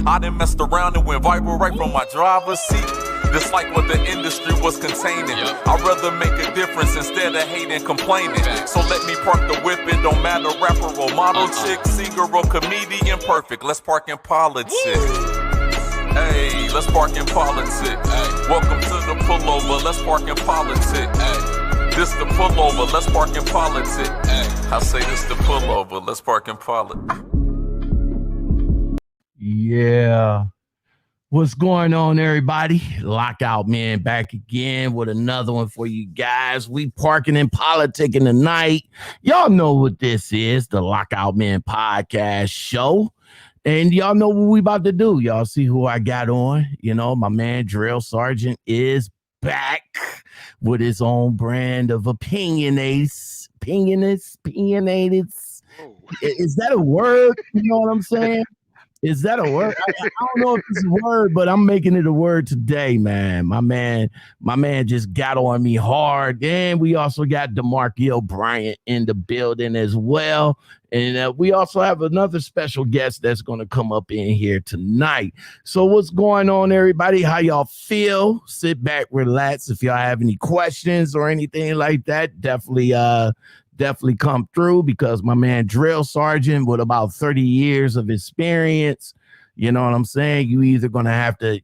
I done messed around and went viral right from my driver's seat. Just like what the industry was containing. I'd rather make a difference instead of hating, complaining. So let me park the whip, it don't matter, rapper or model chick, singer or comedian, perfect. Let's park in politics. Hey, let's park in politics. Welcome to the pullover, let's park in politics. This the pullover, let's park in politics. I say this the pullover, let's park in politics. Yeah. What's going on, everybody? Lockoutmen back again with another one for you guys. We parking and politicking tonight. Y'all know what this is, the Lockoutmen podcast show. And y'all know what we about to do. Y'all see who I got on. You know, my man Drill Sergeant is back with his own brand of opinionated. Is that a word? You know what I'm saying? Is that a word? I don't know if it's a word, but I'm making it a word today, man. My man just got on me hard. And we also got DeMarkio Bryant in the building as well. And we also have another special guest that's going to come up in here tonight. So what's going on, everybody? How y'all feel? Sit back, relax. If y'all have any questions or anything like that, definitely come through, because my man Drill Sergeant with about 30 years of experience, you know what I'm saying? You either gonna have to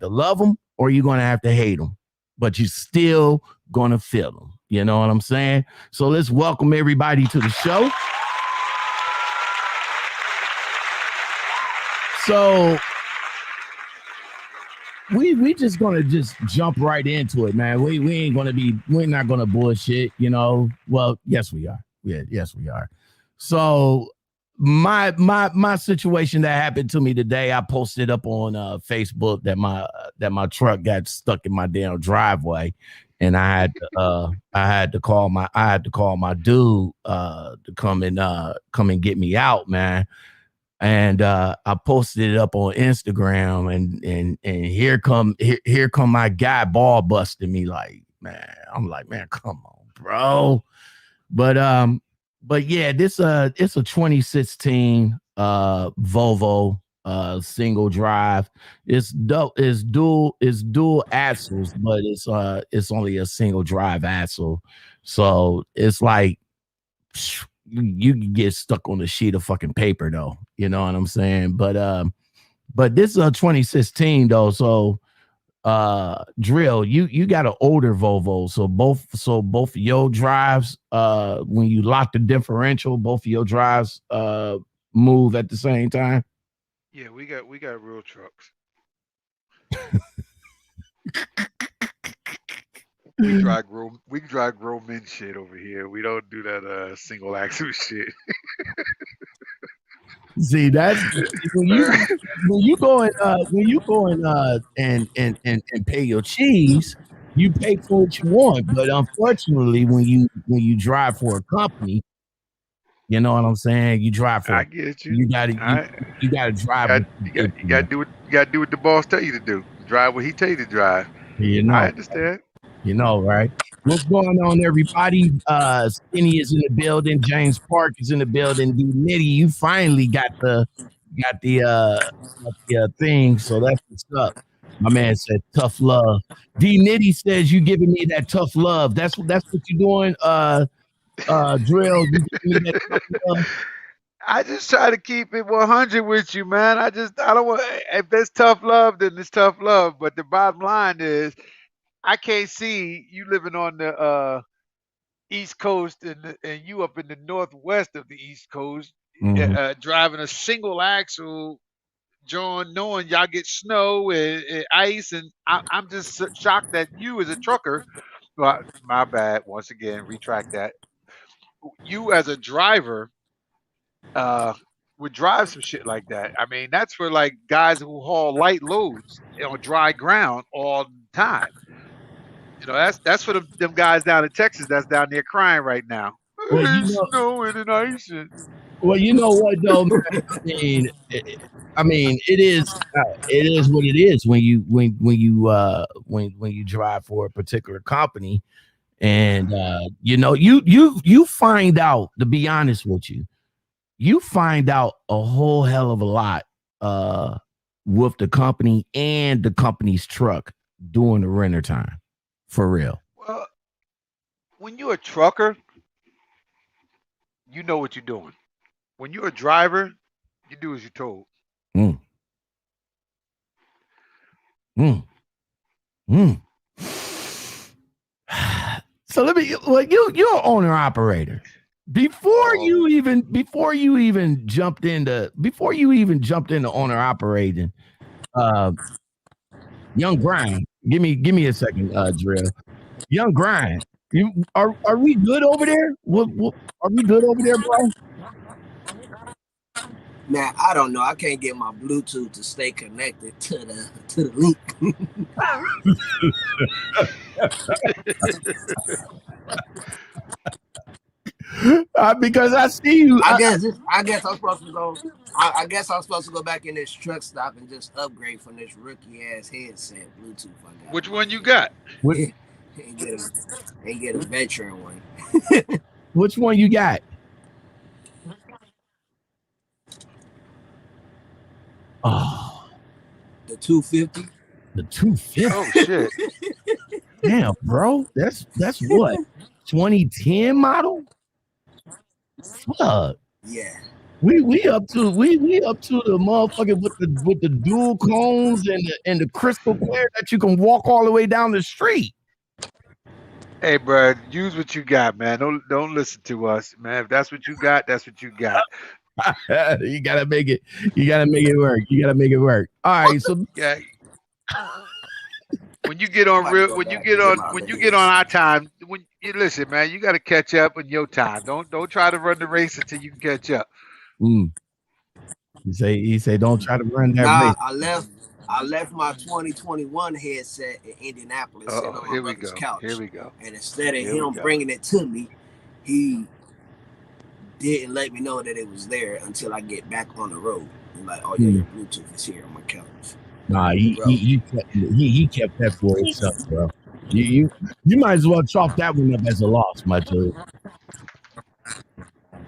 love him or you're gonna have to hate him, but you still gonna feel him. You know what I'm saying? So let's welcome everybody to the show. So we just gonna jump right into it, man. We're not gonna bullshit, you know. Well, yes we are. Yeah, yes we are. So my situation that happened to me today, I posted up on Facebook that my truck got stuck in my damn driveway, and I had to call my dude to come and get me out, man. And I posted it up on Instagram, and here come my guy ball busting me, like, man. I'm like, man, come on, bro. But yeah, it's a 2016 Volvo single drive. It's dual axles, but it's only a single drive axle. So it's like you can get stuck on a sheet of fucking paper, though. You know what I'm saying? But this is a 2016 though. So Drill, you got an older Volvo. So both of your drives, when you lock the differential, both of your drives move at the same time. Yeah, we got real trucks. We drive grown men shit over here. We don't do that single axle shit. See, that's when you go and pay your cheese, you pay for what you want. But unfortunately, when you drive for a company, you know what I'm saying? You drive for. I get you. You gotta drive. You gotta do what the boss tell you to do. Drive what he tell you to drive. You know. I understand. You know, right? What's going on, everybody? Skinny is in the building. James Park is in the building. D Nitty, you finally got the thing, so that's what's up. My man said tough love. D Nitty says you giving me that tough love. That's what you're doing. Drill, you giving me that tough love. I just try to keep it 100 with you, man. I don't want. If there's tough love, then it's tough love. But the bottom line is, I can't see you living on the East Coast and you up in the northwest of the East Coast, driving a single axle, John, knowing y'all get snow and ice, and I'm just shocked that you as a trucker. Well, my bad. Once again, retract that. You as a driver would drive some shit like that. I mean, that's for like guys who haul light loads on dry ground all the time. You know, that's for them guys down in Texas that's down there crying right now. Well, It's snowing and icing. Well, you know what though? I mean, it is what it is when you drive for a particular company, and you know, you find out, to be honest with you, you find out a whole hell of a lot with the company and the company's truck during the winter time. For real. Well, when you're a trucker, you know what you're doing. When you're a driver, you do as you're told. Mm. Mm. Mm. So let me. Well, you're an owner operator. Before you even jumped into owner operating, young Grind. Give me a second, Drill. Young Grind. Are we good over there? What are we good over there, bro? Man, I don't know. I can't get my Bluetooth to stay connected to the link. Because I see you. I guess I'm supposed to go. I guess I'm supposed to go back in this truck stop and just upgrade from this rookie ass headset Bluetooth I got. Which one you got? and get a veteran one. Which one you got? Oh, the 250. The 250. Oh shit! Damn, bro. That's what 2010 model. Fuck. Yeah. We up to the motherfucker with the dual cones and the crystal clear that you can walk all the way down the street. Hey, bro, use what you got, man. Don't listen to us, man. If that's what you got, that's what you got. You gotta make it. You gotta make it work. You gotta make it work. All right. So yeah. When you get on when you get on our time, when you listen, man, you got to catch up in your time. Don't try to run the race until you can catch up. Mm. He say don't try to run that race. I left my 2021 headset in Indianapolis sitting on my brother's couch. Here we go. And instead of him bringing it to me, he didn't let me know that it was there until I get back on the road. And like, oh yeah, your Bluetooth is here on my couch. Nah, he kept that for himself, bro. You might as well chalk that one up as a loss, my dude.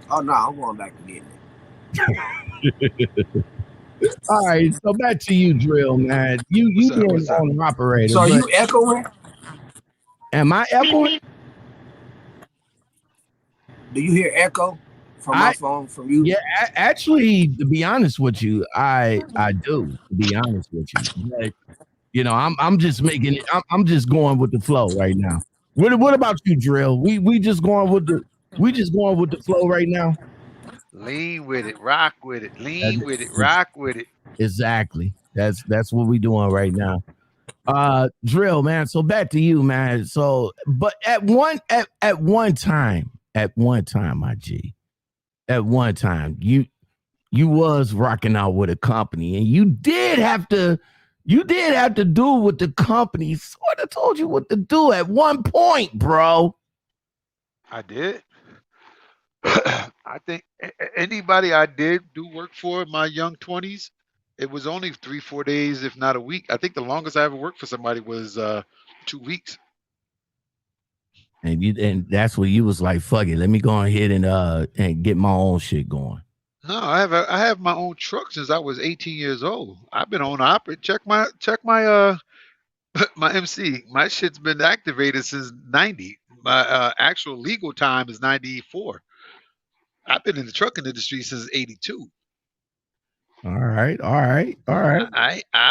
Oh no, I'm going back to getting it. All right, so back to you, Drill, man. You being an operator. So are you echoing? Am I echoing? Do you hear echo from my phone from you? Yeah, actually, to be honest with you, I do. To be honest with you, but, you know, I'm just making it. I'm just going with the flow right now. What about you, Drill? We just going with the flow right now. Lean with it, rock with it, lean with it, rock with it. Exactly. That's what we're doing right now. Drill, man. So back to you, man. So, but at one time, my G, at one time, you was rocking out with a company, and you did have to do what the company sort of told you what to do at one point, bro. I did. I think anybody I did do work for in my young 20s, it was only 3-4 days, if not a week. I think the longest I ever worked for somebody was 2 weeks. And that's where you was like, fuck it, let me go ahead and get my own shit going. No, I have my own truck since I was 18 years old. I've been on operate. Check my my MC. My shit's been activated since 90. My actual legal time is 94. I've been in the trucking industry since 82. All right. I'm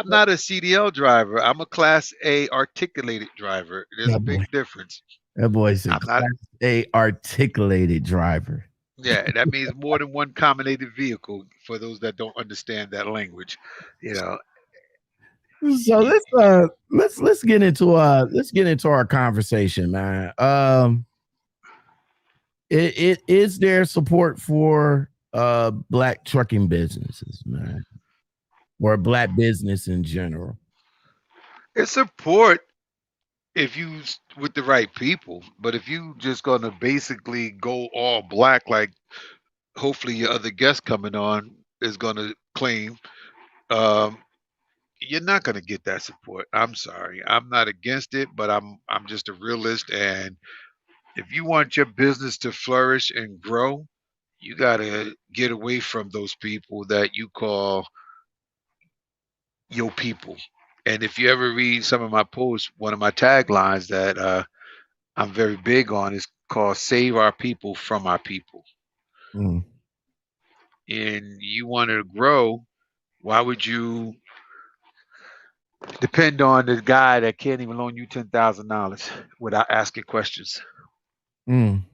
not a CDL driver. I'm a Class A articulated driver. There's a big difference. That boy's a Class A articulated driver. Yeah, that means more than one combinated vehicle for those that don't understand that language. You know. So let's get into our conversation, man. It is there support for black trucking businesses, man, or black business in general? It's support if you with the right people, but if you just gonna basically go all black, like hopefully your other guest coming on is gonna claim, you're not gonna get that support. I'm sorry. I'm not against it, but I'm just a realist, and if you want your business to flourish and grow, you gotta get away from those people that you call your people. And if you ever read some of my posts, one of my taglines that I'm very big on is called "Save Our People from Our People." Mm. And you want to grow, why would you depend on the guy that can't even loan you $10,000 without asking questions? Mm.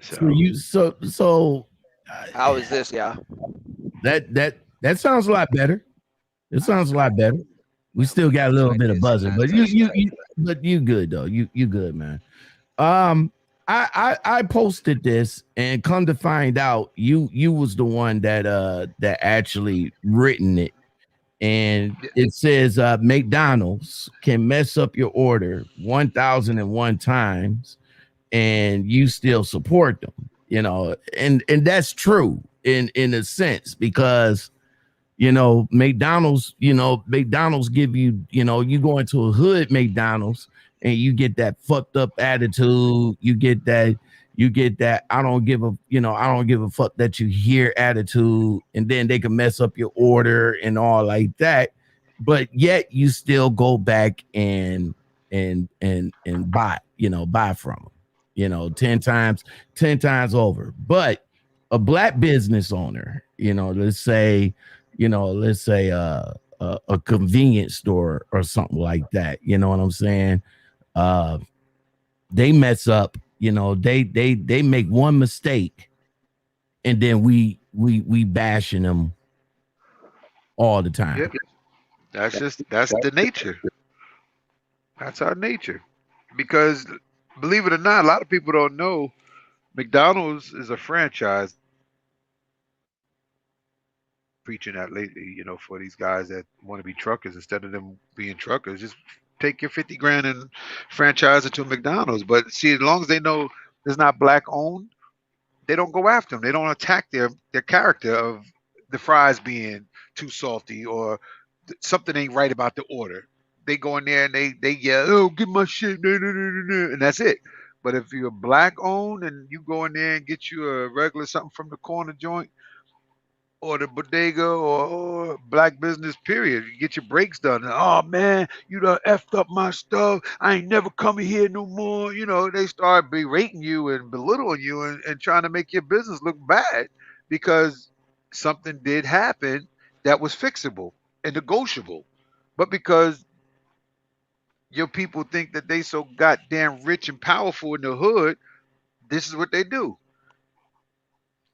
So So you so How is this, yeah? that sounds a lot better. It sounds a lot better. We still got a little bit of buzzing, but you good though. You good, man. Um, I posted this, and come to find out, you was the one that actually written it, and it says McDonald's can mess up your order 1,001 times, and you still support them. And that's true in a sense, because McDonald's give you, you go into a hood McDonald's and you get that fucked up attitude. You get that I don't give a fuck that you hear attitude, and then they can mess up your order and all like that. But yet you still go back and buy from them, 10 times over. But a black business owner, let's say a convenience store or something like that. You know what I'm saying? Uh, they mess up. They make one mistake, and then we bashing them all the time. yeah, that's the nature. That's our nature. Because believe it or not, a lot of people don't know McDonald's is a franchise. Preaching that lately, for these guys that want to be truckers instead of them being truckers, just take your 50 grand and franchise it to McDonald's. But see, as long as they know it's not black owned, they don't go after them. They don't attack their character of the fries being too salty or something ain't right about the order. They go in there and they yell, "Oh, get my shit," and that's it. But if you're black owned and you go in there and get you a regular something from the corner joint or the bodega or black business period, you get your breaks done. Oh man, you done effed up my stuff. I ain't never coming here no more. They start berating you and belittling you and trying to make your business look bad because something did happen that was fixable and negotiable. But because your people think that they so goddamn rich and powerful in the hood, this is what they do.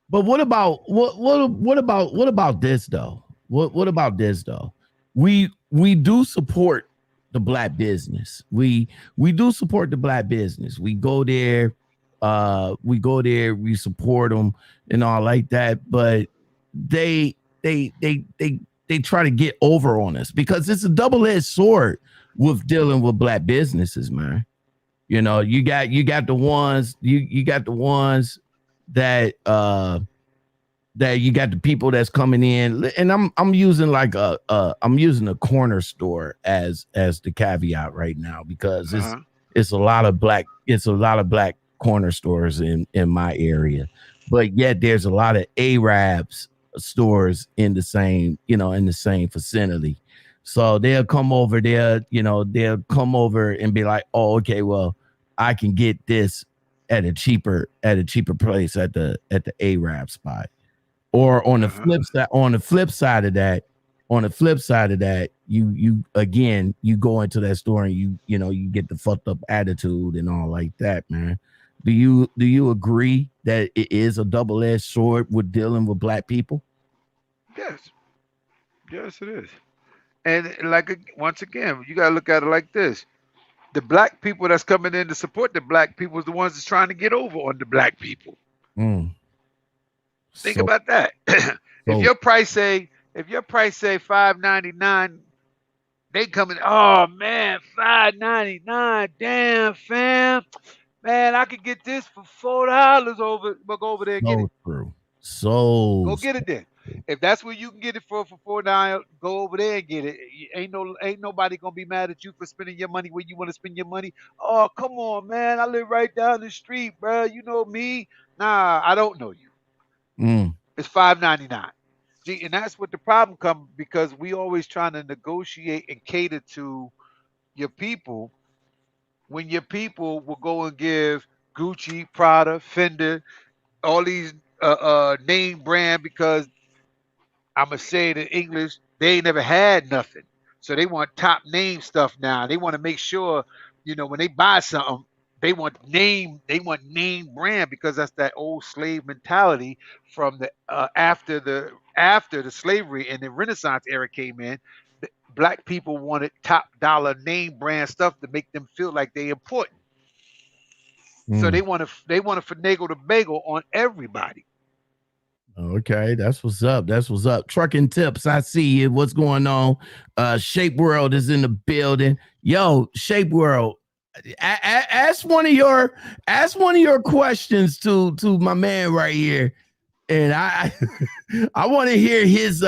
But what about this though? What about this though? We do support the black business. We do support the black business. We support them and all like that. But they they try to get over on us because it's a double-edged sword with dealing with black businesses, man. You got the ones that you got the people that's coming in, and I'm using I'm using a corner store as the caveat right now, because Uh-huh. it's a lot of black corner stores in my area, but yet there's a lot of Arabs stores in the same vicinity. So they'll come over and be like, oh, okay, well, I can get this at a cheaper place at the Arab spot. Or Uh-huh. on the flip side of that, you go into that store and you get the fucked up attitude and all like that, man. Do you agree that it is a double-edged sword with dealing with black people? Yes. Yes, it is. And once again, you gotta look at it like this: the black people that's coming in to support the black people is the ones that's trying to get over on the black people. Mm. Think So about that. if so your price say if your price say 5.99, they coming. Oh man, 5.99. Damn, fam. Man, I could get this for $4 over. But go over there and get it. so true. So Go get it then. If that's where you can get it for $4, go over there and get it. Ain't nobody gonna be mad at you for spending your money where you want to spend your money. Oh, come on, man. I live right down the street, bro. You know me. Nah, I don't know you. mm, It's 5.99. See, and that's what the problem comes because we always trying to negotiate and cater to your people when your people will go and give Gucci, Prada, Fender, all these name brand because I'm gonna say it in English, they ain't never had nothing. So they want top name stuff now. They want to make sure, when they buy something, they want name brand because that's that old slave mentality from the after the slavery and the Renaissance era came in. Black people wanted top dollar name brand stuff to make them feel like they important. So they want to finagle the bagel on everybody. Okay, that's what's up. That's what's up. Trucking tips. I see you. What's going on? Shape World is in the building. Yo, Shape World. Ask one of your questions to my man right here. And I I want to hear his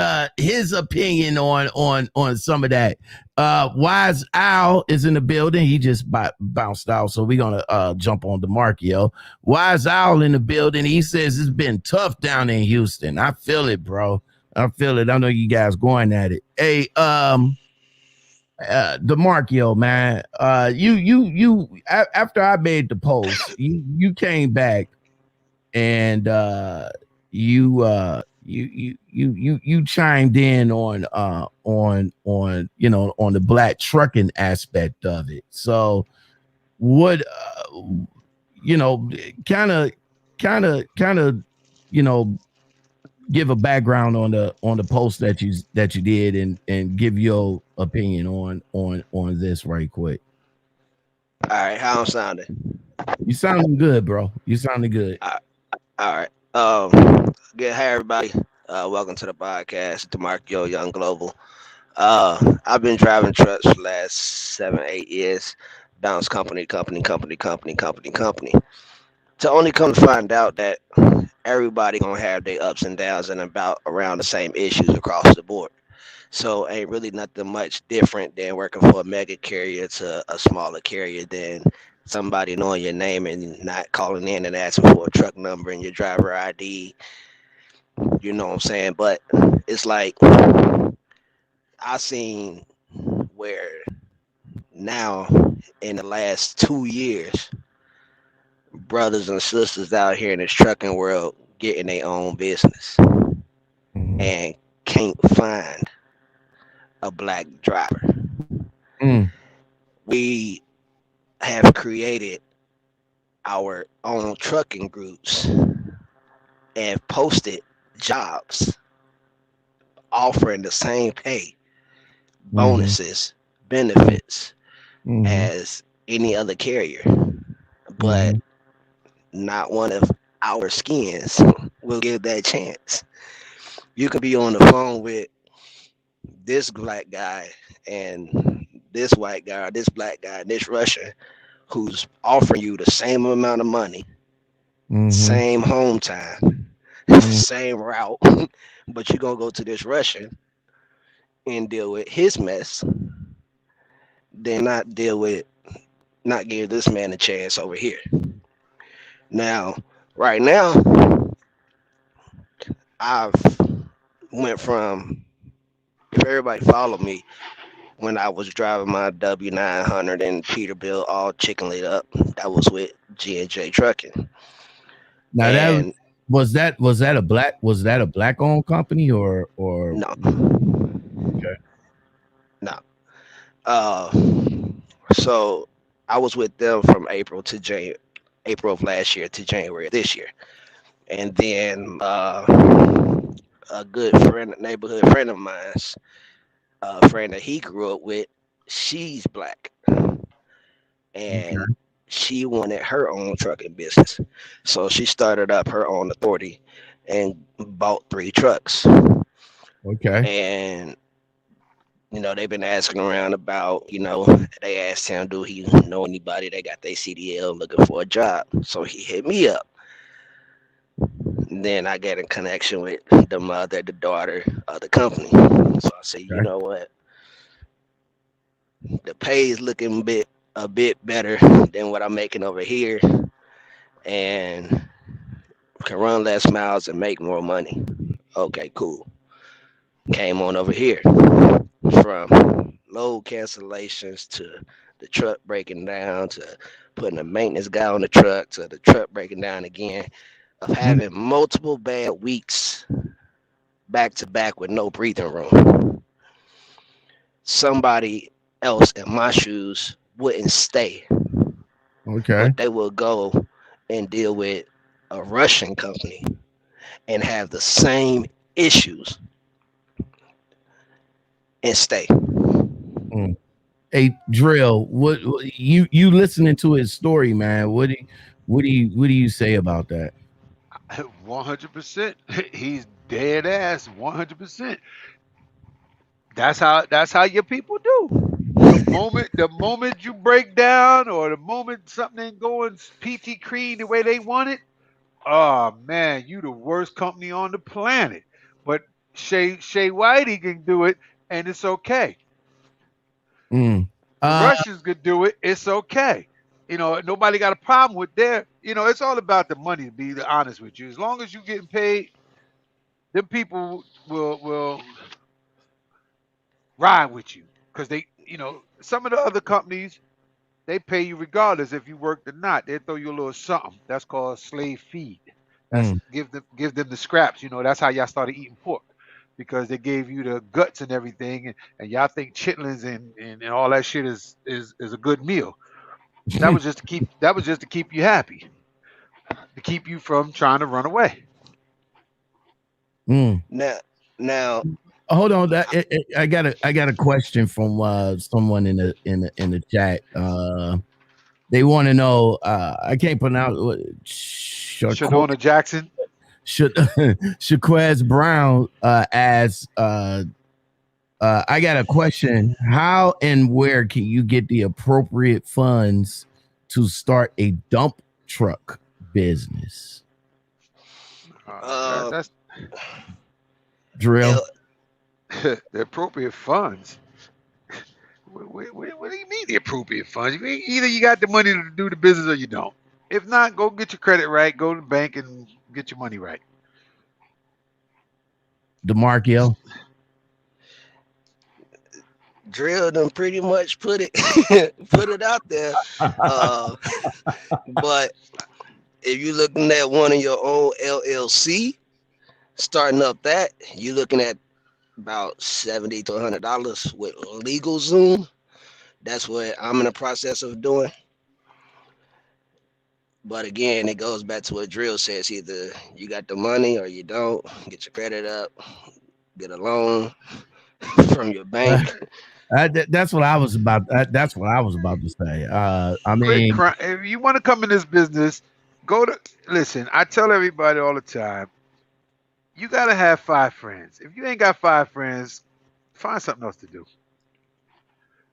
opinion on some of that. Wise Owl is in the building. He just bounced out, so we're gonna jump on DeMarkio. Wise Owl in the building. He says it's been tough down in Houston. I feel it, bro. I feel it. I know you guys going at it. Hey, DeMarkio, man. You after I made the post, you came back and you chimed in on on the black trucking aspect of it. So what kind of give a background on the post that you did and give your opinion on this right quick. All right, how I'm sounding? You sounding good, bro. You sounding good. All right. Good. Hey, everybody. Welcome to the podcast, DeMarkio Young Global. I've been driving trucks for the last 7-8 years. Bounce company. To only come to find out that everybody gonna have their ups and downs and about around the same issues across the board. So ain't really nothing much different than working for a mega carrier to a smaller carrier than somebody knowing your name and not calling in and asking for a truck number and your driver ID. You know what I'm saying? But it's like I seen where now in the last 2 years, brothers and sisters out here in this trucking world getting their own business and can't find a black driver. We have created our own trucking groups and posted jobs offering the same pay, bonuses, benefits as any other carrier, but not one of our skins will give that chance. You could be on the phone with this black guy and this white guy, or this black guy, and this Russian, who's offering you the same amount of money, same home time, same route, but you're gonna go to this Russian and deal with his mess, then not give this man a chance over here. Now, right now, I've went from, if everybody followed me, when I was driving my W900 and Peterbilt all chicken lit up, that was with G&J Trucking. Now and was that a black owned company or no? Okay. No. So I was with them from April of last year to January of this year, and then a good friend, neighborhood friend of mine's, a friend that he grew up with, she's black, and she wanted her own trucking business, so she started up her own authority and bought 3 trucks. Okay. And they've been asking around about, they asked him, do he know anybody that got their CDL looking for a job? So he hit me up. And then I get in connection with the mother, the daughter of the company. So I say, you know what? The pay is looking a bit better than what I'm making over here, and can run less miles and make more money. Okay, cool. came on over here from load cancellations to the truck breaking down to putting a maintenance guy on the truck to the truck breaking down again, of having multiple bad weeks back to back with no breathing room. Somebody else in my shoes wouldn't stay, Okay. but they will go and deal with a Russian company and have the same issues and stay. Mm. Hey, Drill, what you listening to his story, man? What do you say about that? 100%. He's dead ass. 100%. That's how your people do. The moment you break down, or the moment something ain't going PT Cream the way they want it, oh man, you the worst company on the planet. But Shay Whitey can do it, and it's okay. Mm. The Uh, Russians could do it, it's okay. Nobody got a problem with their. It's all about the money. To be honest with you, as long as you getting paid, them people will ride with you, because some of the other companies, they pay you regardless if you worked or not. They throw you a little something. That's called slave feed. That's mm. give them the scraps. That's how y'all started eating pork, because they gave you the guts and everything, and y'all think chitlins and all that shit is a good meal. That was just to keep you happy, to keep you from trying to run away. Mm. Now, Hold on, I got a question from someone in the chat. They want to know. I can't pronounce what. Shadona Jackson. Shaquez Brown asks. I got a question. How and where can you get the appropriate funds to start a dump truck business? uh, That's Drill. the appropriate funds. What do you mean the appropriate funds? Either you got the money to do the business or you don't. If not, go get your credit right. Go to the bank and get your money right. DeMarkio. Drill them pretty much put it put it out there. Uh, but if you're looking at one of your own LLC, starting up that, you're looking at about $70 to $100 with legal Zoom. That's what I'm in the process of doing. But again, it goes back to what Drill says. Either you got the money or you don't. Get your credit up, get a loan from your bank. That's what I was about. That's what I was about to say. I Quit mean, crying. If you want to come in this business, go to listen. I tell everybody all the time, you gotta have 5 friends. If you ain't got 5 friends, find something else to do.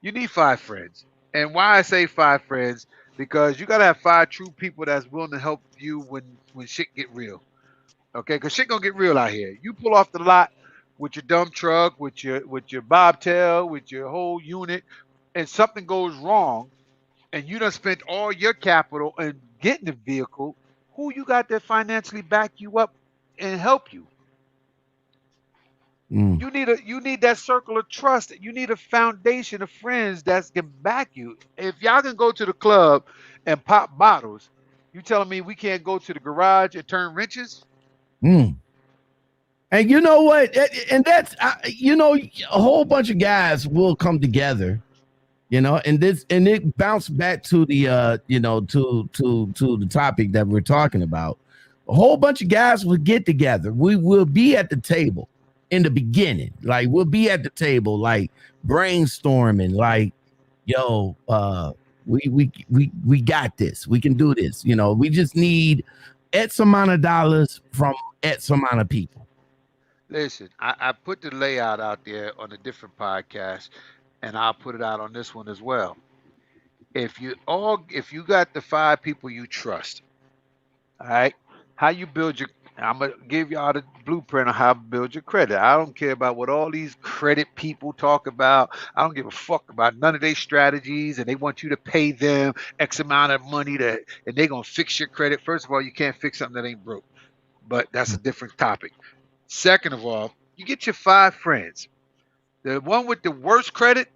You need 5 friends. And why I say 5 friends? Because you gotta have 5 true people that's willing to help you when shit get real. Okay, because shit gonna get real out here. You pull off the lot with your dump truck, with your bobtail, with your whole unit, and something goes wrong, and you done spent all your capital in getting the vehicle. Who you got that financially back you up and help you? mm, You need that circle of trust. You need a foundation of friends that can back you. If y'all can go to the club and pop bottles, you telling me we can't go to the garage and turn wrenches? mm. And you know what? And that's a whole bunch of guys will come together. And it bounced back to the to the topic that we're talking about. A whole bunch of guys will get together. We will be at the table in the beginning. Like we'll be at the table, like brainstorming, like, yo, we got this. We can do this. We just need X amount of dollars from X amount of people. Listen, I put the layout out there on a different podcast, and I'll put it out on this one as well. If you got the 5 people you trust, all right, how you build your I'm gonna give y'all the blueprint on how to build your credit. I don't care about what all these credit people talk about. I don't give a fuck about none of their strategies, and they want you to pay them X amount of money and they're gonna fix your credit. First of all, you can't fix something that ain't broke, but that's a different topic. Second of all, You get your 5 friends. The one with the worst credit,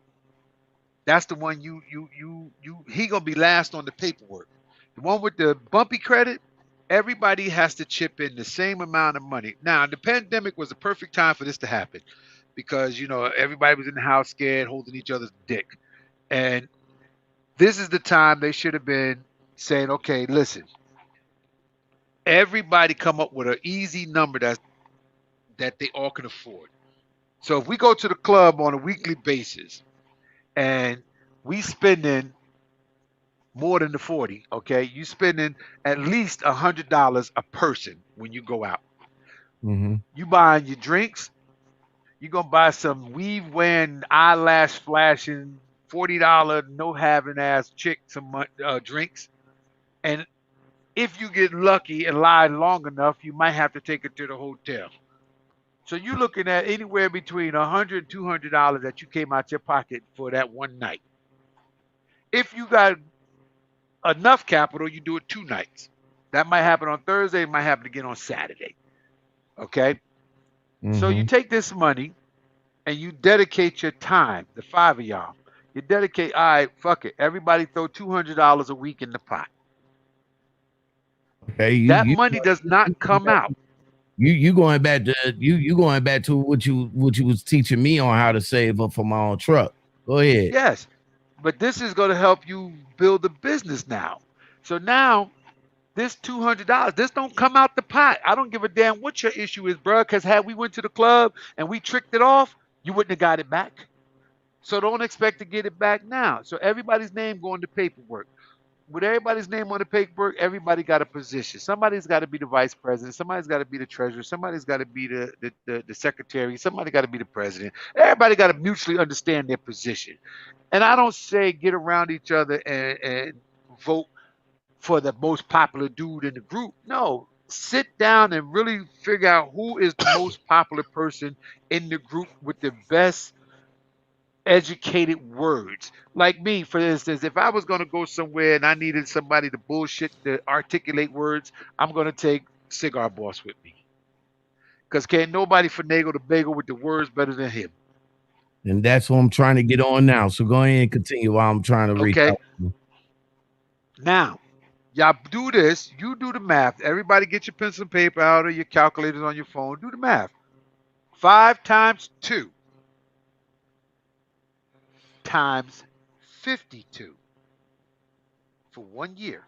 that's the one he gonna be last on the paperwork. The one with the bumpy credit, everybody has to chip in the same amount of money. Now, the pandemic was the perfect time for this to happen because everybody was in the house scared, holding each other's dick. And this is the time they should have been saying, okay, listen, everybody come up with an easy number that they all can afford. So if we go to the club on a weekly basis and we spending more than the 40, okay, you spending at least $100 a person when you go out. Mm-hmm. You buying your drinks, you're gonna buy some weave wearing, eyelash flashing, $40 no having ass chick some drinks. And if you get lucky and lie long enough, you might have to take it to the hotel. So you're looking at anywhere between $100 and $200 that you came out your pocket for that one night. If you got enough capital, you do it 2 nights. That might happen on Thursday, it might happen again on Saturday. Okay? So you Mm-hmm. take this money and you dedicate your time, the 5 of y'all. You dedicate, all right, fuck it. Everybody throw $200 a week in the pot. Okay, That money does not come out. you going back to you going back to what you was teaching me on how to save up for my own truck. Go ahead. Yes. But this is going to help you build a business now. So now this $200, this don't come out the pot. I don't give a damn what your issue is, bro. Because had we went to the club and we tricked it off, you wouldn't have got it back. So don't expect to get it back now. So everybody's name go on the paperwork. With everybody's name on the paperwork, everybody got a position. Somebody's got to be the vice president. Somebody's got to be the treasurer. Somebody's got to be the secretary. Somebody got to be the president. Everybody got to mutually understand their position. And I don't say get around each other and vote for the most popular dude in the group. No, sit down and really figure out who is the most popular person in the group with the best educated words. Like me, for instance, if I was going to go somewhere and I needed somebody to bullshit to articulate words, I'm going to take Cigar Boss with me. Because can't nobody finagle the bagel with the words better than him. And that's what I'm trying to get on now. So go ahead and continue while I'm trying to reach Okay. out. Now, y'all do this. You do the math. Everybody get your pencil and paper out or your calculators on your phone. Do the math. 5 times 2 times 52 for 1 year.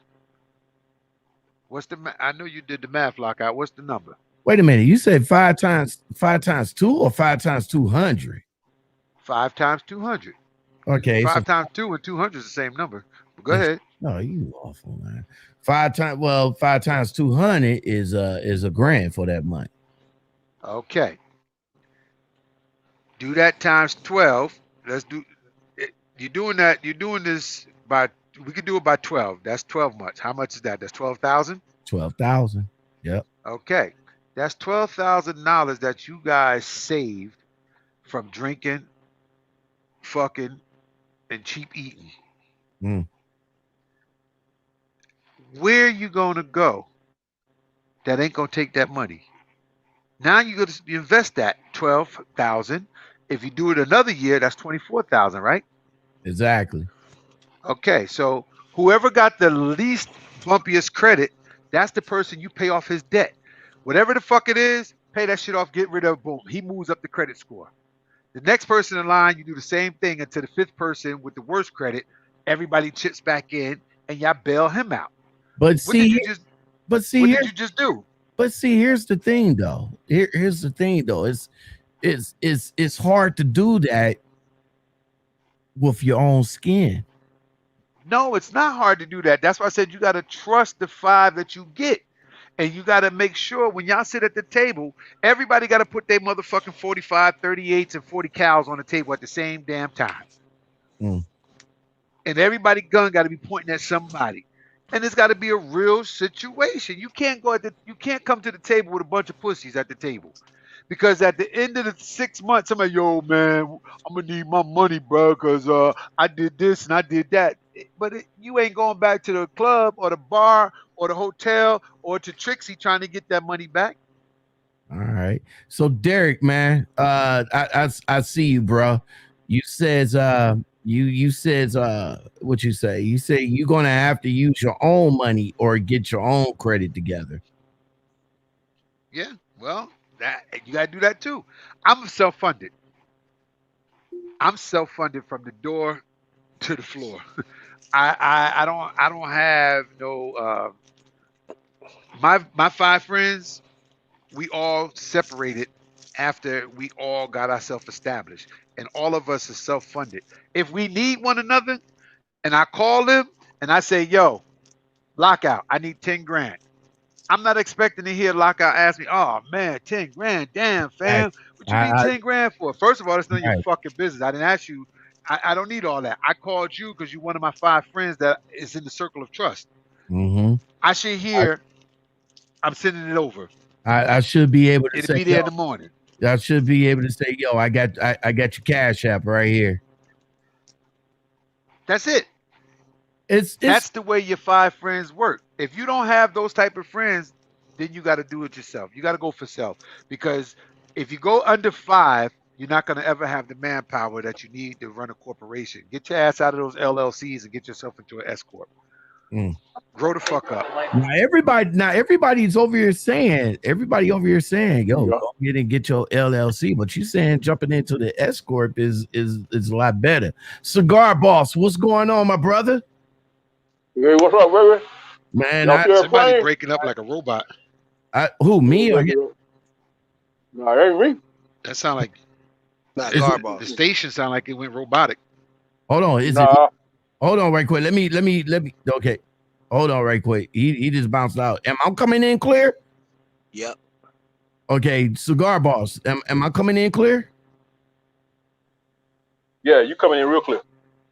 What's the I know you did the math, Lockout. What's the number? Wait a minute. You said 5 times 2 or 5 times 200? 5 times 200. Okay. 5 times 2 and 200 is the same number. But go ahead. No, you awful, man. 5 times 200 is a grand for that month. Okay. Do that times 12. Let's do you're doing this by we could do it by 12. That's 12 months. How much is that? That's 12,000? 12,000. Yep. Okay. That's $12,000 that you guys saved from drinking, fucking, and cheap eating. Mm. Where you gonna go that ain't gonna take that money? Now you gotta invest that 12,000. If you do it another year, that's 24,000, right? Exactly. Okay, so whoever got the least bumpiest credit, that's the person you pay off his debt. Whatever the fuck it is, pay that shit off, get rid of it, boom. He moves up the credit score. The next person in line, you do the same thing until the 5th person with the worst credit, everybody chips back in and y'all bail him out. But What did you just do? But see, here's the thing though. Here's the thing though. It's hard to do that with your own skin. No, it's not hard to do that. That's why I said you got to trust the 5 that you get. And you got to make sure when y'all sit at the table, everybody got to put their motherfucking 45, 38s, and 40 cows on the table at the same damn time. Mm. And everybody gun got to be pointing at somebody. And it's got to be a real situation. You can't come to the table with a bunch of pussies at the table. Because at the end of the 6 months, somebody, yo, man, I'm going to need my money, bro, because I did this and I did that. But you ain't going back to the club or the bar or the hotel or to Trixie trying to get that money back. All right. So Derek, man, I see you, bro. You says you says what you say? You say you're gonna have to use your own money or get your own credit together. Yeah, well, that you gotta do that too. I'm self-funded. I'm self-funded from the door to the floor. I don't have no my five friends, we all separated after we all got ourselves established. And all of us are self-funded. If we need one another and I call them and I say, yo, Lockout, I need 10 grand. I'm not expecting to hear Lockout ask me, oh man, 10 grand, damn Right. fam, what you need 10 grand for? First of all, that's none of your Right. fucking business. I didn't ask you. I don't need all that. I called you because you're one of my five friends that is in the circle of trust. Mm-hmm. I should hear, I'm sending it over. I should be able to It'll say, be there in the morning. I should be able to say, yo, I got your cash app right here. That's it. It's That's the way your five friends work. If you don't have those type of friends, then you got to do it yourself. You got to go for self, because if you go under five, you're not going to ever have the manpower that you need to run a corporation. Get your ass out of those LLCs and get yourself into an S corp. Grow the fuck up. Now everybody's over here saying, yo, go ahead and get your LLC. But you saying jumping into the S corp is a lot better. Cigar Boss, what's going on, my brother? Hey, what's up, baby? Man, somebody breaking up like a robot. Who, me or him? No, it ain't me. That sound like the station sound like it went robotic. Hold on, it? Hold on, right quick. Let me. Okay, hold on, right quick. He just bounced out. Am I coming in clear? Yep. Okay, Cigar Boss. Am I coming in clear? Yeah, you coming in real clear.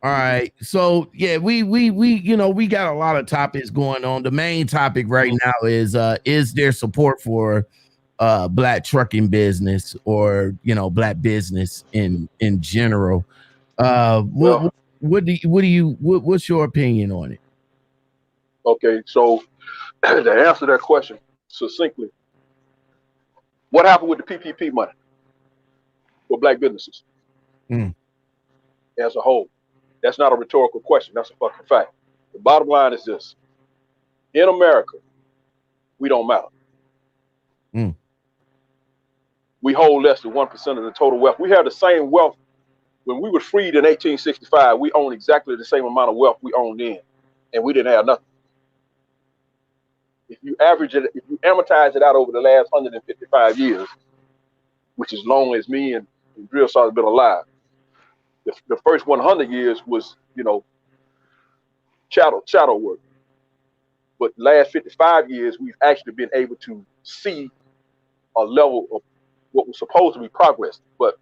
All right. So yeah, we we got a lot of topics going on. The main topic right now is there support for black trucking business, or black business in general? What's your opinion on it? Okay, so to answer that question succinctly, what happened with the PPP money for black businesses as a whole? That's not a rhetorical question. That's a fucking fact. The bottom line is this: in America, we don't matter. We hold less than 1% of the total wealth. We have the same wealth. When we were freed in 1865, we owned exactly the same amount of wealth we owned then, and we didn't have nothing. If you average it, if you amortize it out over the last 155 years, which is long as me and Drill Saw has been alive, the first 100 years was, shadow work. But the last 55 years, we've actually been able to see a level of what was supposed to be progress. But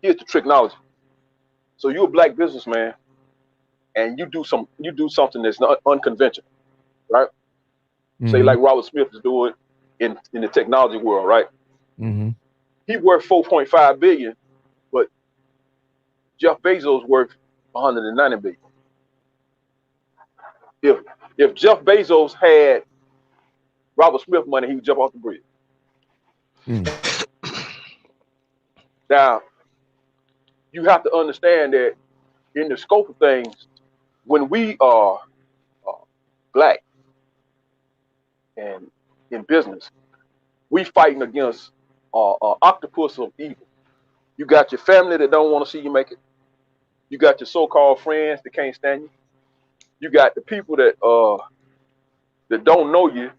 here's the tricknology. So you're a black businessman, and you do something that's not unconventional, right? Say like Robert Smith is doing in the technology world, right? He worth 4.5 billion, but Jeff Bezos worth 190 billion. If Jeff Bezos had Robert Smith money, he would jump off the bridge. Now, you have to understand that in the scope of things, when we are black and in business, we fighting against octopus of evil. You got your family that don't want to see you make it. You got your so-called friends that can't stand you. You got the people that don't know you,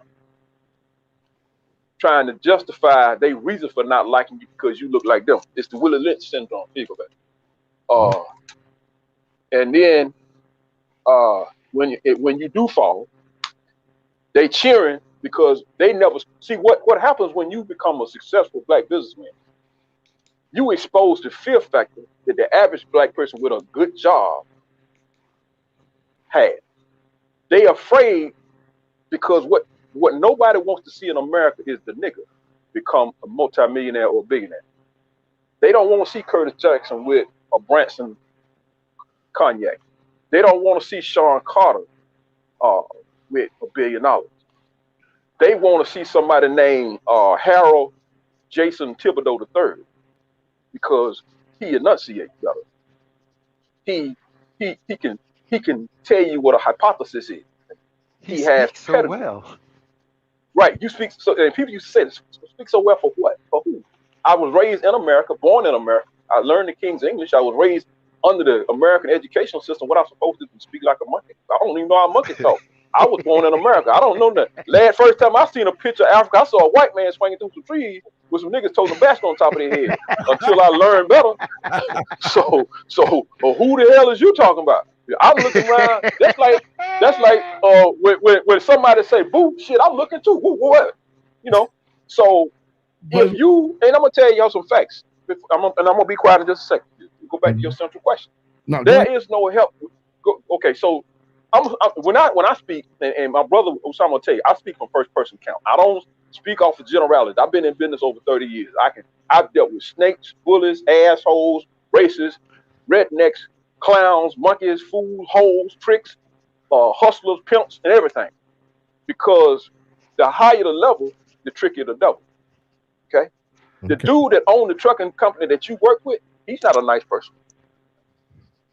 trying to justify their reason for not liking you because you look like them. It's the Willie Lynch syndrome. Here you go back. And then when you do fall, they cheering because they never see what happens when you become a successful black businessman. You expose the fear factor that the average black person with a good job had. They afraid because what nobody wants to see in America is the nigga become a multimillionaire or a billionaire. They don't want to see Curtis Jackson with a Branson cognac. They don't want to see Sean Carter with $1 billion. They want to see somebody named Harold Jason Thibodeau III because he enunciates better. He can tell you what a hypothesis is. He has speaks so pedigree. well. Right, you speak so, and people used to say this, speak so well for what? For who? I was raised in America, born in America. I learned the King's English. I was raised under the American educational system. What I'm supposed to do, speak like a monkey? I don't even know how monkeys talk. I was born in America. I don't know that. First time I seen a picture of Africa, I saw a white man swinging through some trees with some niggas toting a basket on top of their head until I learned better. So who the hell is you talking about? I'm looking around. That's like when somebody say boo, shit, I'm looking too. What? You know. So if you, and I'm gonna tell y'all some facts. I'm gonna be quiet in just a second. Go back to your central question. No, there is no help. Okay, so when I speak, and my brother Osama will tell you, I speak from first person count. I don't speak off of generalities. I've been in business over 30 years. I've dealt with snakes, bullies, assholes, racists, rednecks, clowns, monkeys, fools, hoes, tricks, hustlers, pimps, and everything. Because the higher the level, the trickier the devil. Okay? The dude that owned the trucking company that you work with, he's not a nice person.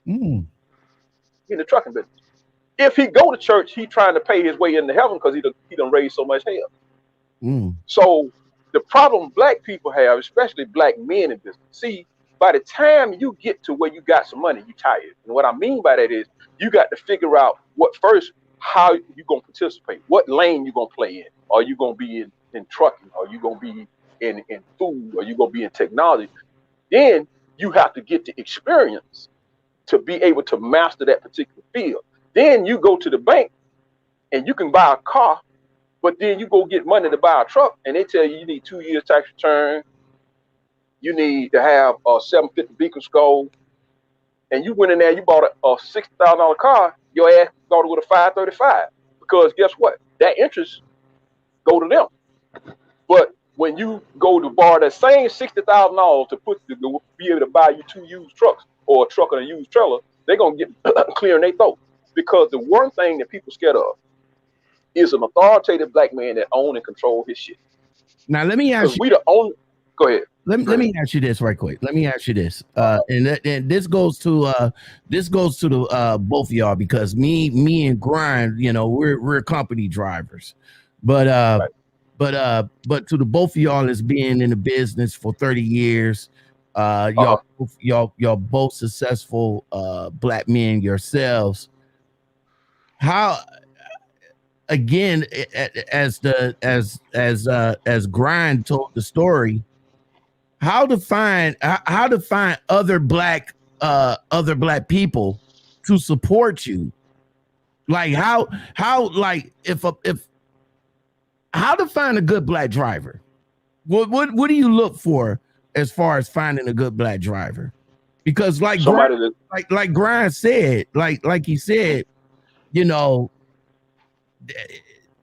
He's in the trucking business. If he go to church, he trying to pay his way into heaven because he done raised so much hell. So the problem black people have, especially black men in business, see, by the time you get to where you got some money, you tired. And what I mean by that is you got to figure out how you gonna participate, what lane you gonna play in. Are you gonna be in trucking? Are you gonna be in food? Are you gonna be in technology? Then you have to get the experience to be able to master that particular field. Then you go to the bank and you can buy a car, but then you go get money to buy a truck and they tell you need 2 years tax return. You need to have a 750 Beacon score. And you went in there, you bought a $60,000 car, your ass got to go to 535. Because guess what? That interest go to them. But when you go to borrow that same $60,000 to be able to buy you 2 used trucks or a truck and a used trailer, they're going to get clear in their throat. Because the one thing that people scared of is an authoritative black man that own and control his shit. Now, let me ask you. We the only. Go ahead. Let me ask you this right quick. Let me ask you this, and this goes to the both of y'all because me and Grind, you know, we're company drivers, but to the both of y'all as being in the business for 30 years, y'all both successful black men yourselves. How? Again, as Grind told the story, how to find other black people to support you, like how to find a good black driver. What do you look for as far as finding a good black driver? Because like Grind said, like he said, you know,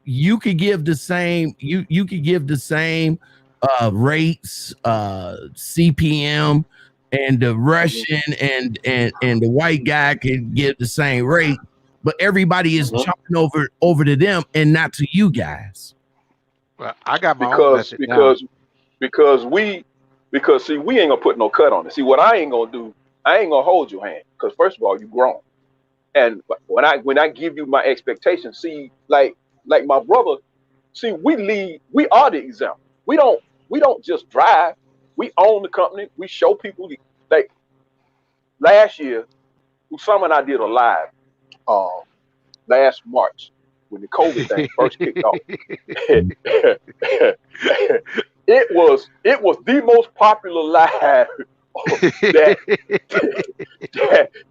you could give the same rates, CPM, and the Russian and the white guy could give the same rate, but everybody is jumping over to them and not to you guys. Well, I got my own method now. Because see, we ain't gonna put no cut on it. See, what I ain't gonna do, I ain't gonna hold your hand because first of all, you grown. And when I give you my expectations, see, like my brother, see, we are the example. We don't just drive. We own the company. We show people. Like last year, Usama and I did a live last March when the COVID thing first kicked off. It was the most popular live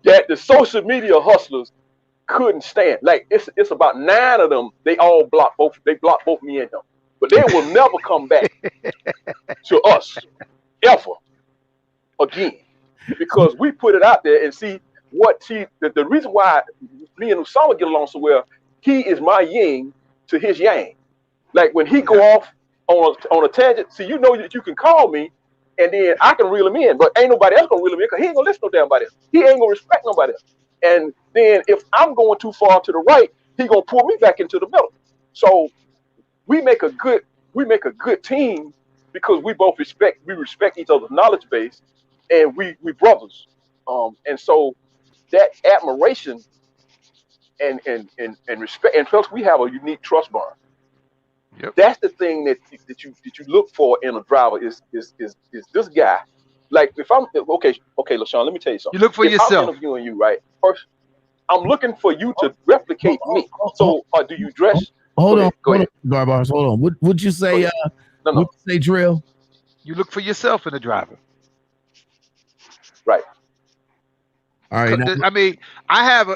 that the social media hustlers couldn't stand. Like it's about 9 of them. They all blocked both me and them. But they will never come back to us ever again because we put it out there and see the reason why me and Usama get along so well. He is my yin to his yang. Like when he go off on a tangent, see, you know that you can call me and then I can reel him in, but ain't nobody else gonna reel him in because he ain't gonna listen to damn nobody else. He ain't gonna respect nobody else. And then if I'm going too far to the right, he gonna pull me back into the middle. So we make a good team because we both respect each other's knowledge base, and we brothers. And so that admiration and respect, and plus we have a unique trust bond. Yep. That's the thing that you look for in a driver is this guy. Like if I'm okay, LaShawn, let me tell you something. You look for if yourself. I'm interviewing you, right? First, I'm looking for you to replicate me. So, do you dress? Hold on, Garbars. Hold on. Would you say? No. Would you say drill? You look for yourself in a driver. Right. All right. I mean, I have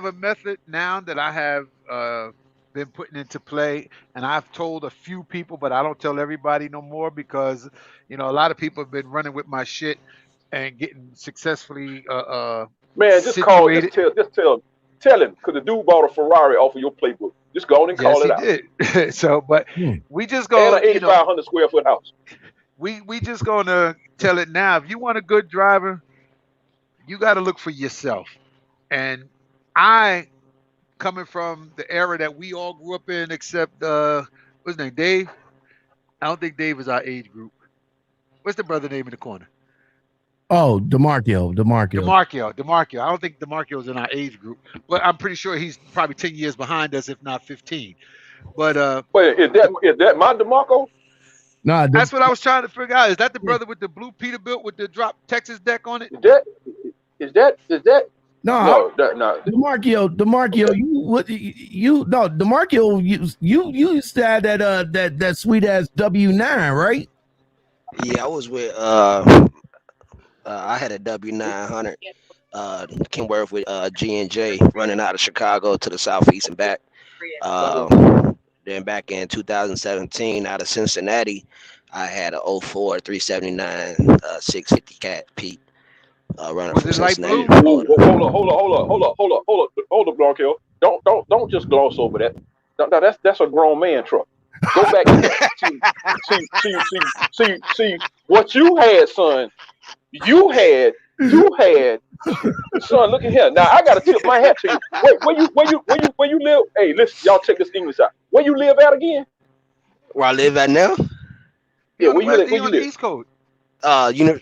a method now that I have been putting into play, and I've told a few people, but I don't tell everybody no more because a lot of people have been running with my shit and getting successfly man, just situated. tell him, because the dude bought a Ferrari off of your playbook. Just go on and call it out. Did. So, but we just go and an 8,500 square foot house. We just gonna tell it now. If you want a good driver, you got to look for yourself. And I, coming from the era that we all grew up in, except what's his name, Dave. I don't think Dave is our age group. What's the brother name in the corner? Oh, DeMarkio. I don't think DeMarkio's in our age group, but I'm pretty sure he's probably 10 years behind us, if not 15. But wait, is that my DeMarco? No, that's what I was trying to figure out. Is that the brother with the blue Peterbilt with the drop Texas deck on it? Is that? No. DeMarkio, you used to have that sweet ass W9, right? Yeah, I was with I had a W900 Kenworth with G&J running out of Chicago to the southeast and back. Then back in 2017 out of Cincinnati, I had a 04 379 650 Cat Pete running from Cincinnati. Hold up, Blanco. Don't just gloss over that. No, that's a grown man truck. Go back to see what you had, son. You had, son. Look at here. Now I gotta tip my hat to you. Wait, where you live? Hey, listen, y'all check this English out. Where you live at again? Where I live at now? Yeah, where you live? Where you live? East Coast.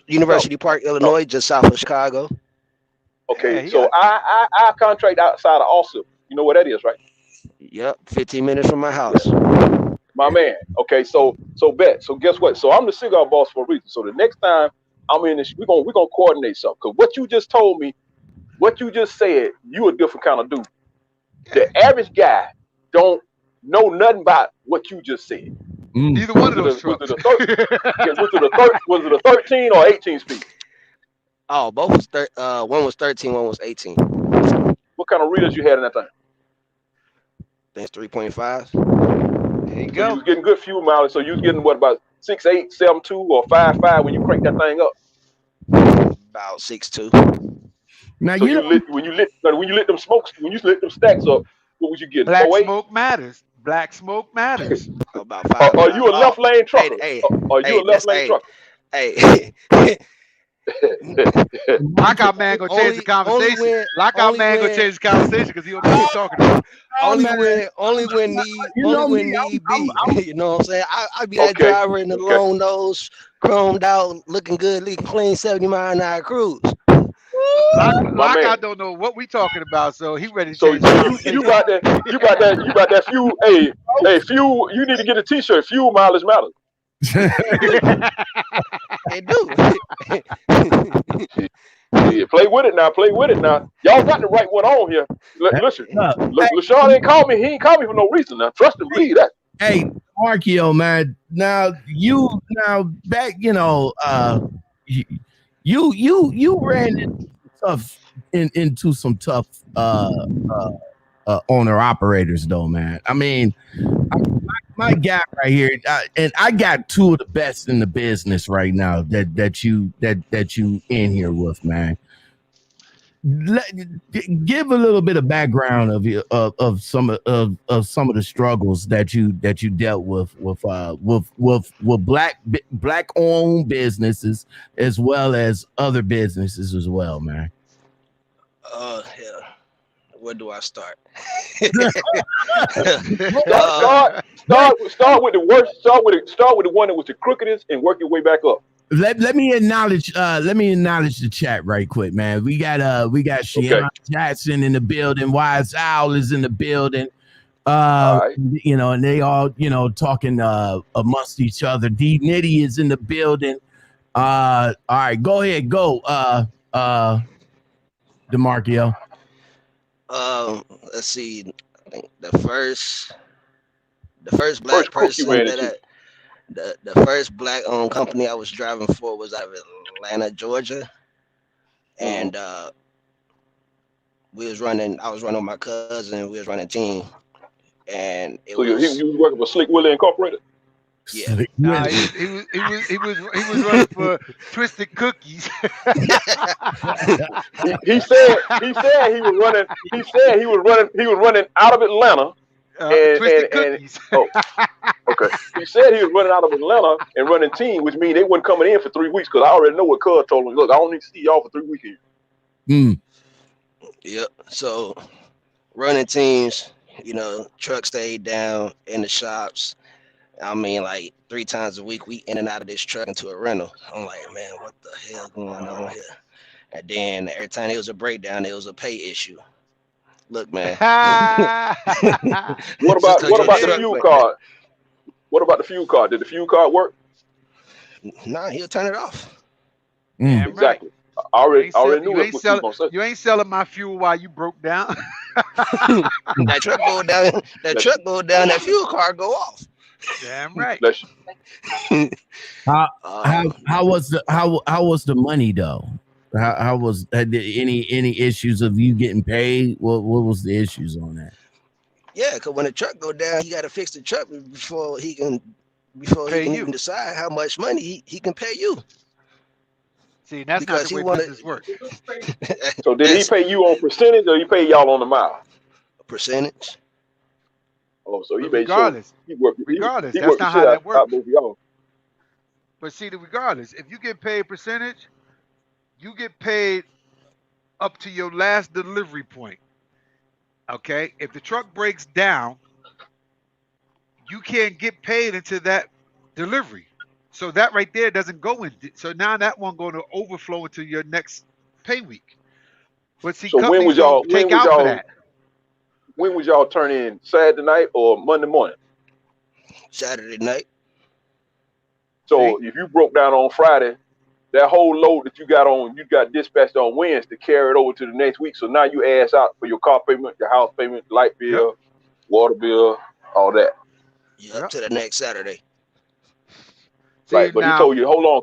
University Park, Illinois, just south of Chicago. Okay, yeah, so I contract outside of Austin. You know where that is, right? Yep, 15 minutes from my house. My man. Okay, so bet. So guess what? So I'm the cigar boss for a reason. So the next time I'm in this, we're gonna coordinate something. Because what you just told me, what you just said, you a different kind of dude. The average guy don't know nothing about what you just said. Neither one of those trucks. Was it a 13 or 18 speed? Oh, both was one was 13, one was 18. What kind of reels you had in that thing? That's 3.5. There you so go. You was getting good fuel mileage. So you was getting what, about 6.8, 7.2, or 5.5 when you crank that thing up? About 6.2. Now so when you lit them smokes, when you lit them stacks up, what was you getting? Black 08? smoke matters. Black smoke matters. About 5. Are you a left lane trucker? Are you a left lane trucker? Hey. Lockout man gonna change the conversation. Lockout man gonna change the conversation because he don't know what he's talking about. Only when need be. You know what I'm saying? I be that driver in the long nose, chromed out, looking good, looking clean, 70 mile an hour cruise. Lockout don't know what we talking about, so he ready to change. So you got that fuel. Hey, fuel. You need to get a T-shirt. Fuel mileage matters. They do. Yeah, play with it now. Y'all got the right one on here. Listen, LaShawn ain't called me. He ain't called me for no reason. Now trust him. Believe that. Hey, Markio, man. Now back. You ran into some tough owner operators, though, man. I mean, my guy right here, and I got two of the best in the business right now that you in here with, man. Give a little bit of background of some of the struggles that you dealt with black owned businesses as well as other businesses as well, man. Yeah. Where do I start? Start with the worst. Start with the one that was the crookedest and work your way back up. Let me acknowledge the chat right quick, man. We got Shion Jackson in the building, Wise Owl is in the building. Right. You know, and they all, you know, talking amongst each other. D Nitty is in the building. All right, go ahead, go DeMarkio. Let's see. I think the first black person the first black owned company I was driving for was out of Atlanta, Georgia. And I was running with my cousin, we was running a team. And it so was you was working for Slick Willie Incorporated? Yeah. Nah, he was running for Twisted Cookies. he said he was running out of Atlanta. Twisted Cookies. Okay. He said he was running out of Atlanta and running team, which means they wasn't coming in for 3 weeks because I already know what Cuz told him. Look, I don't need to see y'all for 3 weeks here. Yep. So running teams, you know, truck stayed down in the shops. I mean, like 3 times a week, we in and out of this truck into a rental. I'm like, man, what the hell going on here? And then every time there was a breakdown, there was a pay issue. Look, man. What about the fuel card? What about the fuel card? Did the fuel card work? Nah, he'll turn it off. Exactly. I already knew it was going to say. You ain't selling my fuel while you broke down. That truck go down. That fuel card go off. Damn right. How was the money though? How was any issues of you getting paid? What was the issues on that? Yeah, because when the truck go down, he got to fix the truck before he can even decide how much money he can pay you. See, that's because not the way business works. So did he pay you on percentage or he pay y'all on the mile? Percentage. Oh, so he regardless. Regardless, that's not how that works. But see, regardless, if you get paid percentage, you get paid up to your last delivery point. Okay? If the truck breaks down, you can't get paid until that delivery. So that right there doesn't go in. So now that one going to overflow into your next pay week. But see, so when was y'all for that. When was y'all turn in? Saturday night or Monday morning? Saturday night. So if you broke down on Friday, that whole load that you got dispatched on Wednesday, carry it over to the next week. So now you ass out for your car payment, your house payment, light bill, water bill, all that. Yep, to the next Saturday. See, right, but he told you, hold on,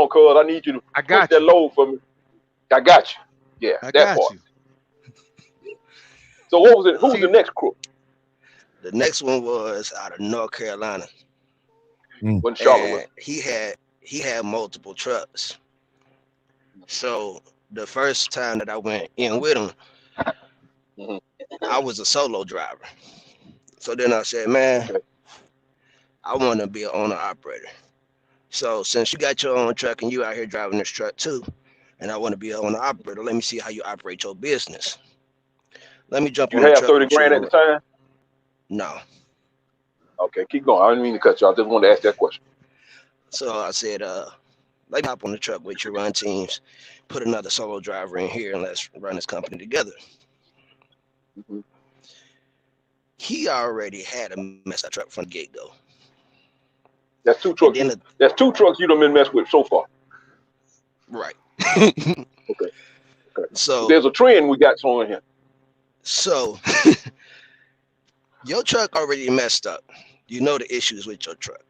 cuz I need you to push that load for me. I got you. Yeah, that part. So what was it? Who was the next crook? The next one was out of North Carolina. When Charlotte was. He had multiple trucks. So the first time that I went in with him, I was a solo driver. So then I said, man, I want to be an owner operator. So since you got your own truck and you out here driving this truck too, and I want to be an owner operator, let me see how you operate your business. Let me jump on the truck. You have 30 grand at the time? No. Okay, keep going. I didn't mean to cut you off. I just wanted to ask that question. So I said, let me hop on the truck with you, run teams, put another solo driver in here, and let's run this company together. He already had a mess up truck from the get-go. That's 2 trucks. That's 2 trucks you done been messed with so far. Right. Okay. So there's a trend we got showing here. So your truck already messed up. You know the issues with your truck.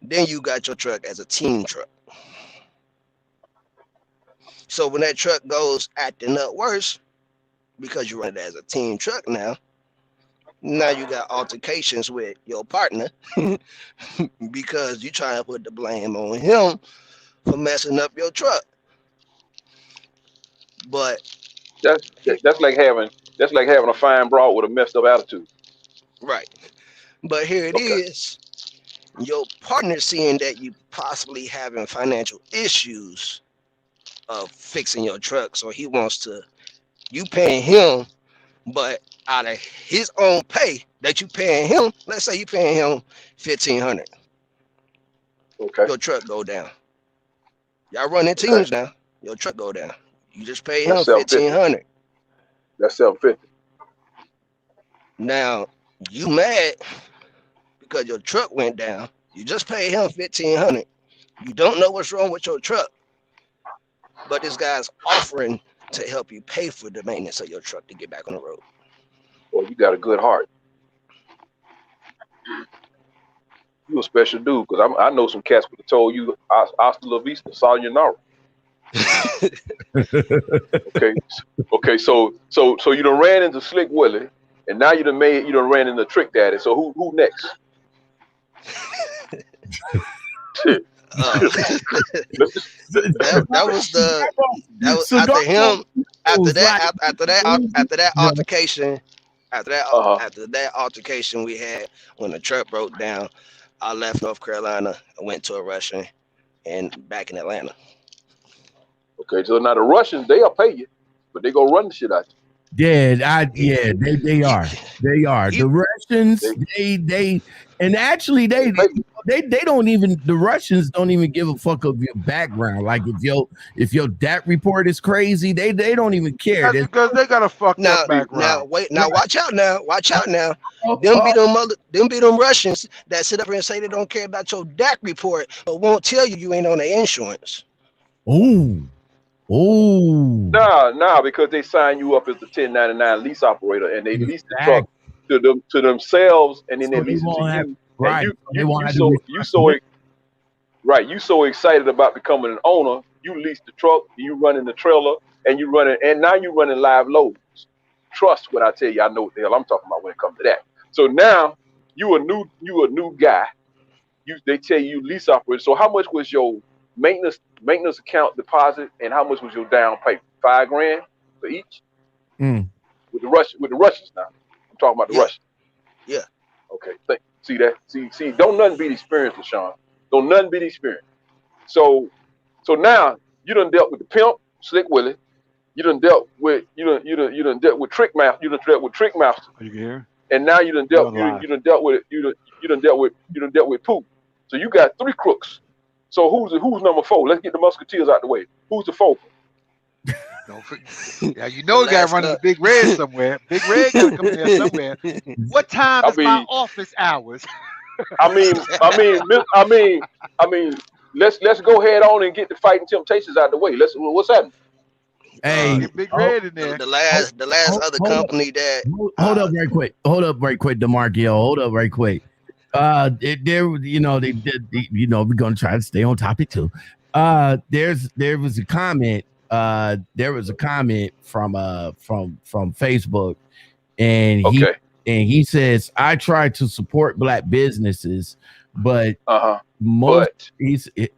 Then you got your truck as a team truck. So when that truck goes acting up worse, because you run it as a team truck now you got altercations with your partner because you trying to put the blame on him for messing up your truck. But that's like having a fine broad with a messed up attitude. Right. But here it is. Your partner seeing that you possibly having financial issues of fixing your truck, so he wants to, you paying him But out of his own pay that you paying him, let's say you paying him $1,500. Okay. Your truck go down. Y'all running teams now. Your truck go down. You just pay him That's $750. $1,500. That's $750. Now you mad because your truck went down. You just paid him $1,500. You don't know what's wrong with your truck, but this guy's offering to help you pay for the maintenance of your truck to get back on the road. Well, you got a good heart. You a special dude, because I know some cats would have told you hasta la vista, sayonara. Okay. So you done ran into Slick Willie, and now you done ran into Trick Daddy. So who next? Shit. That was after him. After that altercation. After that altercation we had when the truck broke down, I left North Carolina and went to a Russian and back in Atlanta. Okay, so now the Russians, they'll pay you, but they go run the shit out you. Yeah, they are. The Russians, they and actually they don't even, the Russians don't even give a fuck of your background. Like if your DAT report is crazy, they don't even care. That's because they got a fucked up background. Watch out now. Them be them Russians that sit up here and say they don't care about your DAT report, but won't tell you ain't on the insurance. Nah, because they sign you up as the 1099 lease operator, and they lease the truck to themselves, and then they lease it to you. Right. You so excited about becoming an owner, you lease the truck, you running the trailer, and now you running live loads. Trust what I tell you. I know what the hell I'm talking about when it comes to that. So now you a new guy. They tell you lease operator. So how much was your maintenance account deposit, and how much was your down payment? $5,000 for each. With the Russians now. I'm talking about the Russians. Yeah. Okay. See that? See. Don't nothing beat experience, LaShawn. Don't nothing beat experience. So now you done dealt with the pimp, Slick Willie. You done dealt with Trick Master. You done dealt with Trick Master. Are you here? And now you done dealt with Pooh. So you got 3 crooks. So who's number 4? Let's get the Musketeers out the way. Who's the 4th? Yeah, you know, got to run to Big Red somewhere. Big Red got to come in there somewhere. What time is my office hours? I mean, let's go head on and get the Fighting Temptations out the way. What's happening? Hey, Big Red in there. The last other company that hold up right quick, DeMarkio. Hold up right quick. We're gonna try to stay on topic too. There was a comment from Facebook, and he says, I try to support Black businesses, but most he said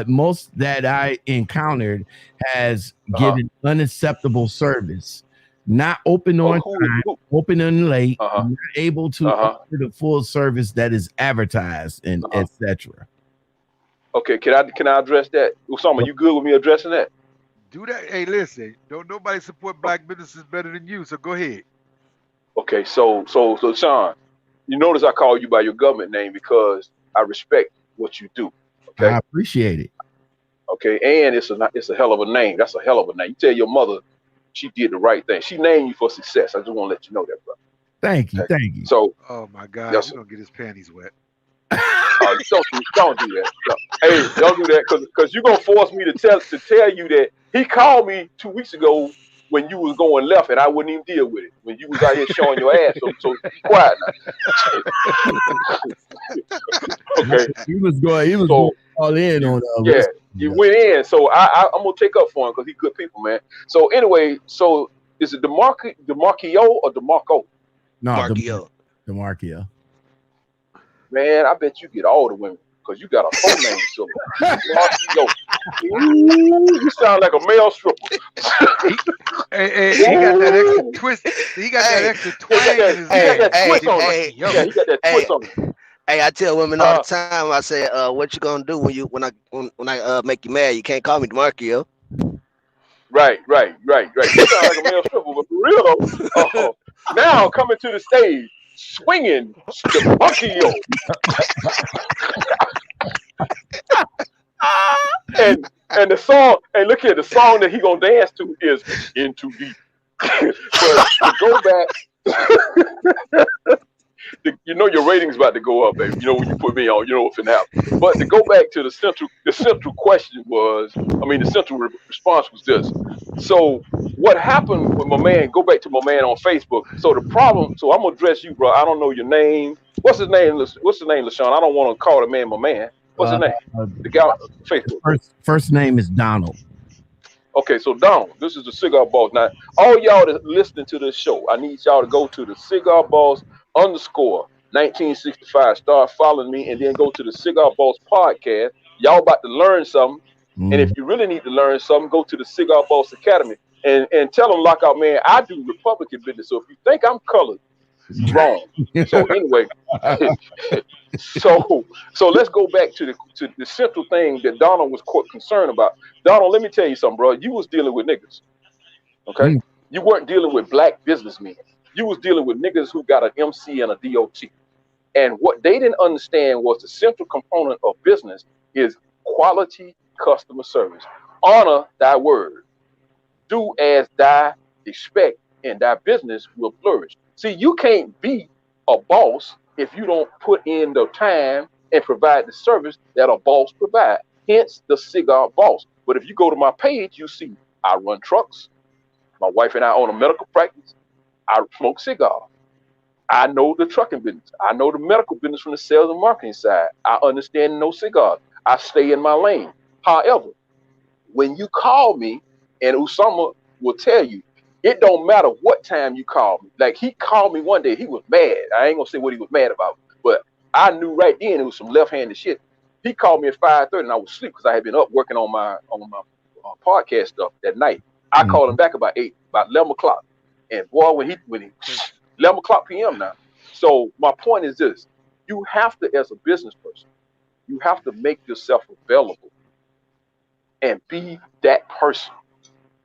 most that I encountered has given unacceptable service. Not open on time, open and late, not able to offer the full service that is advertised, and etc. Okay, can I address that? Usama, you good with me addressing that? Do that. Hey, listen, don't nobody support Black businesses better than you, so go ahead. Okay, so Sean, you notice I call you by your government name because I respect what you do. Okay, I appreciate it. Okay, and it's a hell of a name. That's a hell of a name. You tell your mother she did the right thing. She named you for success. I just want to let you know that, bro. Thank you. So, oh my God, you're gonna get his panties wet. Don't do that. No. Hey, don't do that because you're gonna force me to tell you that he called me 2 weeks ago when you was going left and I wouldn't even deal with it. When you was out here showing your ass, so be quiet now. Okay. He was going all in on you went in. So I'm gonna take up for him because he's good people, man. So anyway, is it DeMarkio or DeMarco? No, DeMarkio. DeMarkio. Man, I bet you get all the women because you got a phone name, so you sound like a male stripper. He got that extra twist. He got that extra twang in his head. He got that twist on him. Hey, I tell women all the time. I say, "What you gonna do when I make you mad? You can't call me DeMarkio." Right. You sound like a male stripper, but for real though, now coming to the stage, swinging DeMarkio. and the song, and look here, the song that he gonna dance to is "In Too Deep." But to go back, you know your ratings about to go up, baby. You know when you put me on, you know what's gonna happen. But to go back to the central question was, the central response was this. So what happened with my man? Go back to my man on Facebook. So the problem. So I'm gonna address you, bro. I don't know your name. What's his name? What's his name, LaShawn? I don't want to call the man my man. What's his name? The guy on Facebook. First name is Donald. Okay, so Donald, this is the Cigar Boss. Now, all y'all that listening to this show, I need y'all to go to the Cigar Boss _1965. Start following me, and then go to the Cigar Boss podcast. Y'all about to learn something, and if you really need to learn something, go to the Cigar Boss Academy and tell them, Lockoutmen, I do Republican business. So if you think I'm colored, you're wrong. So anyway, so let's go back to the central thing that Donald was concerned about. Donald, let me tell you something, bro. You was dealing with niggas, okay? You weren't dealing with black businessmen. You was dealing with niggas who got an MC and a DOT. And what they didn't understand was the central component of business is quality customer service. Honor thy word. Do as thy expect, and thy business will flourish. See, you can't be a boss if you don't put in the time and provide the service that a boss provides. Hence the Cigar Boss. But if you go to my page, you see I run trucks. My wife and I own a medical practice. I smoke cigars. I know the trucking business. I know the medical business from the sales and marketing side. I understand no cigars. I stay in my lane. However, when you call me, and Usama will tell you, it don't matter what time you call me. Like, he called me one day, he was mad. I ain't gonna say what he was mad about, but I knew right then it was some left-handed shit. He called me at 5:30 and I was asleep because I had been up working on my podcast stuff that night. I called him back about 11 o'clock. And boy, when he 11 o'clock p.m. now. So my point is this: you have to, as a business person, you have to make yourself available and be that person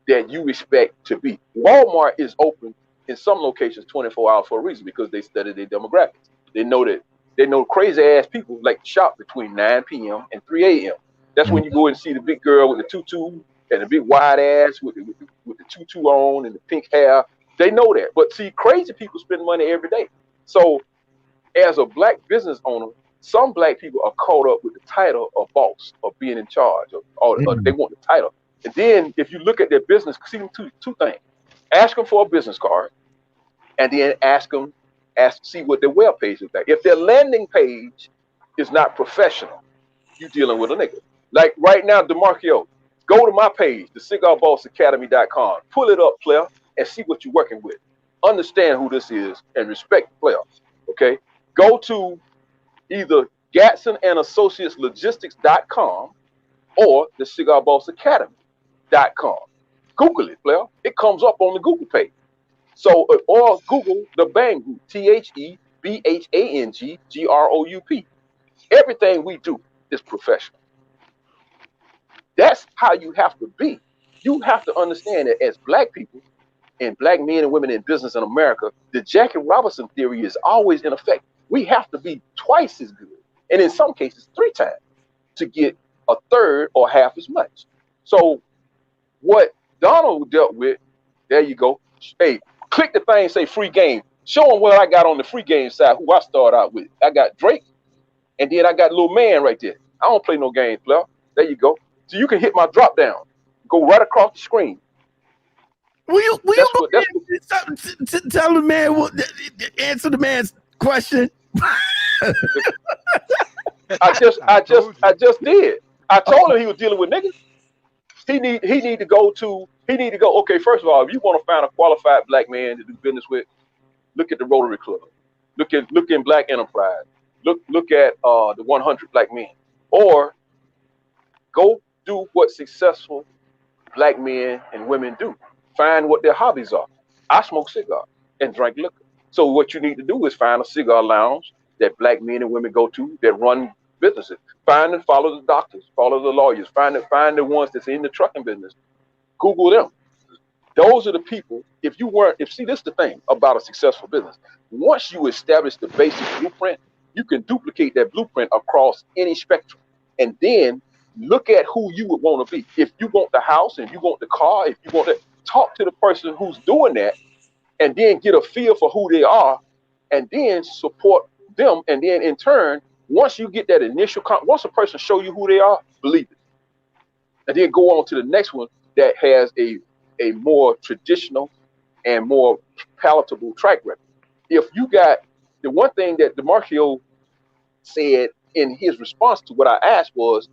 that you expect to be. Walmart is open in some locations 24 hours for a reason, because they study their demographics. They know crazy ass people like to shop between 9 p.m. and 3 a.m. That's when you go and see the big girl with the tutu and the big wide ass with the tutu on and the pink hair. They know that. But see, crazy people spend money every day. So as a black business owner, some black people are caught up with the title of boss, of being in charge, or they want the title. And then if you look at their business, see them two things. Ask them for a business card, and then see what their web page is like. If their landing page is not professional, you're dealing with a nigga. Like right now, DeMarkio, go to my page, theCigarBossAcademy.com. Pull it up, player, and see what you're working with. Understand who this is and respect the player. Okay? Go to either GatsonandAssociatesLogistics.com or theCigarBossAcademy.com. Google it, player. It comes up on the Google page. So, or Google the Bang Group, THEBHANG GROUP. Everything we do is professional. That's how you have to be. You have to understand that as black people and black men and women in business in America, the Jackie Robinson theory is always in effect. We have to be twice as good, and in some cases 3 times, to get a third or half as much. So what Donald dealt with, there you go. Hey, click the thing, say free game. Show them what I got on the free game side, who I start out with. I got Drake, and then I got little man right there. I don't play no games, player. There you go. So you can hit my drop down. Go right across the screen. Will you tell the man, answer the man's question? I just did. I told him he was dealing with niggas. He need to go. Okay, first of all, if you want to find a qualified black man to do business with, look at the Rotary Club. Look in Black Enterprise. Look at the 100 Black Men. Or go do what successful black men and women do. Find what their hobbies are. I smoke cigars and drink liquor. So what you need to do is find a cigar lounge that black men and women go to that run businesses. Find and follow the doctors, follow the lawyers, find the ones that's in the trucking business. Google them. Those are the people. If see, this is the thing about a successful business. Once you establish the basic blueprint, you can duplicate that blueprint across any spectrum, and then look at who you would want to be. If you want the house, if you want the car, if you want to talk to the person who's doing that, and then get a feel for who they are, and then support them, and then in turn, once you get that initial, once a person show you who they are, believe it, and then go on to the next one that has a more traditional and more palatable track record. If you got the one thing that DeMarkio said in his response to what I asked was,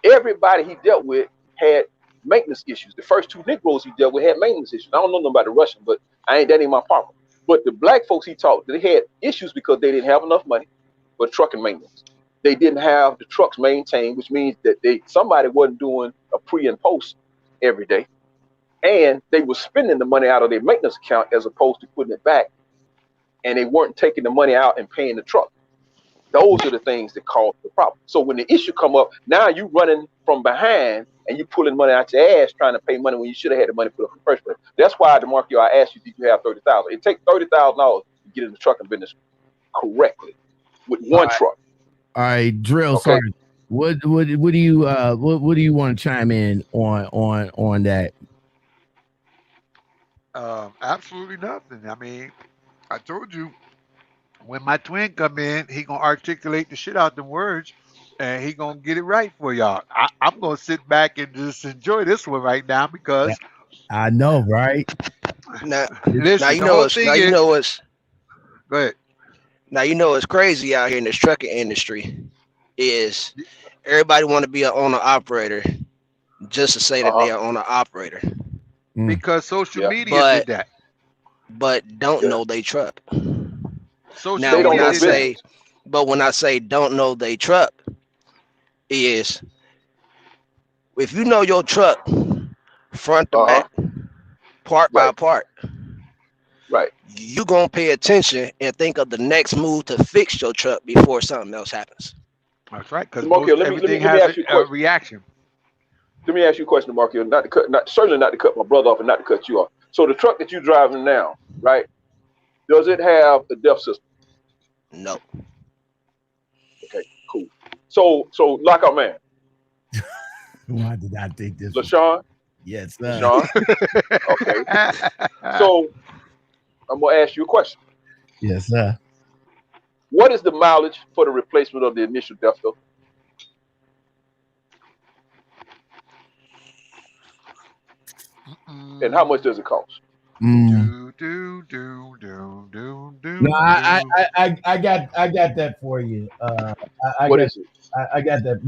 everybody he dealt with had maintenance issues. The first two Negroes he dealt with had maintenance issues. I don't know nothing about the Russian, but that ain't my problem. But the black folks he talked, they had issues because they didn't have enough money for trucking maintenance. They didn't have the trucks maintained, which means that somebody wasn't doing a pre and post every day. And they were spending the money out of their maintenance account as opposed to putting it back. And they weren't taking the money out and paying the truck. Those are the things that cause the problem. So when the issue come up, now you running from behind and you pulling money out your ass trying to pay money when you should have had the money put up in the first place. That's why, DeMarkio, I asked you, did you have $30,000? It takes $30,000 to get in the trucking business correctly with one truck. All right, Drill. Okay. Sorry. What do you want to chime in on that? Absolutely nothing. I mean, I told you when my twin come in, he gonna articulate the shit out the words, and he gonna get it right for y'all. I'm gonna sit back and just enjoy this one right now because I know, right? Now, listen, now you know what's Go ahead. Now you know what's crazy out here in this trucking industry is everybody want to be an owner operator just to say that they are owner operator. Because social media did that. But don't know they truck. Social media when I say don't know they truck is if you know your truck front to back, part by part, right, you gonna pay attention and think of the next move to fix your truck before something else happens. That's right, because everything has a reaction. Let me ask you a question, DeMarkio. Certainly not to cut my brother off and not to cut you off. So the truck that you're driving now, right? Does it have a DEF system? No. Okay, cool. So Lockout Man. Why did I think this? LaShawn? Yes, sir. LaShawn? Okay. So I'm gonna ask you a question. Yes, sir. What is the mileage for the replacement of the initial DEF filter? And how much does it cost? No, I got that for you. What is it? I got that.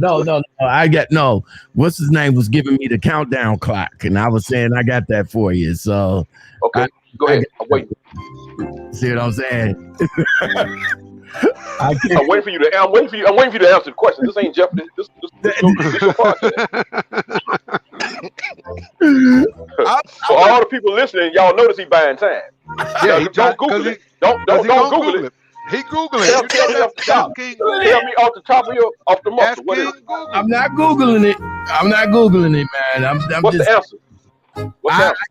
No. What's his name was giving me the countdown clock, and I was saying I got that for you. So okay, go ahead. I'm waiting. See what I'm saying? I'm waiting for you to answer the question. This ain't Jeopardy. This your podcast. For all the people listening, y'all notice he buying time. Yeah, don't Google it. Don't Google it. He Googling it. Tell me off the top of off the muscle. What is it? I'm not Googling it. Man. I'm What's just, the answer? What's the answer?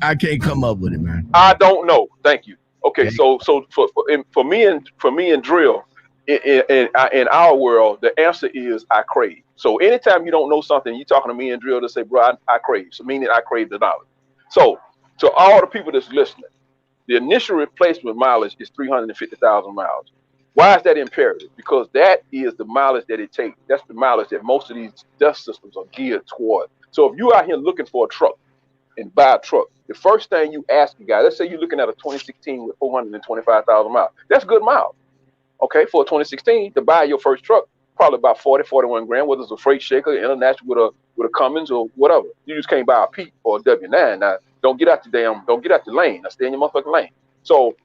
I can't come up with it, man. I don't know. Thank you. Okay, so for me and Drill, in our world, the answer is I crave. So anytime you don't know something, you talking to me and Drill to say, bro, I crave. So meaning I crave the knowledge. So to all the people that's listening, the initial replacement mileage is 350,000 miles. Why is that imperative? Because that is the mileage that it takes. That's the mileage that most of these DEF systems are geared toward. So if you out here looking for a truck and buy a truck, the first thing you ask a guy, let's say you're looking at a 2016 with 425,000 miles. That's good miles. Okay, for a 2016 to buy your first truck, probably about 40, 41 grand, whether it's a freight shaker, international with a Cummins or whatever. You just can't buy a Pete or a W9. Now, don't get out the lane. Now stay in your motherfucking lane. So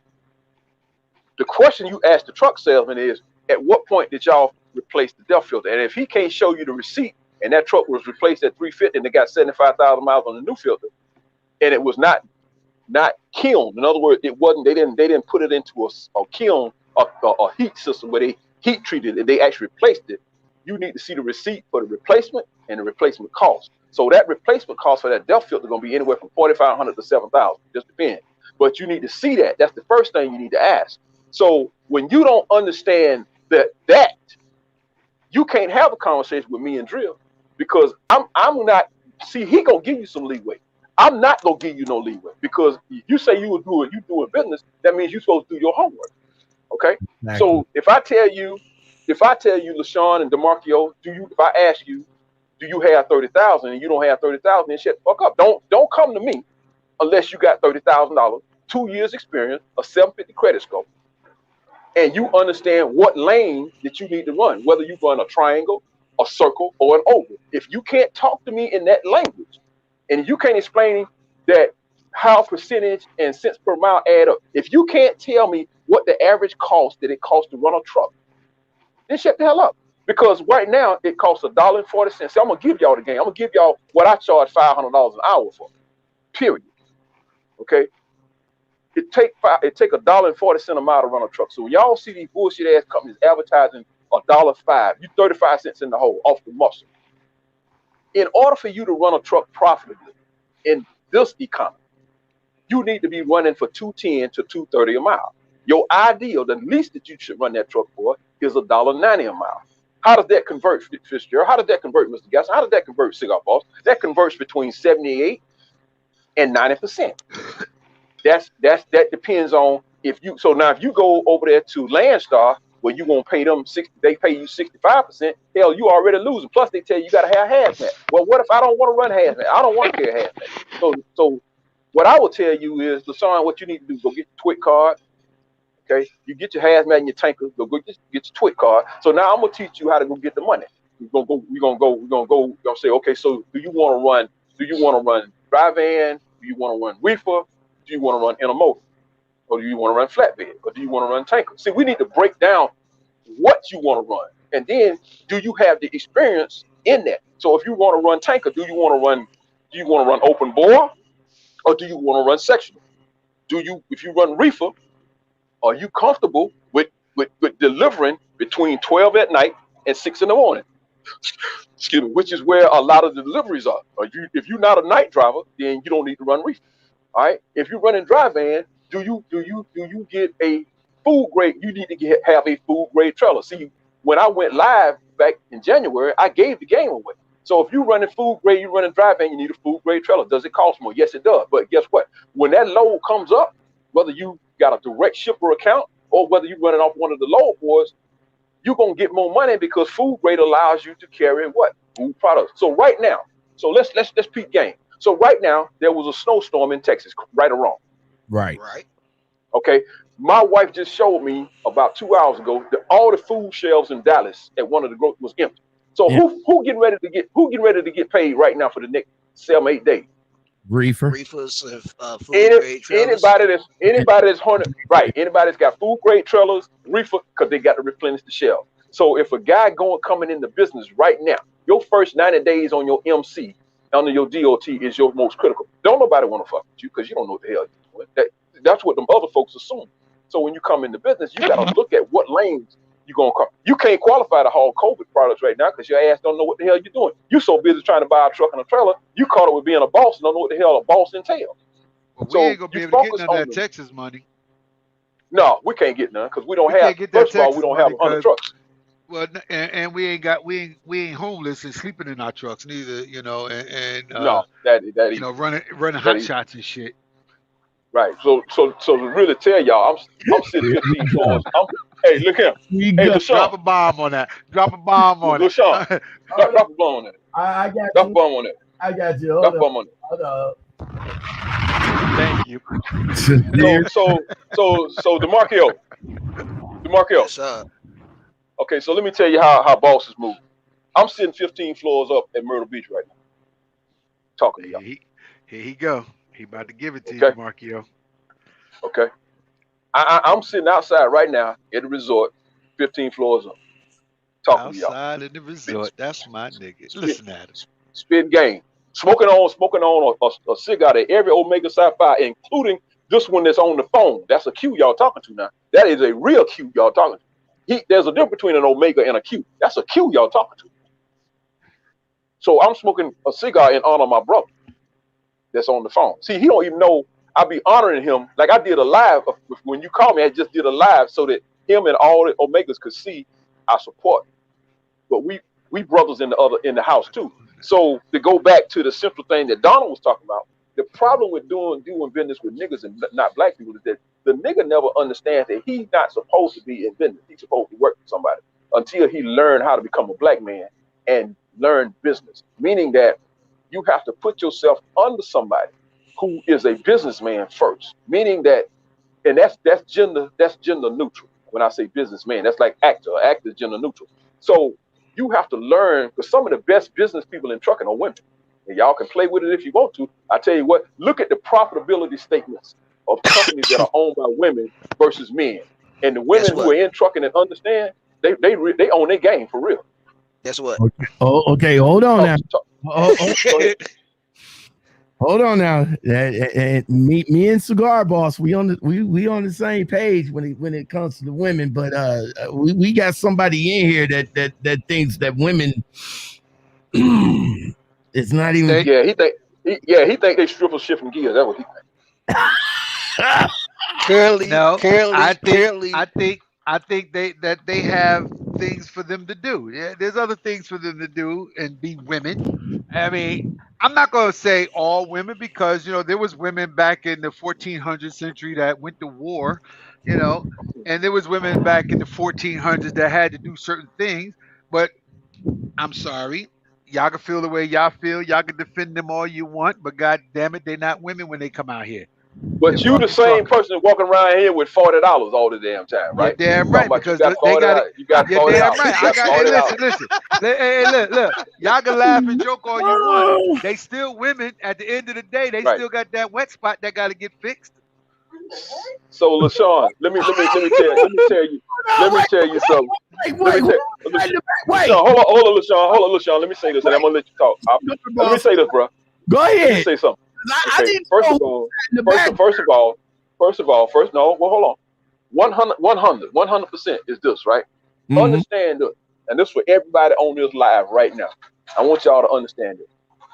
the question you ask the truck salesman is, at what point did y'all replace the DEF filter? And if he can't show you the receipt and that truck was replaced at 350 and they got 75,000 miles on the new filter, and it was not kiln. In other words, it wasn't. They didn't put it into a kiln, a heat system where they heat treated it. They actually replaced it. You need to see the receipt for the replacement and the replacement cost. So that replacement cost for that depth filter is going to be anywhere from $4,500 to $7,000. Just depends. But you need to see that. That's the first thing you need to ask. So when you don't understand that you can't have a conversation with me and Drill, because I'm not. See, he gonna give you some leeway. I'm not gonna give you no leeway, because you say you doing business. That means you're supposed to do your homework. Okay. Exactly. So if I tell you, LaShawn and DeMarkio, if I ask you, do you have 30,000 and you don't have 30,000, then shut the fuck up. Don't come to me unless you got $30,000, 2 years experience, a 750 credit score, and you understand what lane that you need to run, whether you run a triangle, a circle, or an oval. If you can't talk to me in that language, and you can't explain that how percentage and cents per mile add up, if you can't tell me what the average cost that it costs to run a truck, then shut the hell up. Because right now it costs $1.40. So I'm gonna give y'all the game. I'm gonna give y'all what I charge $500 an hour for. Period. Okay. It take $1.40 a mile to run a truck. So when y'all see these bullshit ass companies advertising $1.05, you 35 cents in the hole off the muscle. In order for you to run a truck profitably in this economy, you need to be running for $2.10 to $2.30 a mile. Your ideal, the least that you should run that truck for, is $1.90 a mile. How does that convert, Fitzgerald? How does that convert, Mr. Gasson? How does that convert, Cigar Boss? That converts between 78 and 90%. That depends on if you. So now if you go over there to Landstar, where you gonna pay them 60, they pay you 65%. Hell, you already losing. Plus they tell you gotta have hazmat. Well, what if I don't want to run hazmat? I don't want to carry hazmat. So what I will tell you is, LaShawn, what you need to do, go get your TWIC card. Okay, you get your hazmat and your tanker. Go get your TWIC card. So now I'm gonna teach you how to go get the money. We're gonna say, okay, so do you want to run dry van? Do you want to run reefer? Do you want to run intermodal? Or do you want to run flatbed? Or do you want to run tanker? See, we need to break down what you want to run, and then do you have the experience in that? So if you want to run tanker, do you want to run open bore, or do you want to run sectional? If you run reefer, are you comfortable with delivering between 12 at night and 6 in the morning? Excuse me, which is where a lot of the deliveries are. If you're not a night driver, then you don't need to run reefer. All right. If you're running dry van, do you get a food grade? You need to have a food grade trailer. See, when I went live back in January, I gave the game away. So if you're running food grade, you're running dry van, you need a food grade trailer. Does it cost more? Yes, it does. But guess what? When that load comes up, whether you got a direct shipper account or whether you're running off one of the load boards, you're gonna get more money, because food grade allows you to carry what? Food products. So right now, let's peep game. So right now, there was a snowstorm in Texas, right or wrong? Right. Okay. My wife just showed me about 2 hours ago that all the food shelves in Dallas at one of the groceries was empty. So yeah. who getting ready to get paid right now for the next 7-8 days? Reefers, food grade trailers. Anybody that's hunting, right? Anybody that's got food grade trailers, reefer, because they got to replenish the shelf. So if a guy coming into business right now, your first 90 days on your MC under your DOT is your most critical. Don't nobody want to fuck with you because you don't know what the hell you're doing. That's what them other folks assume. So when you come into business, you got to look at what lanes you're going to come. You can't qualify to haul COVID products right now because your ass don't know what the hell you're doing. You so busy trying to buy a truck and a trailer, you caught it with being a boss and don't know what the hell a boss entails. Well, we ain't going to be able to get none of that Texas money. No, we can't get none because we don't have, first of all, we don't have 100 trucks. Well, and we ain't homeless and sleeping in our trucks neither, no, that running hot shots and shit. Right. So to really tell y'all, I'm sitting 15 floors. Hey, look here. Hey, LaShawn. Drop a bomb on that. Drop a bomb on it. LaShawn, drop a bomb on it. I got you. Drop a bomb on it. I got you. Drop a bomb on it. Hold up. Thank you. So DeMarkio. Yes, sir. Okay, so let me tell you how bosses move. I'm sitting 15 floors up at Myrtle Beach right now, talking to y'all. Here he go. He about to give it to you, DeMarkio. Okay. I'm sitting outside right now at the resort, 15 floors up, talking to y'all. Outside at the resort. That's my nigga. Listen at him. Spit game. Smoking on a cigar that every Omega Sci-Fi, including this one that's on the phone. That's a Q y'all talking to now. That is a real Q y'all talking to. There's a difference between an Omega and a Q. That's a Q y'all talking to. So I'm smoking a cigar in honor of my brother that's on the phone. See, he don't even know I be honoring him. Like I did a live when you called me. I just did a live so that him and all the Omegas could see our support. But we brothers in the house too. So to go back to the central thing that Donald was talking about, the problem with doing business with niggas and not black people is that the nigga never understands that he's not supposed to be in business. He's supposed to work for somebody until he learned how to become a black man and learn business. Meaning that you have to put yourself under somebody who is a businessman first. Meaning that, and that's gender neutral. When I say businessman, that's like actor. Actor is gender neutral. So you have to learn, because some of the best business people in trucking are women. And y'all can play with it if you want to. I tell you what, look at the profitability statements of companies that are owned by women versus men. And the women who are in trucking and understand, they own their game for real. Guess what? Okay. Oh, okay. Hold on now. Hold on now. Me and Cigar Boss, we on the same page when it comes to the women, but we got somebody in here that thinks that women it's not even. He think they stripper shifting gears. That's what he think. I think they have things for them to do. Yeah, there's other things for them to do and be women. I mean, I'm not going to say all women because there was women back in the 1400th century that went to war, and there was women back in the 1400s that had to do certain things. But I'm sorry, y'all can feel the way y'all feel. Y'all can defend them all you want, but God damn it, they're not women when they come out here. But you the same person walking around here with $40 all the damn time, right? You're damn right, because they got it. You got $40. You're damn right. Hey, listen. Hey, look. Y'all can laugh and joke all you want. They still women. At the end of the day, they still got that wet spot that got to get fixed. So, LaShawn, let me tell you something. Wait, hold on, LaShawn. Let me say this, and I'm gonna let you talk. Let me say this, bro. Go ahead. Let me say something. Okay. First of all, hold on. 100% is this, right? Mm-hmm. Understand this, and this for everybody on this live right now. I want y'all to understand this.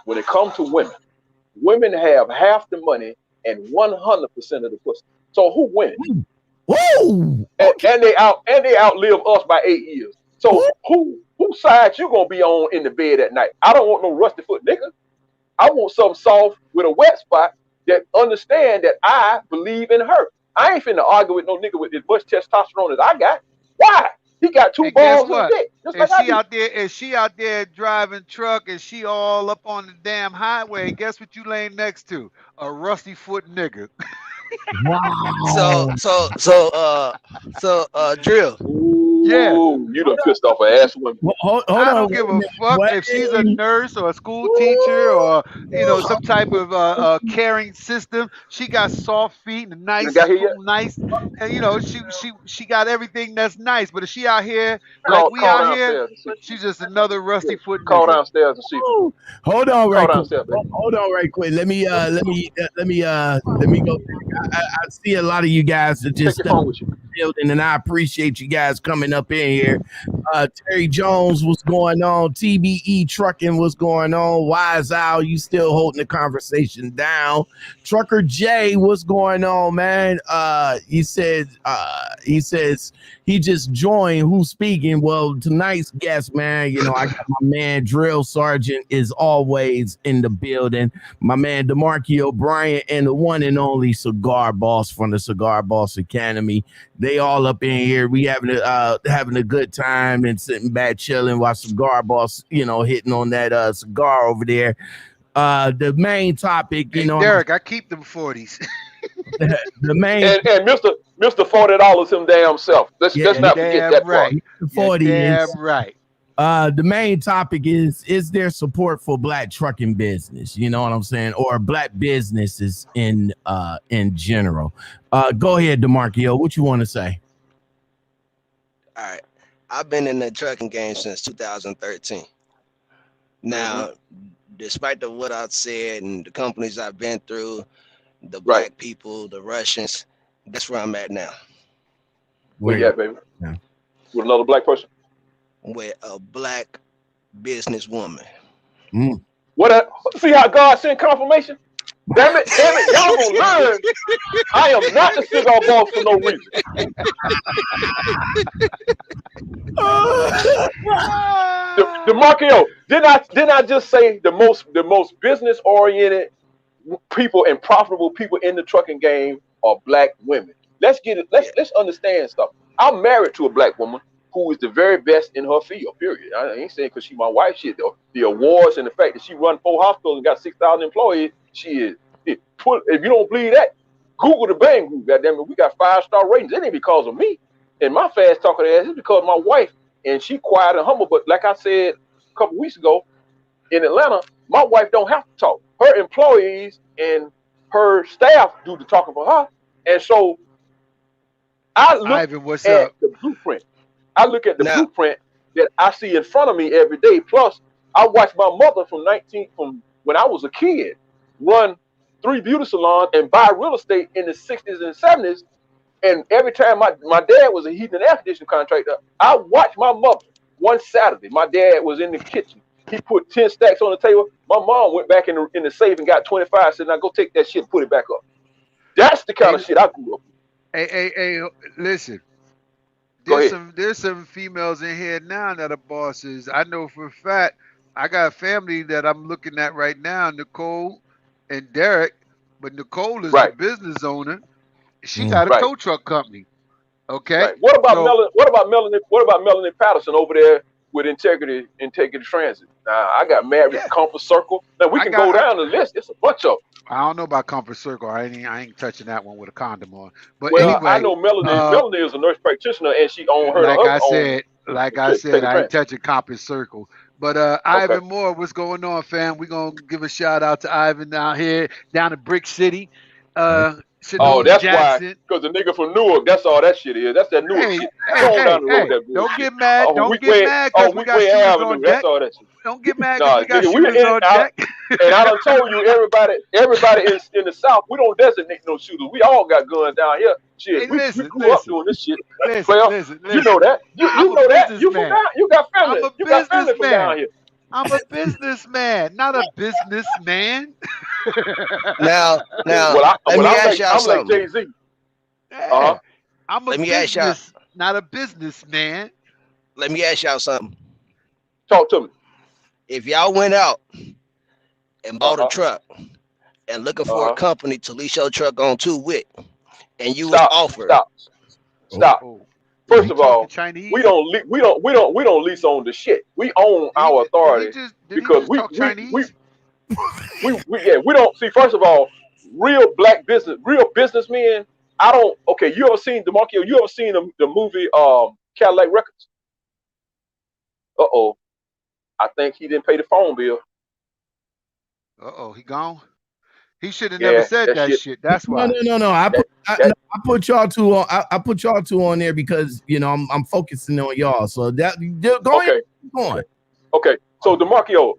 When it comes to women have half the money and 100% of the pussy. So who wins? Whoa! And they outlive us by 8 years. So who side you gonna be on in the bed at night? I don't want no rusty foot nigga. I want something soft with a wet spot that understand that I believe in her. I ain't finna argue with no nigga with as much testosterone as I got. Why? He got two balls and a dick. She out there driving truck and she all up on the damn highway. Guess what you laying next to? A rusty foot nigga. Wow. So Drill. Yeah. Ooh, you done pissed off an ass woman. I don't give a fuck if she's a nurse or a school teacher or some type of caring system. She got soft feet and nice, and she got everything that's nice. But if she out here like we out here, she's just another rusty foot. Call downstairs and see. Hold on, right quick. Hold on, right quick. Let me go. I see a lot of you guys that just building, and I appreciate you guys coming up in here. Terry Jones, what's going on? TBE Trucking, what's going on? Wise Owl, you still holding the conversation down. Trucker J, what's going on, man? He says he just joined. Who's speaking? Well, tonight's guest, man, I got my man Drill Sergeant is always in the building. My man DeMarkio, Bryant, and the one and only Cigar Boss from the Cigar Boss Academy. They all up in here. We having a good time and sitting back chilling while Cigar Boss, hitting on that cigar over there. The main topic, Derek, I keep them 40s. the main and Mr. $40 him damn self. Let's not forget that part. The 40 damn right. The main topic is there support for black trucking business? You know what I'm saying? Or black businesses in general. Go ahead, DeMarkio. What you want to say? All right. I've been in the trucking game since 2013. Now, despite what I've said and the companies I've been through, the black people, the Russians, that's where I'm at now. Where you at, baby? Yeah. With another black person? With a black businesswoman. See how God sent confirmation? Damn it, y'all gonna learn. I am not the cigar boss for no reason. DeMarkio, didn't I just say the most business oriented people and profitable people in the trucking game are black women? Let's get it. Let's understand stuff. I'm married to a black woman who is the very best in her field. Period. I ain't saying because she's my wife. Shit, the awards and the fact that she run 4 hospitals and got 6,000 employees. She is. If you don't believe that, Google the Bang Group. Goddamn it, we got 5-star ratings. It ain't because of me and my fast talking ass. It's because of my wife, and she quiet and humble. But like I said a couple weeks ago, in Atlanta, my wife don't have to talk. Her employees and her staff do the talking for her. And so I look Ivan, what's at up? the blueprint. I look at the blueprint that I see in front of me every day. Plus, I watched my mother from when I was a kid run 3 beauty salons and buy real estate in the 60s and 70s. And every time my dad was a heating and air conditioning contractor, I watched my mother. One Saturday, my dad was in the kitchen. He put 10 stacks on the table. My mom went back in the safe and got 25. Said, "Now go take that shit and put it back up." That's the kind of shit I grew up with. Hey, listen. Go ahead. There's some females in here now that are bosses. I know for a fact. I got a family that I'm looking at right now, Nicole and Derek. But Nicole is the business owner. She got a tow truck company. Okay. Right. What about Melanie Patterson over there with Integrity Transit? Now I got married to Compass Circle. Now we can go down the list. It's a bunch of them. I don't know about Compass Circle. I ain't touching that one with a condom on. But well, anyway, I know Melanie is a nurse practitioner, and she owned her. Like I said, I ain't touching Compass Circle. But Ivan Moore, what's going on, fam? We're gonna give a shout out to Ivan down here, down in Brick City. That's Jackson. Why, because the nigga from Newark, that's all that shit is. That's that Newark shit. Don't get mad. Don't get mad because we got shooters on deck. That's all that shit. Don't get mad because we got shooters on deck. And I done told you, everybody is in the South. We don't designate no shooters. We all got guns down here. Shit, we grew up doing this shit. Listen. You know that. You know that. You from down. You got family. You got family from down here. I'm a businessman, not a businessman. Now, let me ask y'all something. I'm like Jay-Z. I'm a business, not a businessman. Let me ask y'all something. Talk to me. If y'all went out and bought a truck and looking for a company to lease your truck on to with, and you was offered. Stop. First of all, we don't lease on the shit. We own our authority because we don't see. First of all, real businessmen. I don't. Okay, you ever seen DeMarkio? You ever seen the movie Cadillac Records? I think he didn't pay the phone bill. He gone. He should have never said that shit. That's why. No. I put y'all two on. I put y'all two on there because I'm focusing on y'all. So that go ahead. Go on. Okay. So DeMarkio,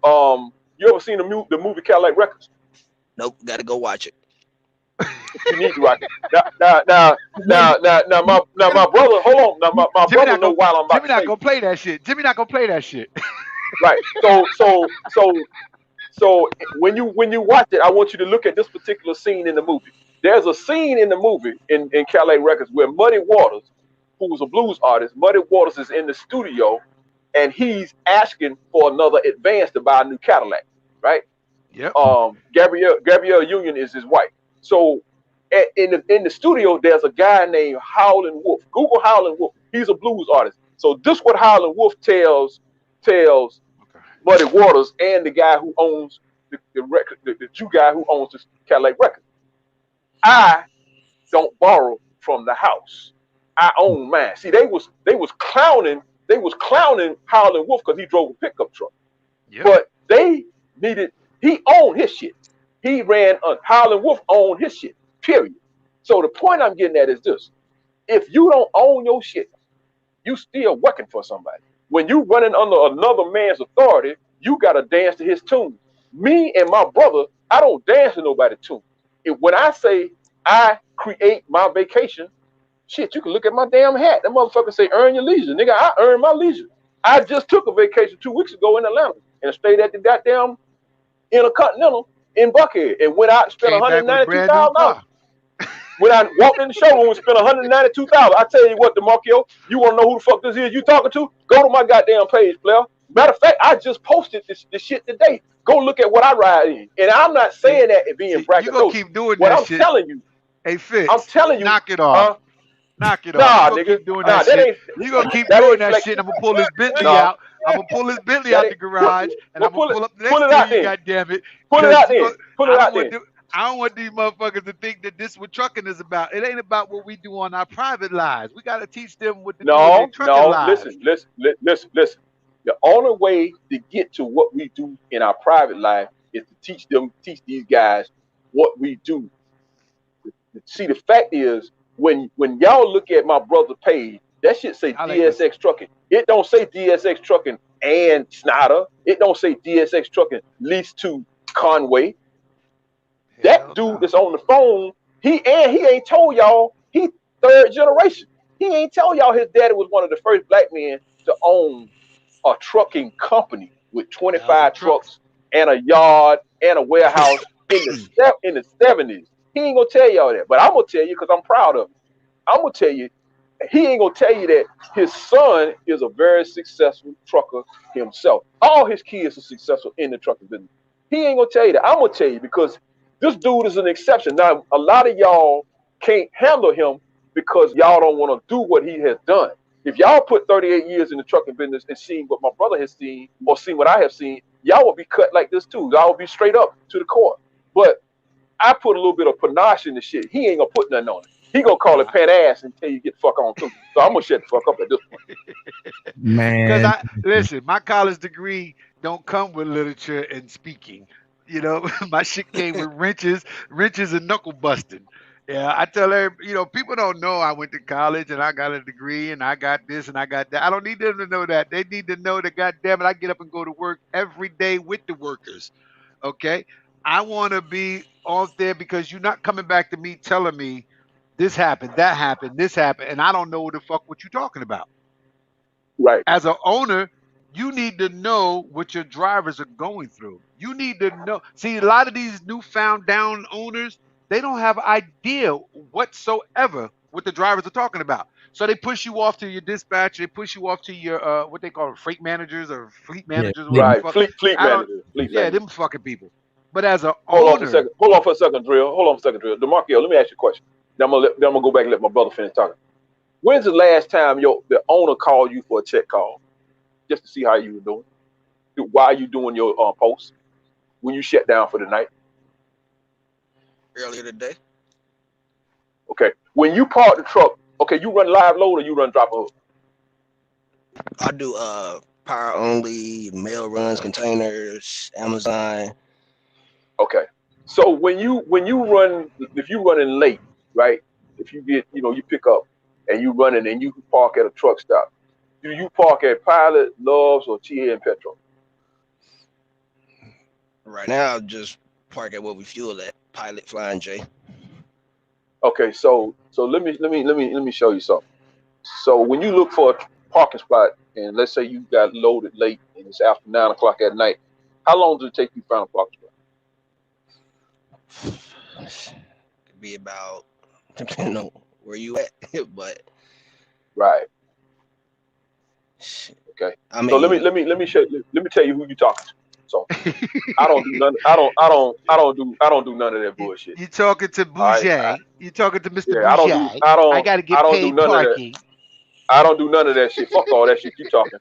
you ever seen the movie Cadillac Records? Nope. Got to go watch it. You need to watch it. Now, my brother. Hold on. Now, my brother know while I'm about Jimmy not gonna play that shit. Jimmy not gonna play that shit. Right. So when you watch it, I want you to look at this particular scene in the movie. There's a scene in the movie in Cadillac Records where Muddy Waters, who's a blues artist, Muddy Waters is in the studio and he's asking for another advance to buy a new Cadillac, right? Yep. Gabrielle Union is his wife. So in the studio, there's a guy named Howlin' Wolf. Google Howlin' Wolf. He's a blues artist. So this what Howlin' Wolf tells Muddy Waters and the guy who owns the record, the Jew guy who owns this Cadillac record. I don't borrow from the house. I own mine. See, they was clowning Howlin' Wolf because he drove a pickup truck. Yep. But he owned his shit. He ran Howlin' Wolf owned his shit. Period. So the point I'm getting at is this: if you don't own your shit, you still working for somebody. When you running under another man's authority, you gotta dance to his tune. Me and my brother, I don't dance to nobody's tune. When I say I create my vacation, shit, you can look at my damn hat. That motherfucker say earn your leisure. Nigga, I earn my leisure. I just took a vacation 2 weeks ago in Atlanta. and stayed at the goddamn Intercontinental in Buckhead and went out and spent Came back with a brand new $192,000. car. When I walked in the showroom and spent $192,000, I tell you what, DeMarkio, you want to know who the fuck this is you talking to? Go to my goddamn page, player. Matter of fact, I just posted this shit today. Go look at what I ride in. And I'm not saying that it being braggadocious. You gonna keep doing what that I'm shit. telling you. Hey, Fitz, I'm telling you. knock it off. Knock it nah, off. You gonna nigga. keep doing that shit. You gonna keep doing that shit. I'm gonna pull this Bentley out. I'm gonna pull this Bentley out the garage, and I'm gonna pull up the next to you. God damn it! Pull it out then. Pull it out then. I don't want these motherfuckers to think that this is what trucking is about. It ain't about what we do on our private lives. We gotta teach them what to do in their trucking lives. Listen. The only way to get to what we do in our private life is to teach these guys what we do. See, the fact is, when y'all look at my brother's page, that shit say DSX Trucking. It don't say DSX Trucking and Snyder. It don't say DSX Trucking leased to Conway. That dude that's on the phone, he ain't told y'all he third generation. He ain't told y'all his daddy was one of the first black men to own a trucking company with 25 trucks and a yard and a warehouse in the 70s. He ain't gonna tell y'all that, but I'm gonna tell you because I'm proud of him. I'm gonna tell you, he ain't gonna tell you that his son is a very successful trucker himself. All his kids are successful in the trucking business. He ain't gonna tell you that. I'm gonna tell you because this dude is an exception. Now, a lot of y'all can't handle him because y'all don't want to do what he has done. If y'all put 38 years in the trucking business and seen what my brother has seen or seen what I have seen, y'all will be cut like this too. Y'all will be straight up to the core. But I put a little bit of panache in the shit. He ain't gonna put nothing on it. He gonna call it pan ass and tell you get the fuck on too. So I'm gonna shut the fuck up at this point. Man, Listen, my college degree don't come with literature and speaking. You know, my shit came with wrenches and knuckle busting. Yeah, I tell everybody, people don't know I went to college and I got a degree and I got this and I got that. I don't need them to know that. They need to know that, goddamn it, I get up and go to work every day with the workers. Okay, I want to be off there because you're not coming back to me telling me this happened, that happened, this happened, and I don't know what the fuck what you're talking about. Right. As an owner, you need to know what your drivers are going through. You need to know. See, a lot of these newfound down owners, they don't have idea whatsoever what the drivers are talking about. So they push you off to your dispatch. They push you off to your what they call freight managers or fleet managers. Right, fleet managers. Them fucking people. But as an hold owner, on for a second, Drill. DeMarkio, let me ask you a question. Then I'm gonna go back and let my brother finish talking. When's the last time the owner called you for a check call, just to see how you were doing? Why are you doing your post when you shut down for the night? Earlier today. Okay. When you park the truck, okay, you run live load or you run drop hook? I do power only, mail runs, containers, Amazon. Okay. So when you run, if you running late, right? If you get, you pick up and you running and you park at a truck stop, do you park at Pilot, Love's, or TA and Petro? Right now, just park at what we fuel at, Pilot, Flying J. Okay, so let me show you something. So when you look for a parking spot, and let's say you got loaded late and it's after 9 o'clock at night, how long does it take you to find a parking spot? Could be about, depending on where you at, but right. Okay. I mean, so let me tell you who you talking to. So I don't do none. I don't do none of that bullshit. You talking to Bouger? You talking to Mr. Yeah, Bouger? I gotta get paid parking. I don't do none of that shit. Fuck all that shit you talking.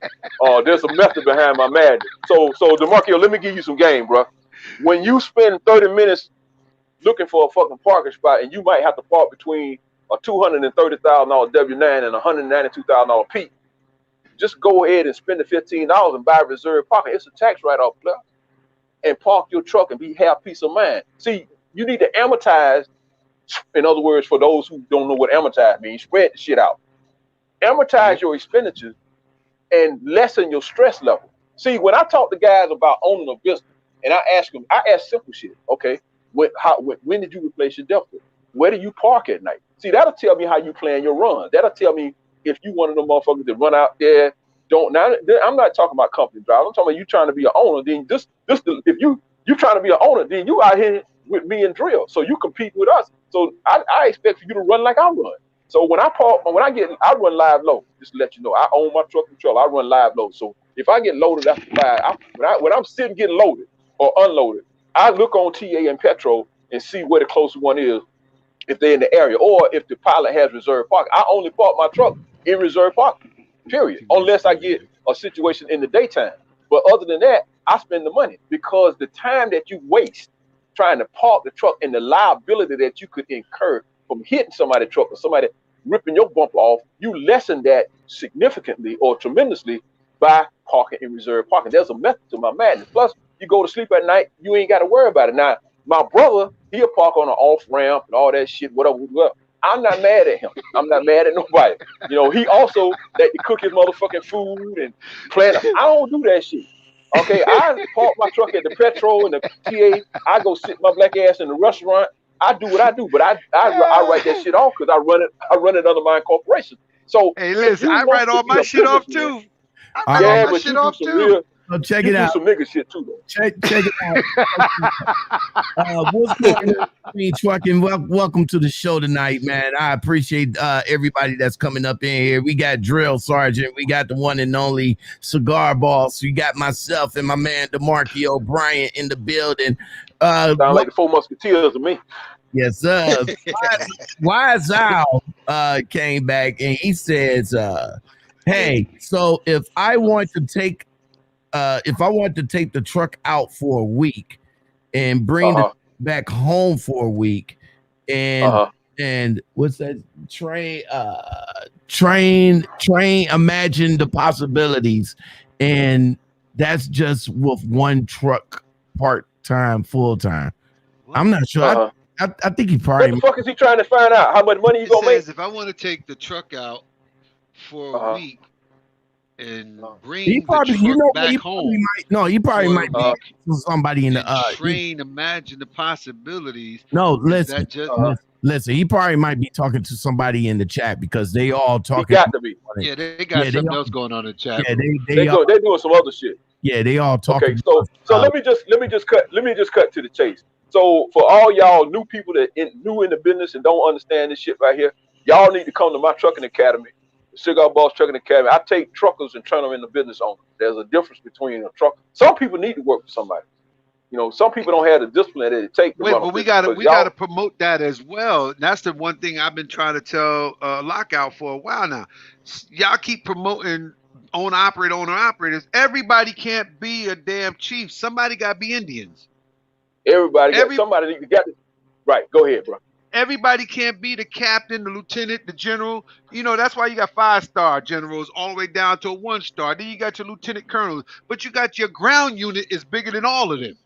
There's a method behind my madness. So DeMarkio, let me give you some game, bro. When you spend 30 minutes looking for a fucking parking spot, and you might have to park between a $230,000 W9 and a $192,000 P, just go ahead and spend the $15 and buy reserve parking. It's a tax write-off, bro. And park your truck and have peace of mind. See, you need to amortize. In other words, for those who don't know what amortize means, spread the shit out. Amortize your expenditures and lessen your stress level. See, when I talk to guys about owning a business, and I ask simple shit. Okay, when did you replace your Delta? Where do you park at night? See, that'll tell me how you plan your run. That'll tell me if you one of them motherfuckers that run out there don't. Now I'm not talking about company driver. I'm talking about you trying to be an owner. Then if you trying to be an owner, then you out here with me and Drill, so you compete with us. So I expect for you to run like I run. So when I run live load. Just to let you know, I own my truck and trailer. I run live load. So if I get loaded after 5, when I'm sitting getting loaded or unloaded, I look on TA and Petro and see where the closest one is, if they're in the area, or if the pilot has reserved parking. I only park my truck in reserved parking, period, unless I get a situation in the daytime. But other than that, I spend the money, because the time that you waste trying to park the truck and the liability that you could incur from hitting somebody's truck or somebody ripping your bumper off, you lessen that significantly or tremendously by parking in reserved parking. There's a method to my madness. Plus, you go to sleep at night, you ain't got to worry about it. Now, my brother, he'll park on an off ramp and all that shit, whatever. Well, I'm not mad at him. I'm not mad at nobody. You know, he also let me cook his motherfucking food and plan. I don't do that shit. Okay, I park my truck at the Petro and the TA. I go sit my black ass in the restaurant. I do what I do, but I write that shit off because I run it under my corporation. So hey, listen, I write all my shit off too. I write all my shit off too. Check it out. Some nigga shit too, though. Check it out. What's going on, Winfrey? Welcome to the show tonight, man. I appreciate everybody that's coming up in here. We got Drill Sergeant. We got the one and only Cigar Boss. We got myself and my man DeMarkio Bryant in the building. Sound like the 4 Musketeers to me. Yes, sir. Wise Al came back and he says, "Hey, so if I want to take the truck out for a week and bring it back home for a week, and what's that? Train, imagine the possibilities, and that's just with one truck, part-time, full-time. I'm not sure. I think he probably. What the fuck is he trying to find out? How much money you gonna make? If I want to take the truck out for a week and bring he probably, the truck back he home. He probably might be somebody in the train. Imagine the possibilities. No, listen. Listen, he probably might be talking to somebody in the chat because they all talking. He got to be. Yeah, they got something else going on in the chat. Yeah, they're doing some other shit. Yeah, they all talking. Okay, so let me just cut to the chase. So for all y'all new people that new in the business and don't understand this shit right here, y'all need to come to my trucking academy, the Cigar Boss Trucking Academy. I take truckers and turn them into business owners. There's a difference between a truck. Some people need to work for somebody. You know, some people don't have the discipline that it takes. But we gotta promote that as well. That's the one thing I've been trying to tell Lockout for a while now. Y'all keep promoting owner operators. Everybody can't be a damn chief. Somebody got to be Indians. Somebody need to get it. Right. Go ahead, bro. Everybody can't be the captain, the lieutenant, the general. You know, that's why you got 5-star generals all the way down to a 1-star. Then you got your lieutenant colonels. But you got your ground unit is bigger than all of them.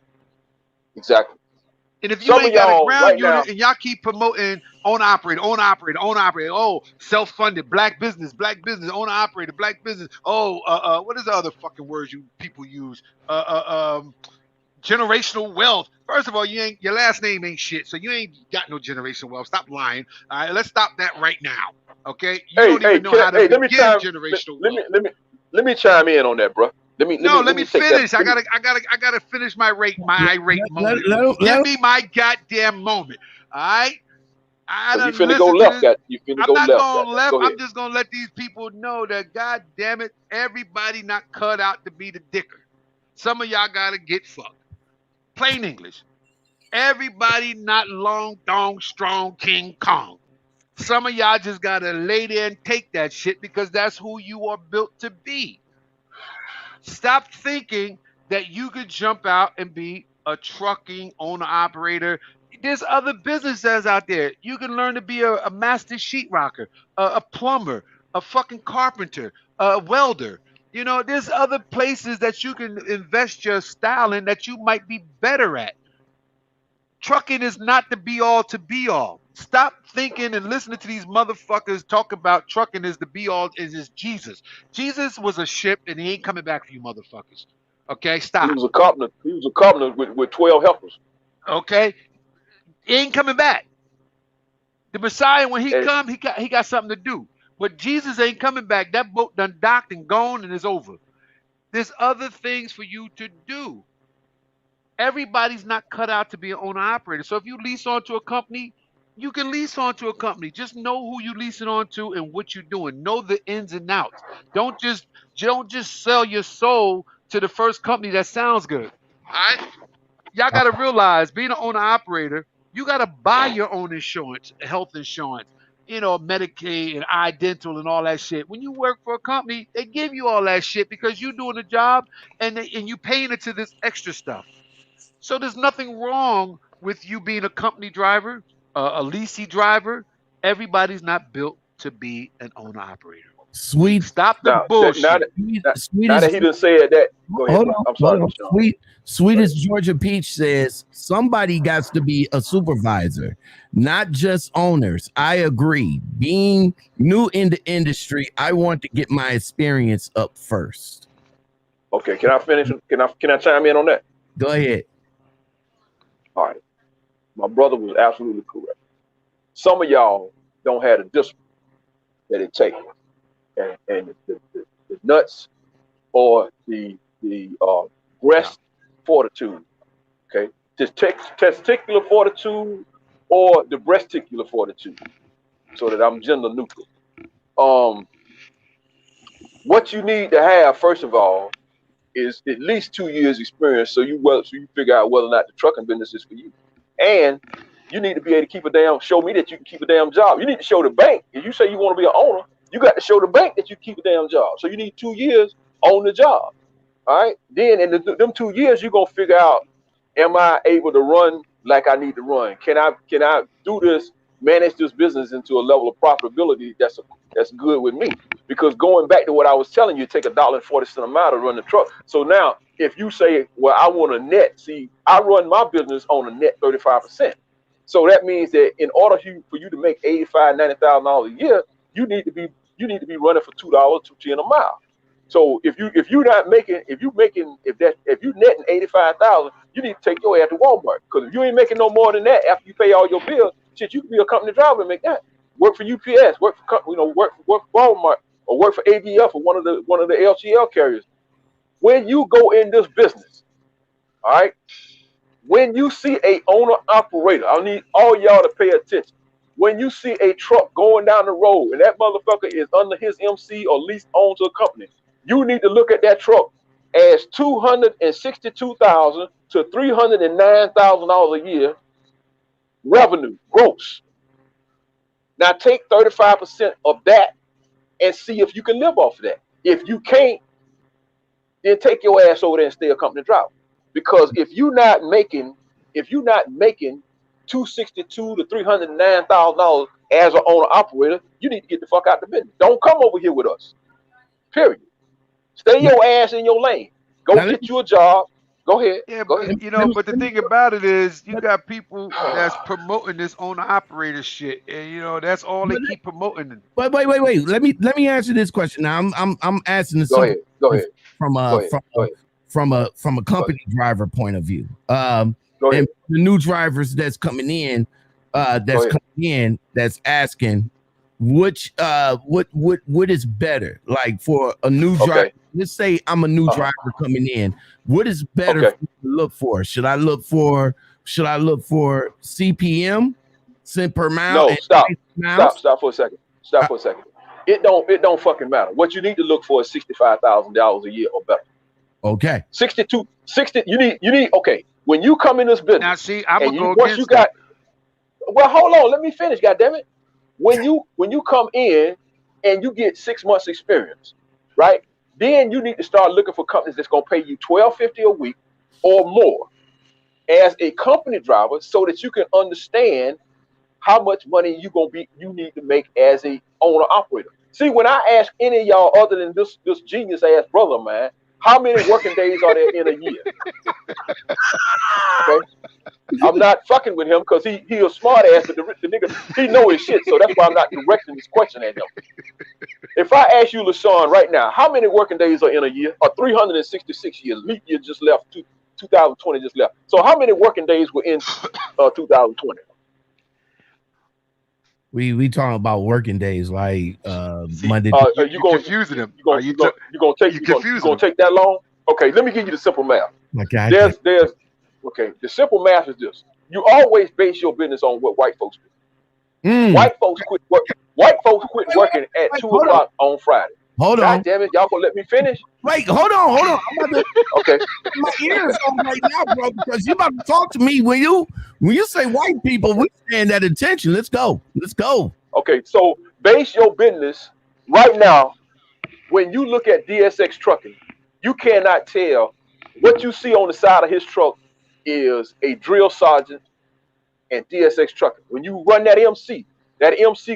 Exactly. And if you ain't got a ground unit and y'all keep promoting owner operator, oh, self-funded, black business, owner operator, black business. Oh, what is the other fucking words you people use? Generational wealth. First of all, your last name ain't shit, so you ain't got no generational wealth. Stop lying. All right, let's stop that right now. Okay? You don't even know how to begin generational wealth. Let me chime in on that, bro. Let me finish. I gotta finish my irate moment. Give me my goddamn moment. All right. You finna go left. I'm not going left. I'm just gonna let these people know that, god damn it, everybody not cut out to be the dicker. Some of y'all gotta get fucked. Plain English. Everybody not long, dong, strong, King Kong. Some of y'all just gotta lay there and take that shit because that's who you are built to be. Stop thinking that you could jump out and be a trucking owner operator. There's other businesses out there. You can learn to be a master sheetrocker, a plumber, a fucking carpenter, a welder. You know, there's other places that you can invest your style in that you might be better at. Trucking is not the be all to be all. Stop thinking and listening to these motherfuckers talk about trucking is the be all, is Jesus. Jesus was a ship and he ain't coming back for you motherfuckers. Okay, stop. He was a covenant with 12 helpers. Okay, he ain't coming back. The Messiah, when he come, he got something to do. But Jesus ain't coming back. That boat done docked and gone and it's over. There's other things for you to do. Everybody's not cut out to be an owner operator. So if you lease onto a company, you can lease onto a company. Just know who you leasing onto and what you're doing. Know the ins and outs. Don't just sell your soul to the first company that sounds good. All right? Y'all got to realize, being an owner operator, you got to buy your own insurance, health insurance, Medicaid and iDental and all that shit. When you work for a company, they give you all that shit because you're doing a job and you paying into this extra stuff. So there's nothing wrong with you being a company driver, a leasing driver. Everybody's not built to be an owner operator. Sweet. Stop the Now bullshit. now that he done said that, go ahead. Hold on, I'm sorry, hold on. Sweetest Georgia Peach says somebody got to be a supervisor, not just owners. I agree. Being new in the industry, I want to get my experience up first. Okay, can I finish? Can I chime in on that? Go ahead. All right. My brother was absolutely correct. Some of y'all don't have the discipline that it takes, and the nuts or the breast fortitude. Okay, just testicular fortitude or the breasticular fortitude, so that I'm gender neutral. What you need to have, first of all, is at least 2 years experience, so you figure out whether or not the trucking business is for you. And you need to be able to show me that you can keep a damn job. You need to show the bank. If you say you want to be an owner, you got to show the bank that you keep a damn job. So you need 2 years on the job. All right. Then in them 2 years, you're gonna figure out, am I able to run like I need to run? Can I do this, manage this business into a level of profitability that's good with me? Because going back to what I was telling you, take $1.40 a mile to run the truck. So now, if you say, well, I want a net, see, I run my business on a net 35%. So that means that in order for you to make $85,000, $90,000 a year, you need to be running for $2, $2.10 a mile. So if you netting 85,000, you need to take your ass to Walmart. Because if you ain't making no more than that after you pay all your bills, shit, you can be a company driver and make that. Work for UPS, work for Walmart, or work for ABF or one of the LCL carriers. When you go in this business, all right, when you see a owner operator, I need all y'all to pay attention. When you see a truck going down the road and that motherfucker is under his MC or leased owned to a company, you need to look at that truck as $262,000 to $309,000 a year revenue, gross. Now take 35% of that and see if you can live off of that. If you can't, then take your ass over there and stay a company driver. Because if you're not making $262,000 to $309,000 as an owner operator, you need to get the fuck out the business. Don't come over here with us. Period. Stay your ass in your lane. Go get you a job. Go ahead. Yeah, Go but ahead. but the thing about it is, you got people that's promoting this owner operator shit, and that's all they keep promoting. Wait. Let me answer this question. Now I'm asking this Go ahead. from a company driver point of view. And the new drivers that's coming in, that's asking what is better, like for a new driver. Let's say I'm a new driver coming in. What is better to look for? Should I look for CPM, cent per mile? No, stop for a second. Stop for a second. It don't fucking matter. What you need to look for is $65,000 a year or better. Okay. 60. You need. Okay. When you come in this business, now see, I'm gonna go once you got. Well, hold on. Let me finish. Goddammit. When you come in and you get 6 months experience, right? Then you need to start looking for companies that's gonna pay you $12.50 a week or more as a company driver, so that you can understand how much money you need to make as a owner operator. See, when I ask any of y'all other than this genius ass brother, man, how many working days are there in a year? Okay, I'm not fucking with him because he a smart ass, but the nigga, he know his shit, so that's why I'm not directing this question at him. If I ask you, LaShawn, right now, how many working days are in a year? Or 366 years? Leap year just left. 2020 just left. So how many working days were in 2020? We talking about working days like See, Monday. you confusing them. You gonna take that long? Okay, let me give you the simple math. Okay, There's the simple math is this. You always base your business on what white folks do. White folks quit working at 2:00 on Friday. Hold God on. damn it, y'all gonna let me finish? Wait, hold on. I'm about to Okay. my ears on right now, bro, because you about to talk to me when you say white people, we stand at attention. Let's go. Okay, so base your business right now. When you look at DSX trucking, you cannot tell what you see on the side of his truck is a drill sergeant and DSX trucking. When you run that MC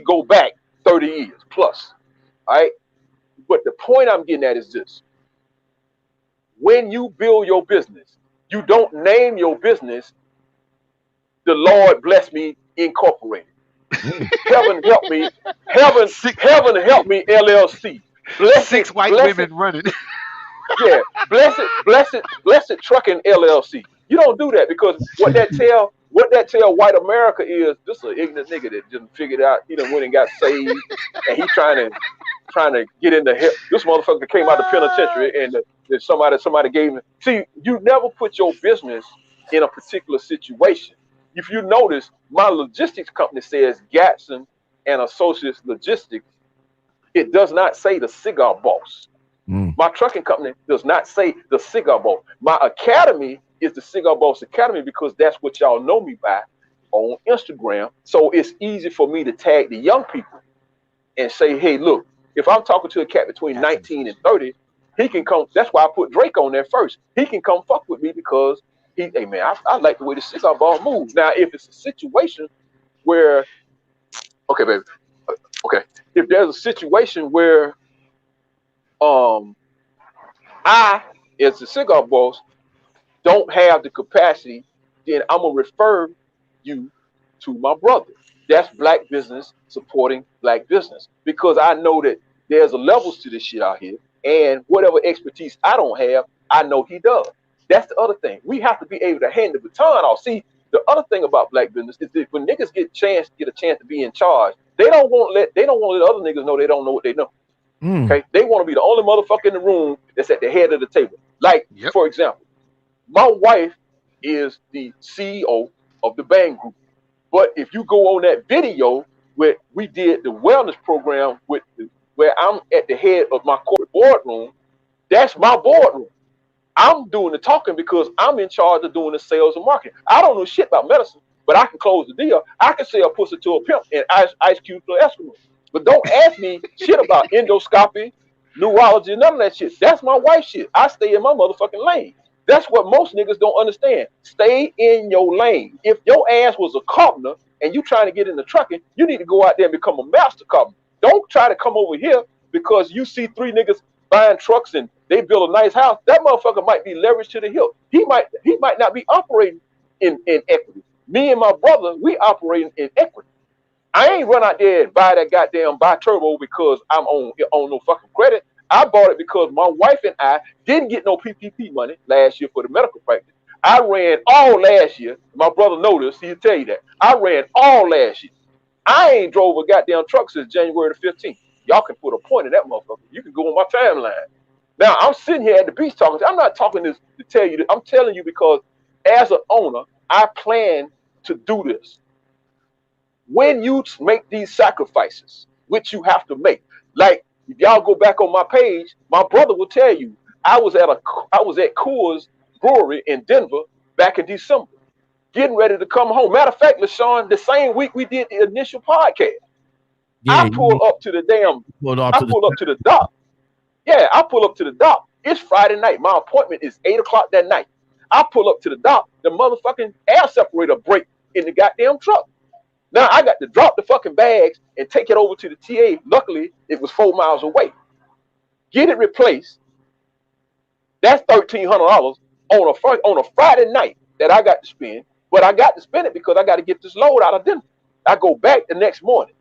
go back 30 years plus. All right. But the point I'm getting at is this. When you build your business, you don't name your business the Lord Bless Me Incorporated. Heaven help me. Heaven help me LLC. Six white women running. Yeah, blessed trucking LLC. You don't do that because what that tell white America is this is an ignorant nigga that just figured out he done went and got saved and he trying to get in the hell. This motherfucker came out of the penitentiary and somebody gave him. See, you never put your business in a particular situation. If you notice, my logistics company says Gatson and Associates Logistics. It does not say the Cigar Boss. My trucking company does not say the Cigar Boss. My academy is the Cigar Boss Academy because that's what y'all know me by on Instagram. So it's easy for me to tag the young people and say, hey, look, if I'm talking to a cat between 19 and 30, he can come. That's why I put Drake on there first. He can come fuck with me because hey man, I like the way the Cigar Boss moves. Now, if it's a situation where, okay, baby, okay, if there's a situation where I, as the Cigar Boss, don't have the capacity, then I'm gonna refer you to my brother. That's black business supporting black business because I know that there's a levels to this shit out here, and whatever expertise I don't have, I know he does. That's the other thing. We have to be able to hand the baton off. See, the other thing about black business is that when niggas get a chance to be in charge, they don't want to let other niggas know they don't know what they know. Okay, they want to be the only motherfucker in the room that's at the head of the table. Like, for example, my wife is the CEO of the Bang Group. But if you go on that video where we did the wellness program where I'm at the head of my corporate boardroom, that's my boardroom. I'm doing the talking because I'm in charge of doing the sales and marketing. I don't know shit about medicine, but I can close the deal. I can sell pussy to a pimp and ice cube to an Eskimo. But don't ask me shit about endoscopy, neurology, none of that shit. That's my wife's shit. I stay in my motherfucking lane. That's what most niggas don't understand. Stay in your lane. If your ass was a carpenter and you trying to get into trucking, you need to go out there and become a master carpenter. Don't try to come over here because you see three niggas buying trucks and they build a nice house. That motherfucker might be leveraged to the hilt. He might not be operating in equity. Me and my brother, we operating in equity. I ain't run out there and buy that goddamn bi-turbo because I'm on no fucking credit. I bought it because my wife and I didn't get no PPP money last year for the medical practice. I ran all last year. My brother noticed, he'll tell you that. I ran all last year. I ain't drove a goddamn truck since January the 15th. Y'all can put a point in that motherfucker. You can go on my timeline. Now, I'm sitting here at the beach talking. I'm not talking this to tell you this. I'm telling you because as an owner, I plan to do this. When you make these sacrifices, which you have to make, like if y'all go back on my page, my brother will tell you I was at Coors Brewery in Denver back in December, getting ready to come home. Matter of fact, LaShawn, the same week we did the initial podcast, I pull up to the dock. Yeah, I pull up to the dock. It's Friday night. My appointment is 8 o'clock that night. I pull up to the dock. The motherfucking air separator break in the goddamn truck. Now I got to drop the fucking bags and take it over to the TA. Luckily, it was 4 miles away. Get it replaced. That's $1,300 on a Friday night that I got to spend. But I got to spend it because I got to get this load out of Denver. I go back the next morning,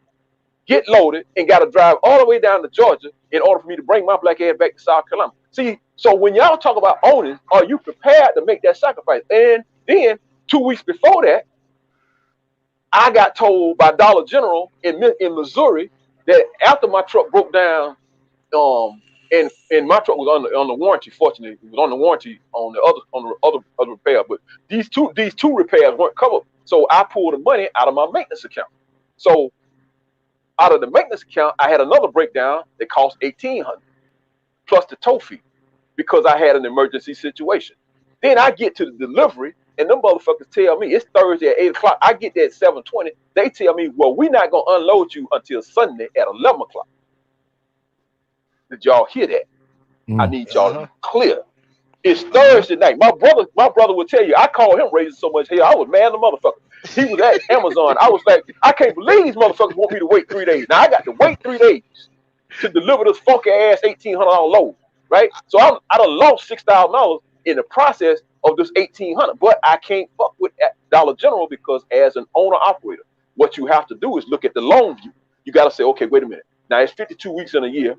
get loaded, and got to drive all the way down to Georgia in order for me to bring my black ass back to South Carolina. See, so when y'all talk about owning, are you prepared to make that sacrifice? And then 2 weeks before that, I got told by Dollar General in Missouri that after my truck broke down, and my truck was on the warranty. Fortunately, it was on the warranty on the other repair, but these two repairs weren't covered. So I pulled the money out of my maintenance account. So out of the maintenance account, I had another breakdown that cost $1,800 plus the tow fee because I had an emergency situation. Then I get to the delivery, and them motherfuckers tell me it's Thursday at 8 o'clock. I get there at 7:20. They tell me, well, we're not gonna unload you until Sunday at 11 o'clock. Did y'all hear that? I need y'all to be clear. It's Thursday night. My brother would tell you, I called him raising so much hell. I was mad at the motherfucker. He was at Amazon. I was like, I can't believe these motherfuckers want me to wait 3 days. Now I got to wait 3 days to deliver this funky ass $1,800 load, right? So I done lost $6,000 in the process of this $1,800. But I can't fuck with Dollar General because as an owner operator, what you have to do is look at the long view. You got to say, okay, wait a minute. Now it's 52 weeks in a year.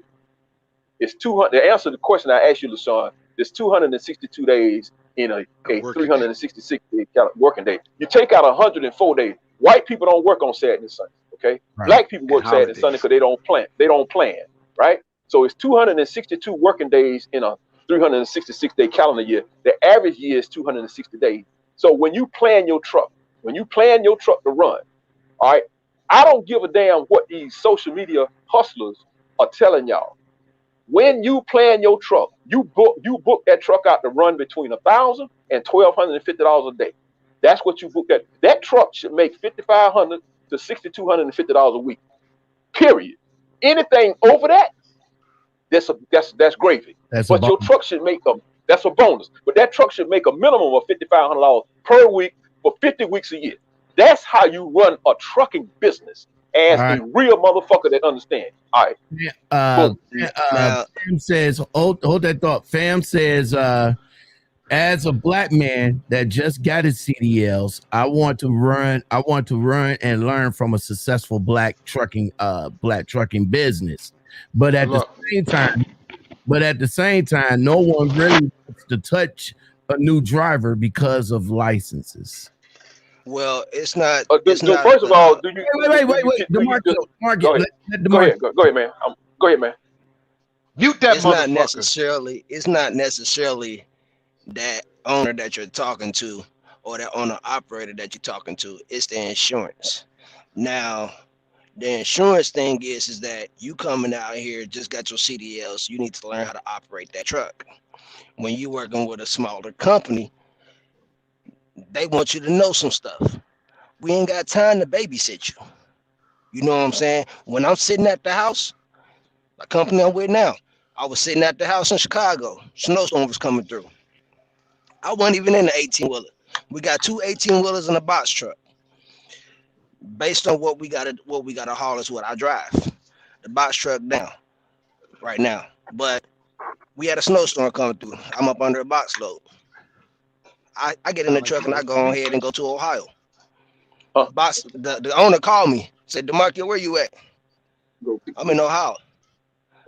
It's 200. To answer the question I asked you, LaShawn, there's 262 days in a 366 day working day. You take out 104 days. White people don't work on Saturday and Sunday. Okay, right. Black people work Saturday and Sunday because they don't plan. They don't plan, right? So it's 262 working days in a 366 day calendar year. The average year is 260 days. So when you plan your truck to run, all right, I don't give a damn what these social media hustlers are telling y'all. When you plan your truck, you book that truck out to run between $1,000 and $1,250 a day. That's what you book that. That truck should make $5,500 to $6,250 a week. Period. Anything over that, that's gravy. But your truck should make that's a bonus. But that truck should make a minimum of $5,500 per week for 50 weeks a year. That's how you run a trucking business as a real motherfucker that understands. All right. Fam says, hold that thought. Fam says, as a black man that just got his CDLs, I want to run and learn from a successful black trucking business. But at the same time, no one really wants to touch a new driver because of licenses. Well, it's not. First of all, do you wait. DeMarkio, go ahead, man. Go ahead, man. Mute that motherfucker. It's not necessarily that owner that you're talking to or that owner operator that you're talking to. It's the insurance. Now, the insurance thing is that you coming out here, just got your CDLs. You need to learn how to operate that truck. When you're working with a smaller company, they want you to know some stuff. We ain't got time to babysit you. You know what I'm saying? When I'm sitting at the house, the company I'm with now, I was sitting at the house in Chicago. Snowstorm was coming through. I wasn't even in the 18-wheeler. We got 2 18-wheelers and a box truck. Based on what we gotta haul is what I drive. The box truck down right now. But we had a snowstorm coming through. I'm up under a box load. I get in the truck and I go ahead and go to Ohio. The owner called me, said, DeMarkio, where you at? I'm in Ohio.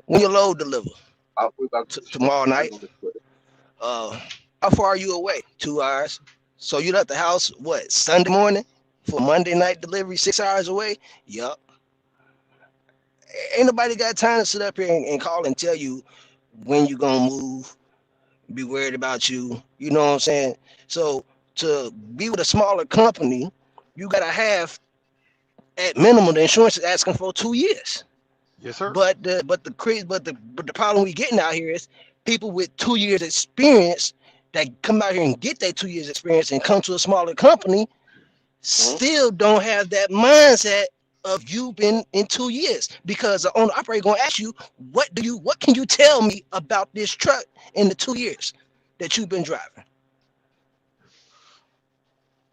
When your load deliver? Tomorrow night. How far are you away? 2 hours. So you left the house, what, Sunday morning for Monday night delivery, 6 hours away? Yup. Ain't nobody got time to sit up here and call and tell you when you gonna move, be worried about you. You know what I'm saying? So to be with a smaller company, you gotta have at minimum the insurance is asking for 2 years. Yes, sir. But the problem we getting out here is people with 2 years experience that come out here and get that 2 years experience and come to a smaller company still don't have that mindset of you been in 2 years, because the owner operator gonna ask you, what can you tell me about this truck in the 2 years that you've been driving?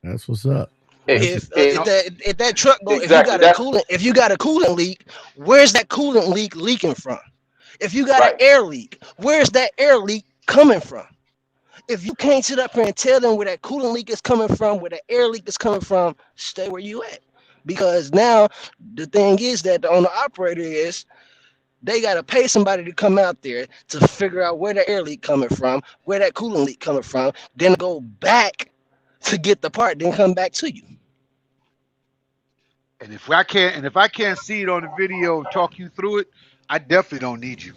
That's what's up. If that truck go, if you got a coolant leak, where's that coolant leak leaking from? If you got an air leak, where's that air leak coming from? If you can't sit up here and tell them where that coolant leak is coming from, where the air leak is coming from, stay where you at. Because now the thing is that the owner operator is, they got to pay somebody to come out there to figure out where the air leak coming from, where that coolant leak coming from, then go back to get the part, then come back to you. And if I can't see it on the video and talk you through it, I definitely don't need you.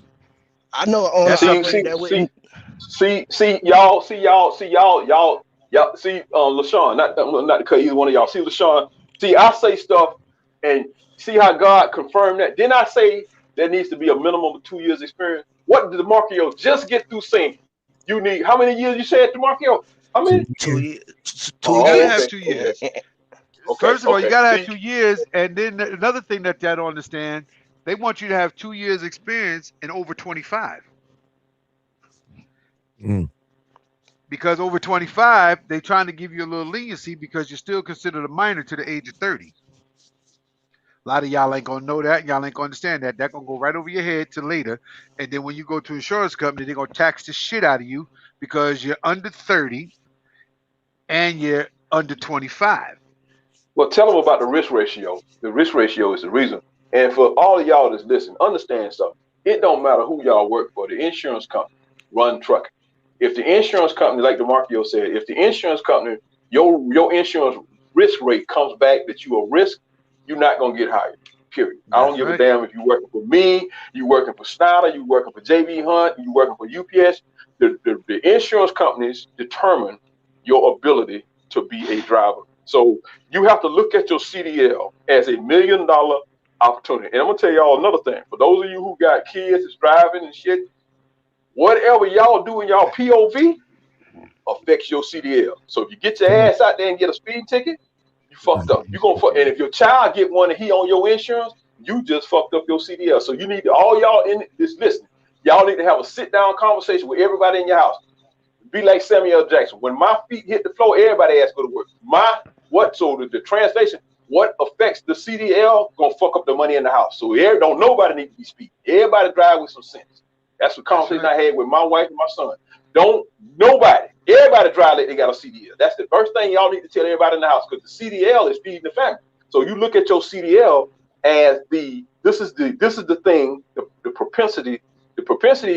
I know an owner That's up operator to that wouldn't. y'all, see, LaShawn, not to cut either one of y'all. See, LaShawn, see, I say stuff and see how God confirmed that. Didn't I say there needs to be a minimum of 2 years experience? What did DeMarkio just get through saying? You need, how many years you said, DeMarkio? How many? 2 years. 2 You gotta have years. 2 years. Okay, First of all, you gotta have See, 2 years, and then another thing that y'all don't understand, they want you to have 2 years experience and over 25. Mm. Because over 25, they're trying to give you a little leniency because you're still considered a minor to the age of 30. A lot of y'all ain't gonna know that. Y'all ain't gonna understand that. That's gonna go right over your head till later. And then when you go to insurance company, they're gonna tax the shit out of you because you're under 30 and you're under 25. well, tell them about the risk ratio. The risk ratio is the reason. And for all of y'all that's listening, understand something. It don't matter who y'all work for. The insurance company run trucking. If the insurance company, like DeMarkio said, if the insurance company, your insurance risk rate comes back that you a risk, you're not gonna get hired. Period. I don't That's give a right. damn if you're working for me, you working for Snyder, you working for JB Hunt, you working for UPS. The insurance companies determine your ability to be a driver. So you have to look at your CDL as $1 million opportunity. And I'm gonna tell y'all another thing. For those of you who got kids that's driving and shit, whatever y'all do in y'all POV affects your CDL. So if you get your ass out there and get a speed ticket, you fucked up. You gonna fuck. And if your child get one and he on your insurance, you just fucked up your CDL. So you need to, all y'all in this listening, y'all need to have a sit down conversation with everybody in your house. Be like Samuel Jackson. When my feet hit the floor, everybody has to go to work. So the translation, what affects the CDL gonna fuck up the money in the house. So don't nobody need to be speeding. Everybody drive with some sense. That's the conversation I had with my wife and my son. Everybody drive like they got a CDL. That's the first thing y'all need to tell everybody in the house, because the CDL is feeding the family. So you look at your CDL as this is the thing, the propensity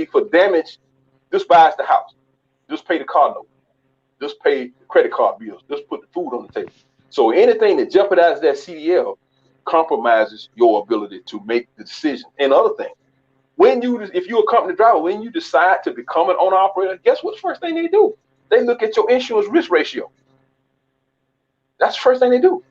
for damage. This buys the house. Just pay the car note. Just pay the credit card bills. Just put the food on the table. So anything that jeopardizes that CDL compromises your ability to make the decision. And other things, if you're a company driver, when you decide to become an owner operator, guess what the first thing they do? They look at your insurance risk ratio. That's the first thing they do.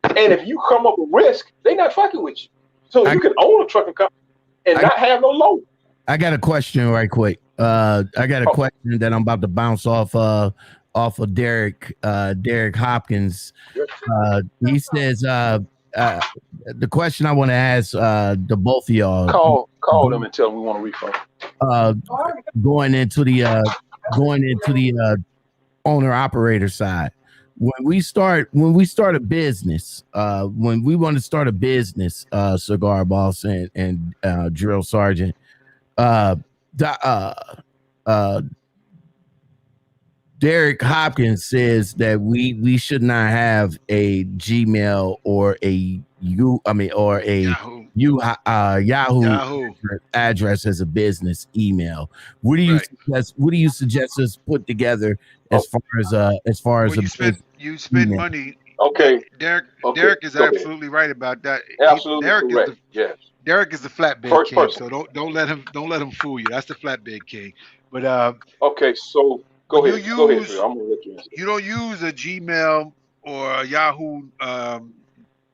And if you come up with risk, they're not fucking with you. So you can own a trucking company and not have no loan. I got a question right quick. I got a question that I'm about to bounce off of Derek Hopkins. He says the question I want to ask the both of y'all. Call them and tell them we want a refund. Going into the owner operator side. When we start a business, when we want to start a business, Cigar Boss and Drill Sergeant, Derek Hopkins says that we should not have a Gmail or a Yahoo address as a business email. What do you suggest? What do you suggest us put together as far as you spend money? Okay. Derek is absolutely right about that. Absolutely correct. Yes. Derek is the flatbed king, so don't let him fool you. That's the flatbed king. But okay, so go ahead. Go ahead, Phil. I'm gonna let you answer. You don't use a Gmail or a Yahoo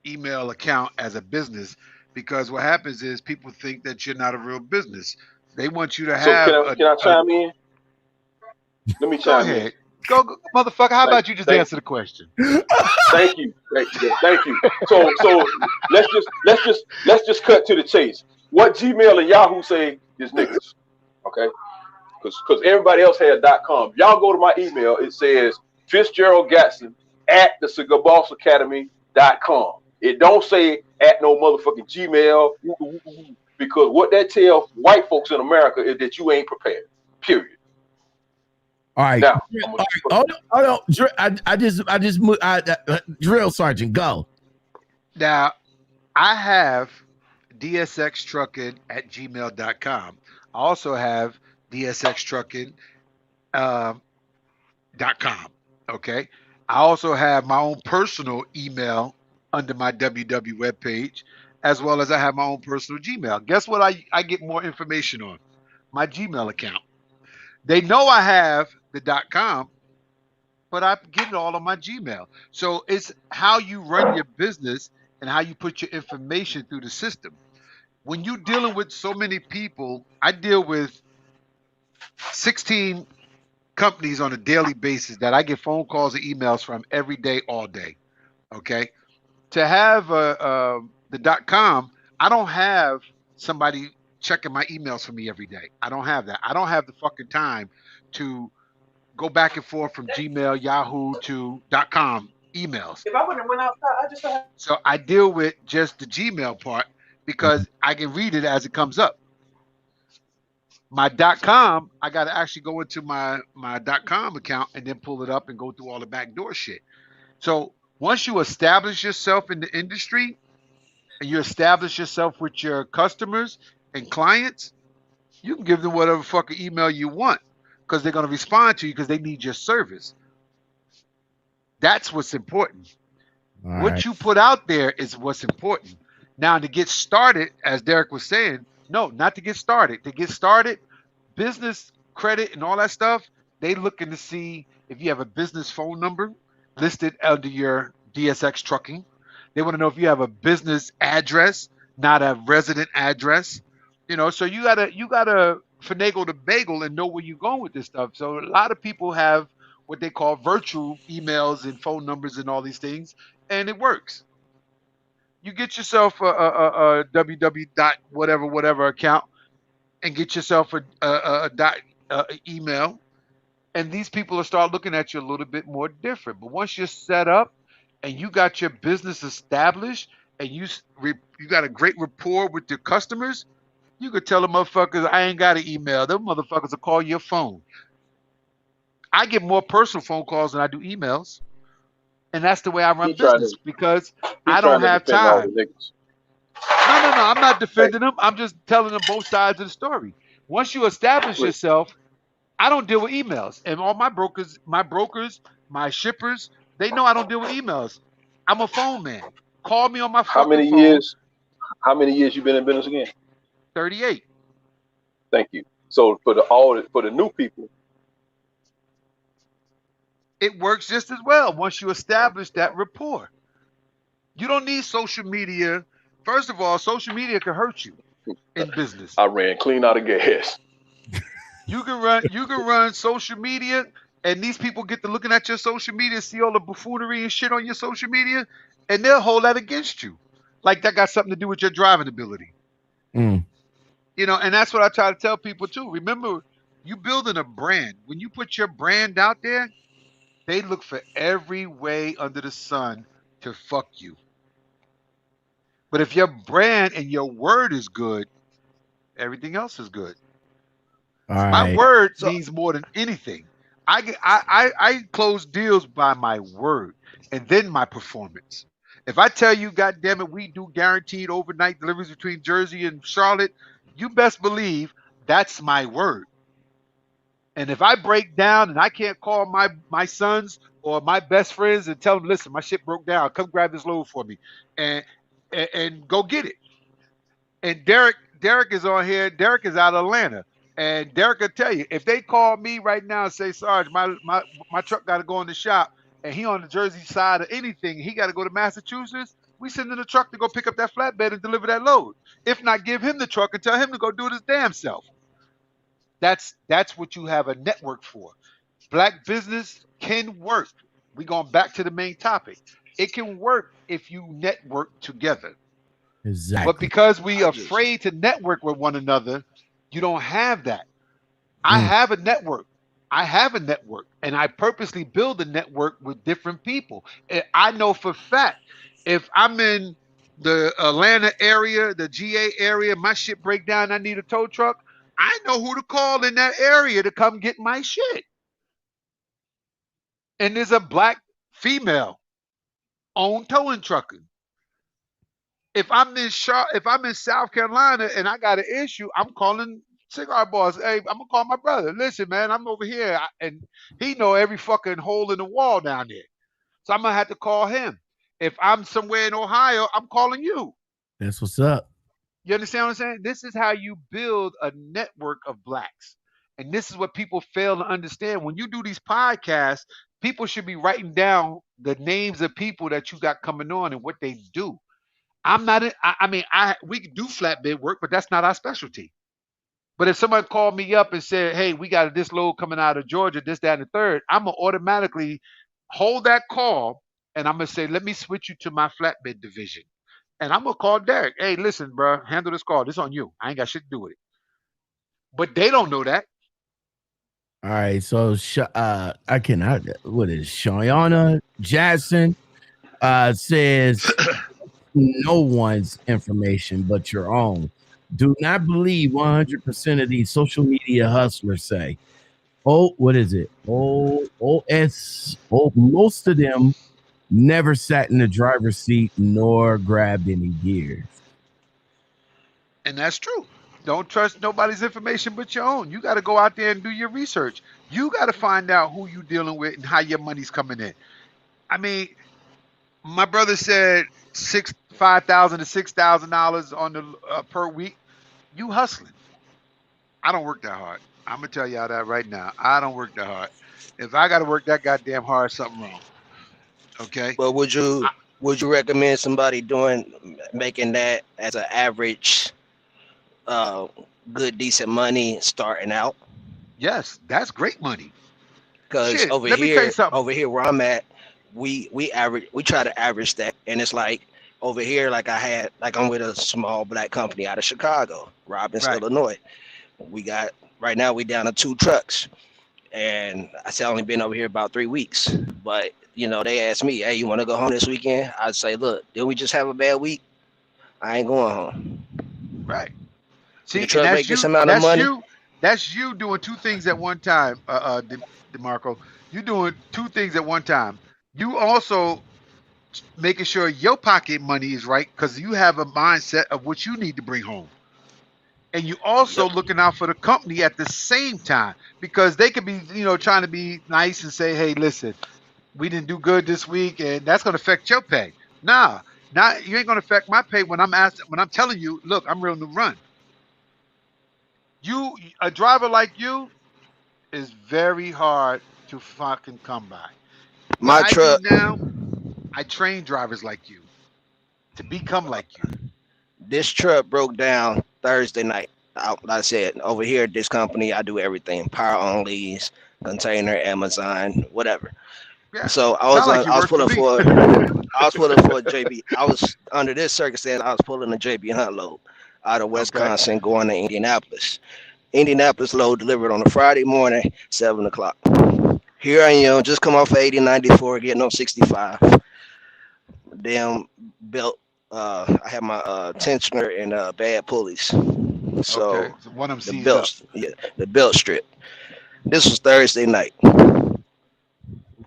email account as a business, because what happens is people think that you're not a real business. They want you to have. So can I chime in? Let me chime in. Go, motherfucker. How about you just answer the question? Thank you. So let's just cut to the chase. What Gmail and Yahoo say is niggas, okay? Because everybody else had .com. Y'all go to my email. It says Fitzgerald Gatson at the CigarBossAcademy.com. It don't say at no motherfucking Gmail, because what that tells white folks in America is that you ain't prepared. Period. All right. Now, hold on. Drill Sergeant, go. Now, I have DSXTrucking at gmail.com. I also have DSXTrucking.com. Okay. I also have my own personal email under my WW webpage, as well as I have my own personal Gmail. Guess what I get more information on? My Gmail account. They know I have the .com, but I get it all on my Gmail. So it's how you run your business and how you put your information through the system. When you're dealing with so many people, I deal with 16 companies on a daily basis that I get phone calls and emails from every day, all day. Okay. To have the .com, I don't have somebody checking my emails for me every day. I don't have that. I don't have the fucking time to go back and forth from Gmail, Yahoo to .com emails. If I wouldn't have went outside, I just have. So I deal with just the Gmail part because I can read it as it comes up. My .com, I got to actually go into my .com account and then pull it up and go through all the backdoor shit. So once you establish yourself in the industry and you establish yourself with your customers and clients, you can give them whatever fucking email you want because they're going to respond to you because they need your service. That's what's important. What you put out there is what's important. Now, to get started, as Derek was saying, no, not to get started. To get started, business credit and all that stuff, they looking to see if you have a business phone number listed under your DSX trucking. They want to know if you have a business address, not a resident address. So you gotta finagle the bagel and know where you're going with this stuff. So a lot of people have what they call virtual emails and phone numbers and all these things, and it works. You get yourself a www dot whatever account and get yourself a dot email, and these people will start looking at you a little bit more different. But once you're set up and you got your business established and you got a great rapport with your customers, you could tell the motherfuckers, I ain't got an email. Them motherfuckers will call your phone. I get more personal phone calls than I do emails. And that's the way I run business because I don't have time. No, I'm not defending them. I'm just telling them both sides of the story. Once you establish yourself, I don't deal with emails. And all my brokers, my shippers, they know I don't deal with emails. I'm a phone man. Call me on my phone. How many years you been in business again? 38. Thank you. So for the new people, it works just as well once you establish that rapport. You don't need social media. First of all, social media can hurt you in business. I ran clean out of gas. You can run social media, and these people get to looking at your social media, see all the buffoonery and shit on your social media, and they'll hold that against you. Like that got something to do with your driving ability. And that's what I try to tell people too. Remember, you building a brand. When you put your brand out there, they look for every way under the sun to fuck you. But if your brand and your word is good, everything else is good. My word means more than anything. I close deals by my word and then my performance. If I tell you, God damn it, we do guaranteed overnight deliveries between Jersey and Charlotte, you best believe that's my word. And if I break down and I can't call my sons or my best friends and tell them, listen, my shit broke down, come grab this load for me and go get it. And Derek is on here. Derek is out of Atlanta. And Derek will tell you, if they call me right now and say, Sarge, my truck got to go in the shop and he on the Jersey side of anything, he got to go to Massachusetts, we send in a truck to go pick up that flatbed and deliver that load. If not, give him the truck and tell him to go do it his damn self. That's what you have a network for. Black business can work. We going back to the main topic. It can work if you network together. Exactly. But because we are afraid to network with one another, you don't have that. I have a network. And I purposely build a network with different people. And I know for fact, if I'm in the Atlanta area, the GA area, my shit break down, I need a tow truck, I know who to call in that area to come get my shit. And there's a black female owned towing trucking. If I'm in South Carolina and I got an issue, I'm calling Cigar Boss. Hey, I'm gonna call my brother. Listen, man, I'm over here, and he know every fucking hole in the wall down there. So I'm gonna have to call him. If I'm somewhere in Ohio, I'm calling you. That's what's up. You understand what I'm saying? This is how you build a network of blacks. And this is what people fail to understand. When you do these podcasts, people should be writing down the names of people that you got coming on and what they do. I'm not. I mean, we can do flatbed work, but that's not our specialty. But if somebody called me up and said, "Hey, we got this load coming out of Georgia, this, that, and the third," I'm gonna automatically hold that call and I'm gonna say, "Let me switch you to my flatbed division." And I'm gonna call Derek. Hey, listen, bro, handle this call. This on you. I ain't got shit to do with it. But they don't know that. All right, so I cannot. What is Shayana Jackson says no one's information but your own. Do not believe 100% of these social media hustlers say. Oh, what is it? Most of them never sat in the driver's seat nor grabbed any gears. And that's true. Don't trust nobody's information but your own. You got to go out there and do your research. You got to find out who you dealing with and how your money's coming in. I mean, my brother said $5,000 to $6,000 on the per week. You hustling. I don't work that hard. I'm gonna tell y'all that right now. I don't work that hard. If I got to work that goddamn hard, something wrong. Okay. But would you recommend somebody making that as an average, good decent money starting out? Yes, that's great money. Because Shit, let me tell you something. over here where I'm at, we try to average that, and it's like over here, like I'm with a small black company out of Chicago, Robbins, Right. Illinois. We got right now we down to 2 trucks, and I say I only been over here about 3 weeks, but they asked me, hey, you want to go home this weekend? I'd say, look, did we just have a bad week? I ain't going home. Right. See, The and truck that's make this you. amount of money. That's you doing two things at one time, DeMarco. You doing two things at one time. You also making sure your pocket money is right because you have a mindset of what you need to bring home. And you also Yep. looking out for the company at the same time because they could be, trying to be nice and say, "Hey, listen, we didn't do good this week," and that's going to affect your pay. Nah, not you ain't going to affect my pay when I'm telling you, look, I'm real to run. A driver like you is very hard to fucking come by. What My I do truck, now, I train drivers like you to become like you. this truck broke down Thursday night. Like I said, over here at this company, I do everything: power onlys, container, Amazon, whatever. Yeah, So sound like you I was work for pulling me. for a JB. I was under this circumstance. I was pulling a JB Hunt load out of Okay. Wisconsin going to Indianapolis. Indianapolis load delivered on a Friday morning, 7 o'clock. Here I am, just come off of 8094, getting on 65. Damn belt. I have my tensioner and bad pulleys. Okay. So So one of them the seized up. belts, yeah, the belt strip. This was Thursday night.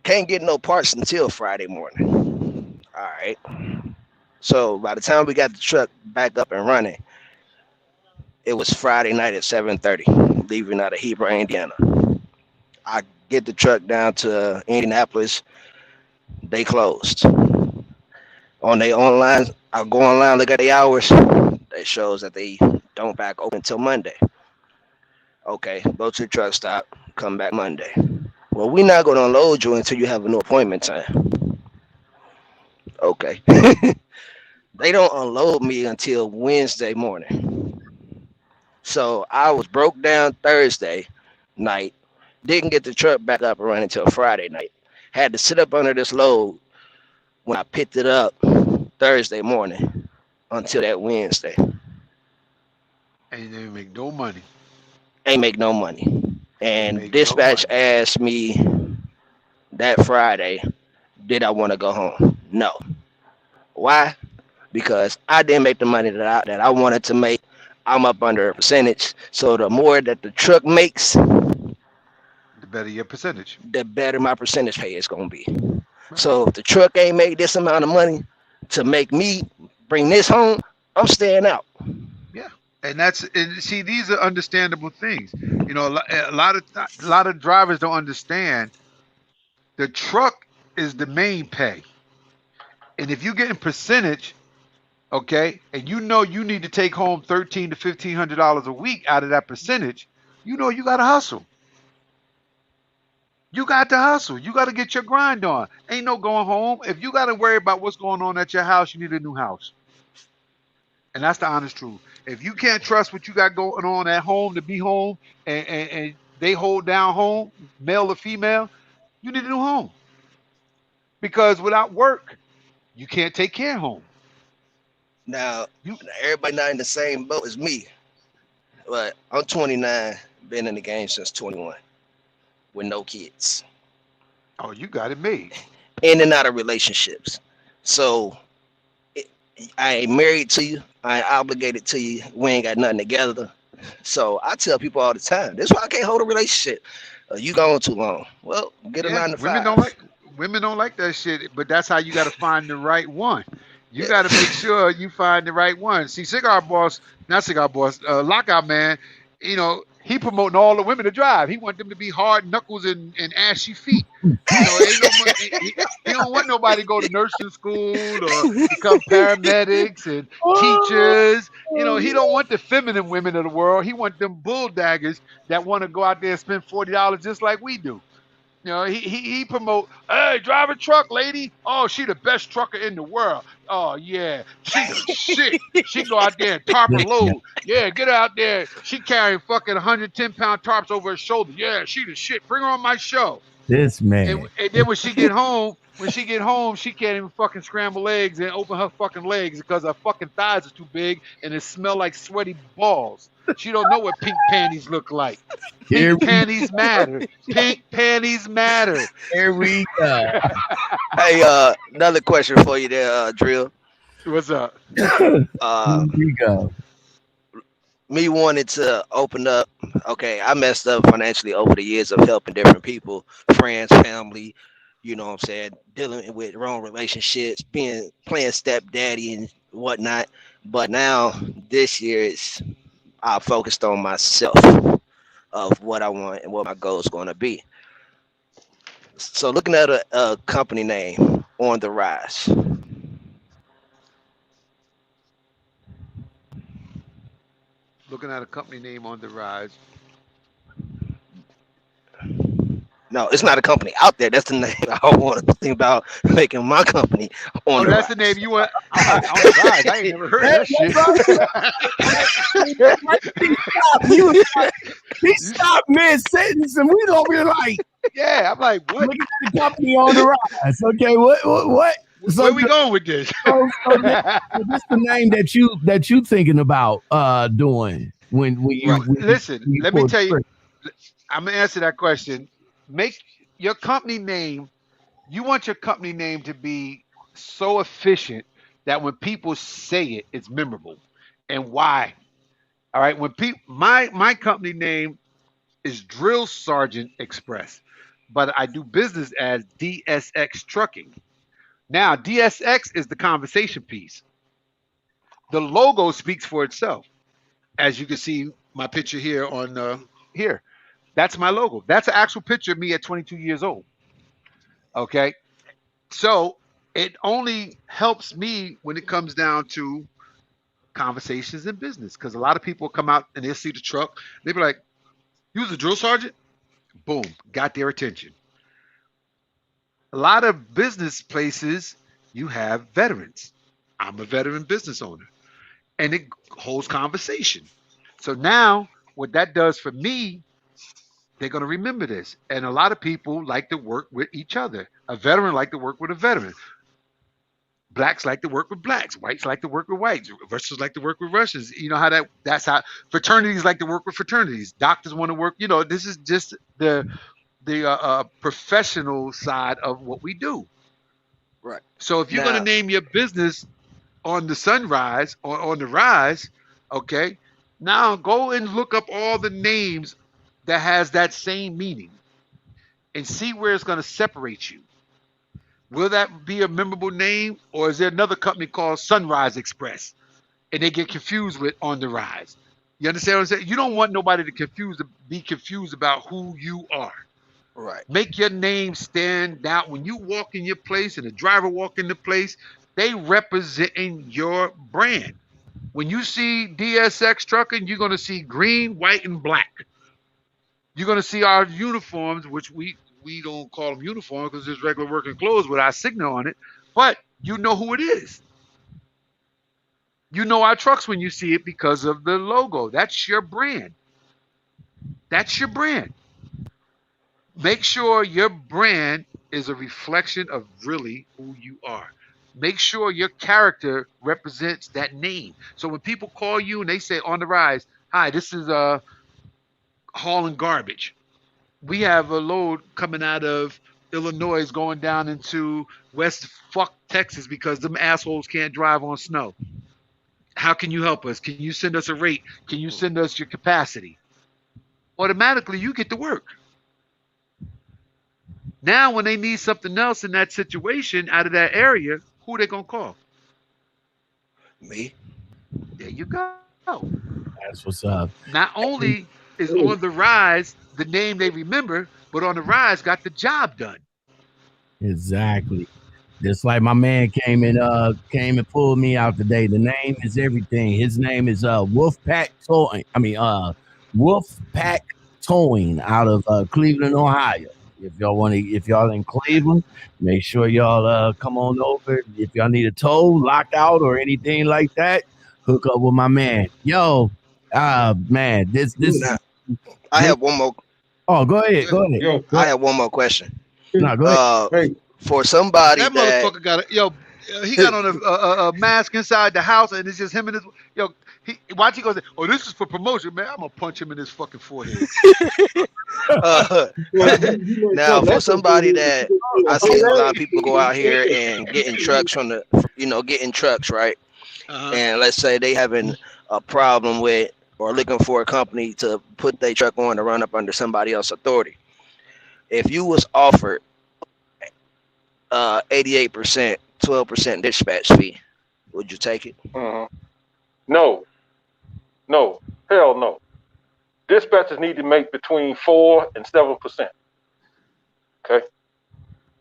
Can't get no parts until Friday morning. All right. So by the time we got the truck back up and running, it was Friday night at 7:30, leaving out of Hebron, Indiana. I get the truck down to Indianapolis. They closed. On their online, I go online, look at the hours. That shows that they don't back open until Monday. Okay, go to the truck stop, come back Monday. Well, we're not going to unload you until you have a new appointment time. Okay. They don't unload me until Wednesday morning. So I was broke down Thursday night, didn't get the truck back up and running until Friday night. Had to sit up under this load when I picked it up Thursday morning until that Wednesday. And you didn't make no money. Ain't make no money. Ain't And make no dispatch money. asked me that Friday, did I want to go home? No. Why? Because I didn't make the money that I wanted to make. I'm up under a percentage. So the more that the truck makes, The better your percentage. the better my percentage pay is gonna be. Right. So if the truck ain't made this amount of money to make me bring this home, I'm staying out. Yeah. And see, these are understandable things. A lot of drivers don't understand the truck is the main pay. And if you're getting percentage, okay, and you know you need to take home $1,300 to $1,500 a week out of that percentage, you know you got to hustle. You got to hustle. You got to get your grind on. Ain't no going home. If you got to worry about what's going on at your house, you need a new house. And that's the honest truth. If you can't trust what you got going on at home to be home and they hold down home, male or female, you need a new home. Because without work, you can't take care of home. Now, You everybody not in the same boat as me, but I'm 29, been in the game since 21 with no kids, oh, you got it made. in and out of relationships. So I ain't married to you. I ain't obligated to you. We ain't got nothing together. So I tell people all the time, this is why I can't hold a relationship. You gone too long. Well, get a Yeah, 9 to 5. women don't like that shit, but that's how you got to find the right one. You got to make sure you find the right one. See, Lockout Man, he promoting all the women to drive. He want them to be hard knuckles and ashy feet. Ain't no he don't want nobody to go to nursing school or become paramedics and teachers. He don't want the feminine women of the world. He want them bull daggers that want to go out there and spend $40 just like we do. He promote, hey, drive a truck, lady. Oh, she the best trucker in the world. Oh yeah, she the shit. She go out there and tarp a load. Yeah, get out there. She carrying fucking 110-pound tarps over her shoulder. Yeah, she the shit. Bring her on my show. This man. And then when she get home, she can't even fucking scramble eggs and open her fucking legs because her fucking thighs are too big and it smell like sweaty balls. She don't know what pink panties look like. Pink panties matter. Pink panties matter. Here we go. Hey, another question for you there, Drill. What's up? Here we go. Me wanted to open up. Okay, I messed up financially over the years of helping different people, friends, family. You know what I'm saying? Dealing with wrong relationships, playing stepdaddy and whatnot. But now this year I focused on myself of what I want and what my goal is going to be. So looking at a company name on the rise. Looking at a company name on the rise. No, it's not a company out there. That's the name I want to think about making my company on the that's rise. the name you want. I'm like, on the rise. I ain't never heard of that shit. He stopped mid sentence and we over here like, yeah, I'm like, what? looking at the company on the rise. Okay, what? So Where we going with this? so this the name that you thinking about doing when you Right. Listen, when you let me pull tell you. trigger? I'm gonna answer that question. Make your company name. You want your company name to be so efficient that when people say it, it's memorable. And why? All right. When people, my company name is Drill Sergeant Express, but I do business as DSX Trucking. Now, DSX is the conversation piece. The logo speaks for itself. As you can see, my picture here on here. That's my logo. That's an actual picture of me at 22 years old. Okay. So it only helps me when it comes down to conversations in business because a lot of people come out and they'll see the truck. They be like, you was a drill sergeant? Boom, got their attention. A lot of business places, you have veterans. I'm a veteran business owner, and it holds conversation. So now, what that does for me, they're going to remember this. And a lot of people like to work with each other. A veteran like to work with a veteran. Blacks like to work with blacks. Whites like to work with whites. Russians like to work with Russians. You know how that's how fraternities like to work with fraternities. Doctors want to work. This is just the professional side of what we do. Right. So if you're going to Now, name your business on the sunrise or on the rise, okay, now go and look up all the names that has that same meaning and see where it's going to separate you. Will that be a memorable name, or is there another company called Sunrise Express and they get confused with On the Rise? You understand what I'm saying? You don't want nobody to be confused about who you are. right. Make your name stand out when you walk in your place and the driver walk in the place. they representing your brand. When you see DSX trucking, you're gonna see green, white, and black. You're gonna see our uniforms, which we don't call them uniforms because it's regular working clothes with our signal on it. But you know who it is. You know our trucks when you see it because of the logo. That's your brand. That's your brand. Make sure your brand is a reflection of really who you are. Make sure your character represents that name. So when people call you and they say on the rise, hi, this is hauling garbage. We have a load coming out of Illinois going down into West fuck Texas because them assholes can't drive on snow. How can you help us? Can you send us a rate? Can you send us your capacity? Automatically you get to work. Now, when they need something else in that situation out of that area, who they gonna call? Me. There you go. That's what's up. Not only is on the rise the name they remember, but on the rise got the job done. Exactly. Just like my man came and pulled me out today. The name is everything. His name is Wolfpack Towing. Wolfpack Towing out of Cleveland, Ohio. If y'all in Cleveland, make sure y'all come on over. If y'all need a tow, lockout, or anything like that, hook up with my man. Yo, man, this. I have one more. Oh, go ahead. Go ahead. Yo, I have one more question. No, go ahead. hey, For somebody That motherfucker got he got on a mask inside the house, and it's just him and his watch. He goes, "Oh, this is for promotion, man. I'm gonna punch him in his fucking forehead." Now, for somebody that I see a lot of people go out here and getting trucks getting trucks, right? And let's say they having a problem with or looking for a company to put their truck on to run up under somebody else's authority. If you was offered 88%, 12% dispatch fee, would you take it? No, hell no. Dispatchers need to make between 4 and 7%. Okay,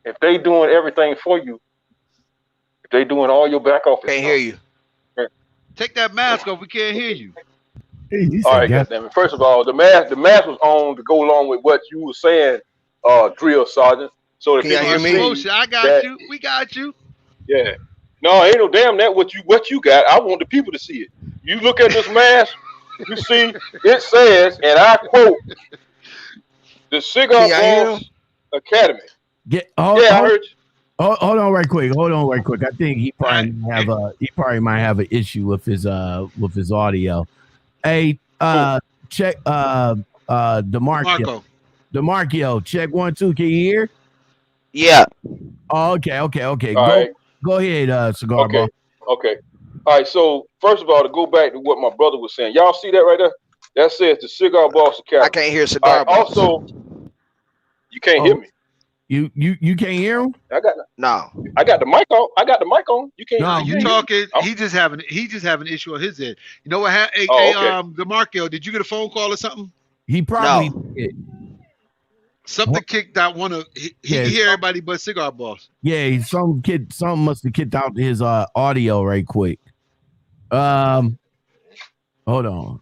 if they doing everything for you, if they doing all your back office, Can't hear you. Take that mask off. We can't hear you. All right, goddammit. First of all, the mask was on to go along with what you were saying, drill sergeant. So if Can y'all hear me? Promotion, I got you. We got you. Yeah. No, ain't no damn that what you got. I want the people to see it. You look at this mask, you see it says, and I quote, the Cigar Boss Academy. I heard you. Hold on, right quick. I think he probably might have an issue with his audio. Hey, check DeMarkio. DeMarkio, check 1 2. Can you hear? Yeah. Oh, okay. All right. Go ahead, Cigar Boss. Okay. All right. So first of all, to go back to what my brother was saying, y'all see that right there? That says the Cigar Boss Academy. I can't hear Cigar Boss. Also, you can't hear me. You can't hear him? I got the mic on. You can't. No, hear you me. talking? He just having an issue on his end. You know what? Hey, DeMarkio, did you get a phone call or something? He probably did. Something kicked out one of he hear everybody but Cigar Boss. Yeah, some must have kicked out his audio right quick. Hold on.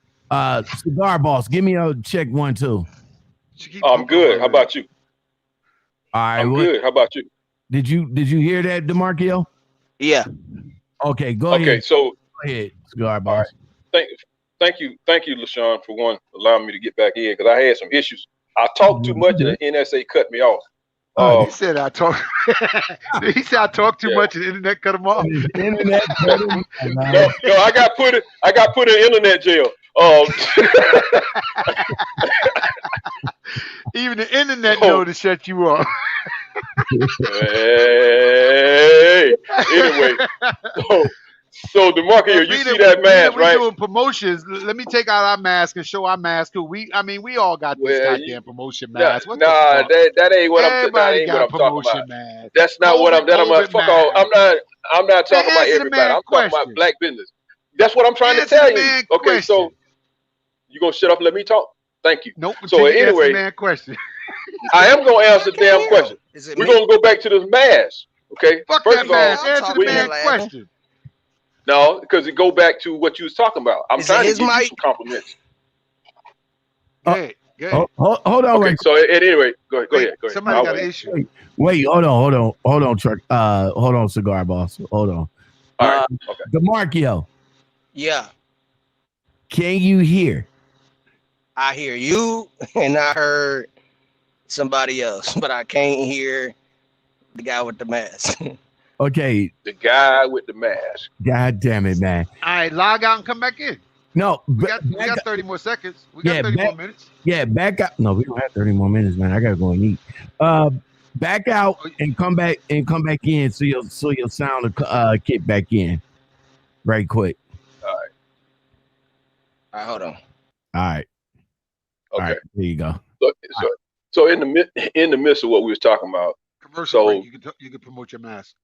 Cigar Boss, give me a check 1 2. I'm good. How about you? All right, I'm good. How about you? Did you hear that, DeMarkio? Yeah. Okay, go ahead. Okay, so go ahead, Cigar Boss. All right. Thank you, LaShawn, for allowing me to get back in because I had some issues. I talked too much and the NSA cut me off. He said I talk. He said I talk too much and the internet cut him off. Internet cut him. No, I got put in internet jail. Even the internet know to shut you off. Hey, anyway, so DeMarkio, you see that mask, right? We're doing promotions. Let me take out our mask and show our mask. We all got this goddamn promotion mask. That ain't what I'm talking about. That's not what I'm. Fuck all. I'm not talking about everybody. I'm talking about black business. That's what I'm trying to tell you. Okay, so you gonna shut up and let me talk? Thank you. Nope. So anyway, question. I am gonna answer the damn question. We're gonna go back to this mask. Okay. Fuck First that of all, man. I'm Answer the talking man's laughing. question. no, because it go back to what you was talking about. I'm Is it trying to his give you mic? some compliments. Good. Hold on, Okay. right So at any rate, go Wait, ahead. somebody I'll got wait. an issue. Wait, hold on, Chuck. Hold on, cigar boss. Hold on. All right. Okay. DeMarkio, Yeah, can you hear? I hear you, and I heard somebody else, but I can't hear the guy with the mask. Okay, The guy with the mask. god damn it, man. All right, log out and come back in. No, We got 30 more seconds. We got 30 more minutes. Yeah, back out. No, we don't have 30 more minutes, man. I gotta go and eat. Back out and come back in so your sound kick back in right quick. All right. All right, hold on. All right. Okay. All right, there you go. So in the midst of what we was talking about, Commercial So- break. You can promote your mask.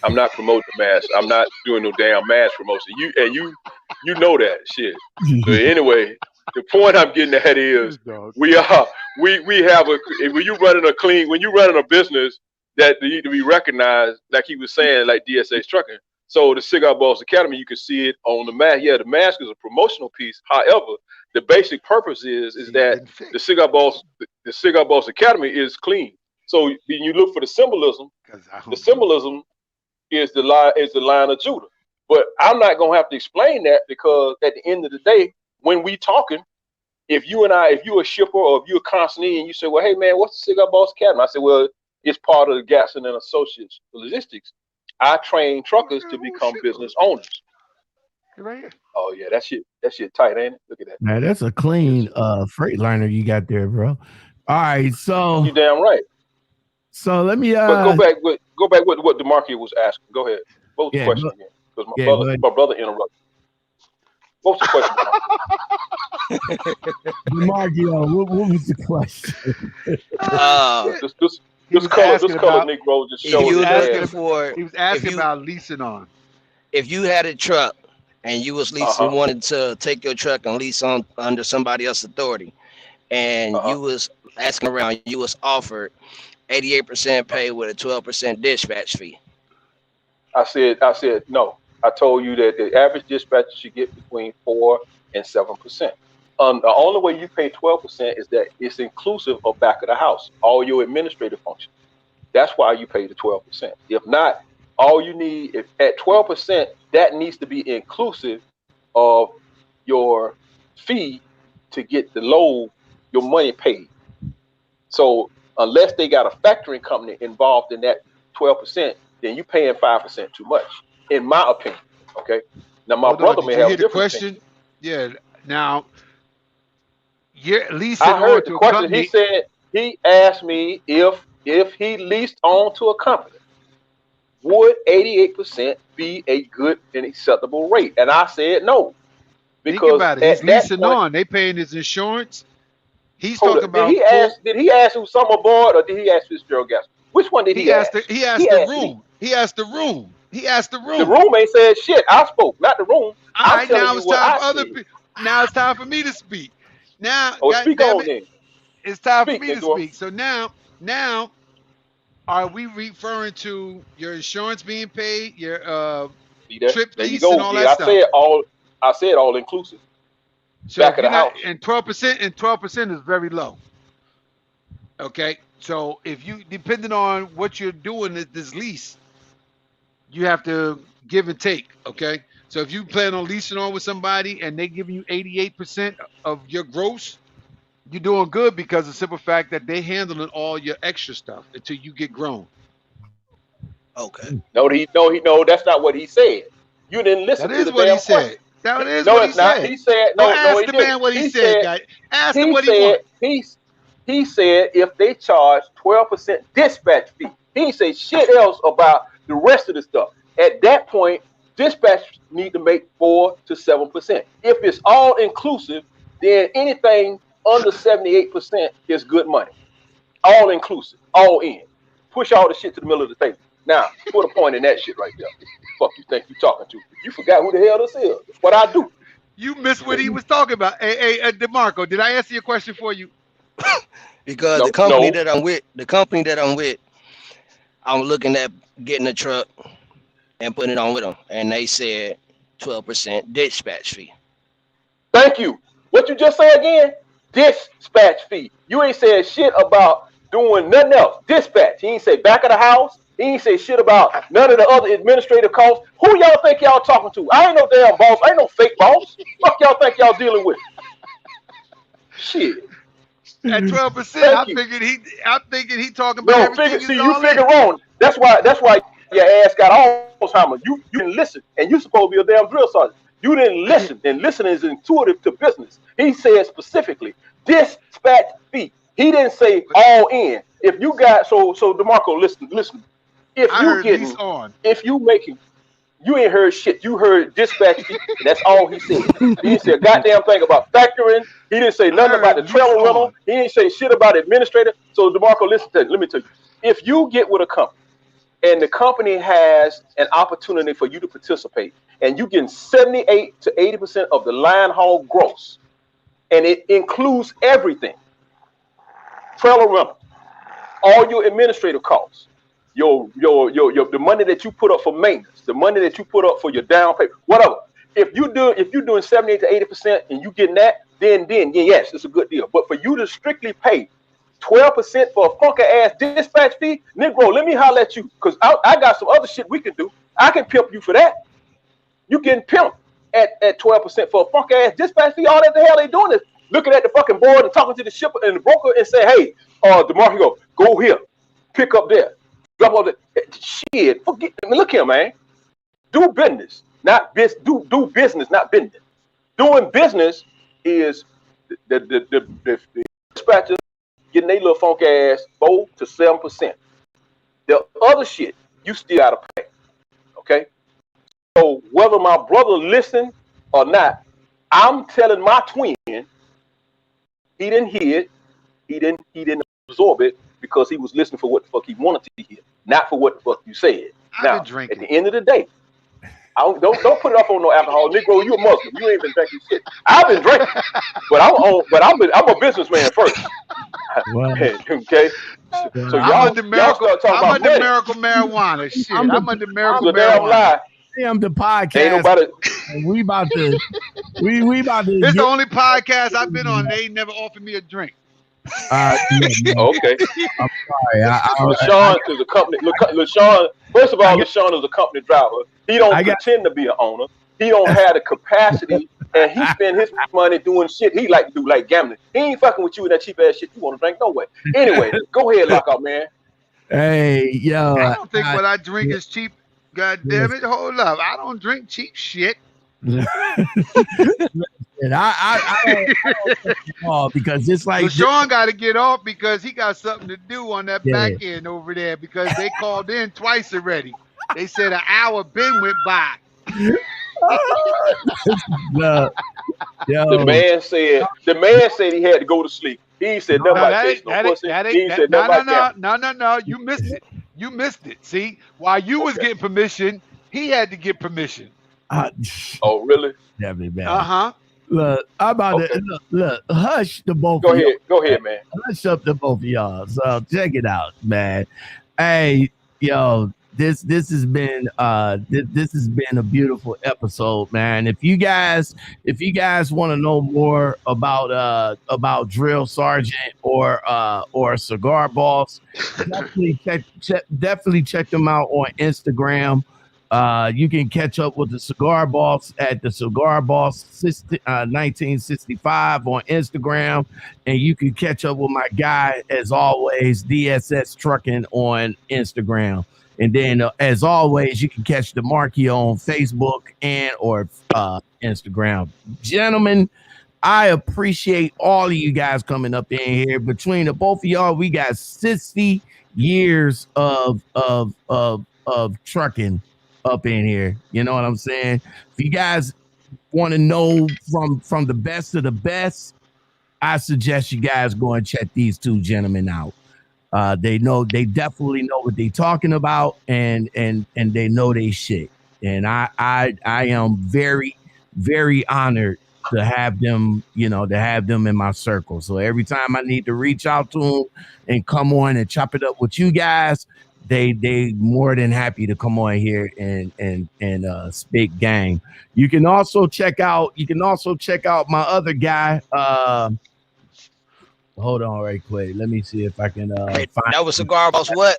I'm not promoting the mask. I'm not doing no damn mask promotion. You know that shit. So anyway, the point I'm getting at is we have when you running a business that need to be recognized, like he was saying, like DSX Trucking. So the Cigar Boss Academy, you can see it on the mask. Yeah, the mask is a promotional piece. However, the basic purpose is that the Cigar Boss Academy is clean. So when you look for the symbolism is the line of Judah. But I'm not gonna have to explain that because at the end of the day, when we talking, if you're a shipper or if you're a consignee and you say, well, hey man, what's the Cigar Boss Academy? I said, well, it's part of the Gatson and Associates Logistics. I train truckers to become business owners. Right here. Oh yeah, that shit tight, ain't it? Look at that. Man, that's a clean Freightliner you got there, bro. All right, so You damn right. So let me But go back with what DeMarkio was asking. Go ahead. What was the question again? Because my brother interrupted. What was the question? DeMarkio, what was the question? This color Negro just showed he was asking about leasing on. If you had a truck and you was leasing, wanted to take your truck and lease on under somebody else's authority, and you was asking around, you was offered 88% pay with a 12% dispatch fee. I said no. I told you that the average dispatcher should get between 4 and 7%. The only way you pay 12% is that it's inclusive of back of the house, all your administrative functions. That's why you pay the 12%. If not, all you need, if at 12%, that needs to be inclusive of your fee to get the load, your money paid. So unless they got a factoring company involved in that 12%, then you paying 5% too much, in my opinion. Okay. Now my brother may have a different question. Yeah. Now, you're leasing I heard on to the a question. company. He said he asked me if he leased on to a company, would 88% be a good and acceptable rate? And I said no, because think about it. He's at that leasing point, on. They paying his insurance. He's hold talking up, about. Did he ask who some aboard, or did he ask Fitzgerald Gaston? Which one did he ask? He asked the room. He asked the room. The room ain't said shit. I spoke, not the room. All right, now it's time for other people. Now it's time for me to speak. Now, speak on then. It's time for me to speak. So now, are we referring to your insurance being paid, your trip lease, and all that stuff? I said all inclusive. So back of the house. And 12% is very low. Okay, so if you, depending on what you're doing this lease, you have to give and take. Okay, so if you plan on leasing on with somebody and they giving you 88% of your gross, you're doing good because of the simple fact that they handling all your extra stuff until you get grown. Okay. No, that's not what he said. You didn't listen to the damn question. That is what he said. He said no. Ask the man what he said, guys. Ask him what he wants. He said if they charge 12% dispatch fee, he didn't say shit else about the rest of the stuff. At that point, dispatch need to make 4 to 7%. If it's all inclusive, then anything under 78% is good money. All inclusive, all in. Push all the shit to the middle of the table. Now, put a point in that shit right there. Fuck you think you talking to? You forgot who the hell this is. It's what I do. You missed what he was talking about. Hey, DeMarco, did I answer your question for you? Because the company that I'm with, I'm looking at getting a truck and putting it on with them, and they said 12% dispatch fee. Thank you. What you just say again? Dispatch fee. You ain't said shit about doing nothing else. Dispatch. He ain't say back of the house. He ain't say shit about none of the other administrative costs. Who y'all think y'all talking to? I ain't no damn boss. I ain't no fake boss. Fuck y'all think y'all dealing with? Shit. At 12%, Thank you. I'm thinking he talking about everything. You figure wrong. That's why your ass got Alzheimer's. You didn't listen, and you supposed to be a damn drill sergeant. You didn't listen, and listening is intuitive to business. He said specifically dispatch fee. He didn't say all in. If you got so DeMarkio, listen. If you making, you ain't heard shit. You heard dispatch fee. That's all he said. He didn't say a goddamn thing about factoring. He didn't say nothing about the trailer rental. He didn't say shit about administrator. So DeMarkio, listen to it. Let me tell you. If you get with a company and the company has an opportunity for you to participate, and you get 78 to 80% of the line haul gross, and it includes everything: trailer rental, all your administrative costs, the money that you put up for maintenance, the money that you put up for your down payment, whatever. If you're doing 78 to 80% and you getting that, then yes, it's a good deal. But for you to strictly pay 12% for a funky ass dispatch fee, Negro, let me holler at you, because I got some other shit we can do. I can pimp you for that. You getting pimped at 12% for a funky ass dispatch fee. All that the hell they doing is looking at the fucking board and talking to the shipper and the broker and say, hey, DeMarkio, go here, pick up there, drop off there. Shit, forget. I mean, look here, man. Do business, not do business, not business. Doing business is the dispatcher getting they little funky ass 4 to 7%. The other shit you still gotta pay. Okay. So whether my brother listen or not, I'm telling my twin he didn't hear it, he didn't absorb it because he was listening for what the fuck he wanted to hear, not for what the fuck you said. Now, at the end of the day, don't put it up on no alcohol, Negro. You a Muslim. You ain't been drinking shit. I've been drinking, but I'm a businessman first. Wow. Okay. So y'all start talking about I'm under miracle marijuana. Shit, I'm under miracle marijuana. I'm the podcast. Ain't nobody. We about to. It's the only podcast I've been on. They ain't never offered me a drink. Okay. I'm sorry. LaShawn is a company. LaShawn. First of all, LaShawn is a company driver. He don't pretend to be an owner. He don't have the capacity, and he spend his money doing shit he like to do, like gambling. He ain't fucking with you with that cheap ass shit you want to drink no way. Anyway, go ahead, Lockout man. Hey, yo. I don't think what I drink is cheap. God damn it! Hold up, I don't drink cheap shit. And I don't because it's like Sean got to get off because he got something to do on that back end over there because they called in twice already. They said an hour been went by. The man said he had to go to sleep. He said nobody chased no pussy. He said nobody. No. You missed it. You missed it. See, while you was getting permission, he had to get permission. Oh, really? Definitely, man. Uh-huh. Look, I'm about to look. Hush the both. Go ahead, man. Hush up the both of y'all. So check it out, man. Hey, yo, this has been this has been a beautiful episode, man. If you guys want to know more about Drill Sergeant or Cigar Boss, definitely check them out on Instagram. You can catch up with the Cigar Boss at the Cigar Boss 1965 on Instagram, and you can catch up with my guy as always, DSX Trucking on Instagram. And then, as always, you can catch DeMarkio on Facebook and or Instagram. Gentlemen, I appreciate all of you guys coming up in here. Between the both of y'all, we got 60 years of trucking up in here. You know what I'm saying? If you guys want to know from the best of the best, I suggest you guys go and check these two gentlemen out. They definitely know what they're talking about, and they know they shit. And I am very, very honored to have them, in my circle. So every time I need to reach out to them and come on and chop it up with you guys, they more than happy to come on here and speak game. You can also check out my other guy. Hold on right quick. Let me see if I can Hey, find. that was Cigar Boss. What?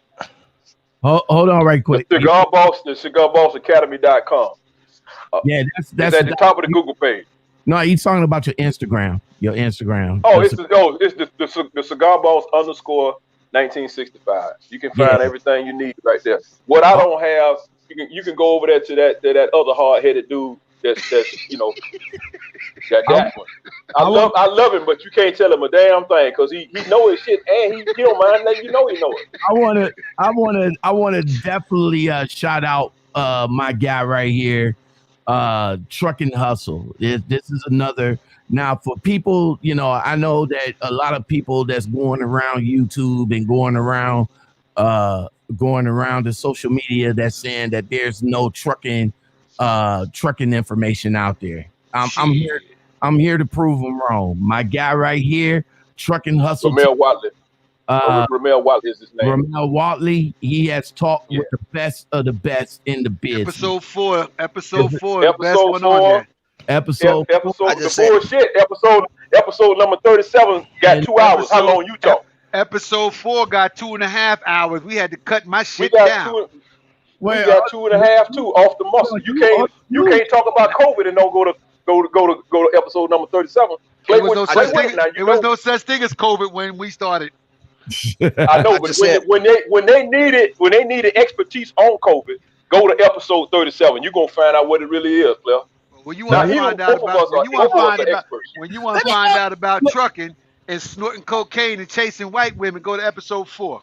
Hold on right quick. The CigarBossAcademy.com. Yeah, It's at the top of the Google page. No, he's talking about your Instagram. Your Instagram. Oh, it's the Cigar Boss _1965. You can find everything you need right there. What I don't have, you can go over there to that other hard-headed dude that's you know that one. I love him, but you can't tell him a damn thing because he know his shit and he don't mind letting you know he know it. I wanna definitely shout out my guy right here, Trucking Hustle. This is another. Now, for people, you know, I know that a lot of people that's going around YouTube and going around the social media that's saying that there's no trucking information out there. I'm here to prove them wrong. My guy right here, Trucking Hustle. Ramel Watley. Ramel Watley is his name. Ramel Watley. He has talked with the best of the best in the business. Episode 4. The best one on there. Episode number 37 got 2 hours. How long you talk? Episode 4 got 2.5 hours. We had to cut my shit down. We got 2.5 too off the muscle. You can't talk about COVID and don't go to episode number 37. It was no such thing as COVID when we started. I know, but when they needed expertise on COVID, go to episode 37. You're gonna find out what it really is, Blair. When you want to find out about trucking and snorting cocaine and chasing white women, go to episode 4.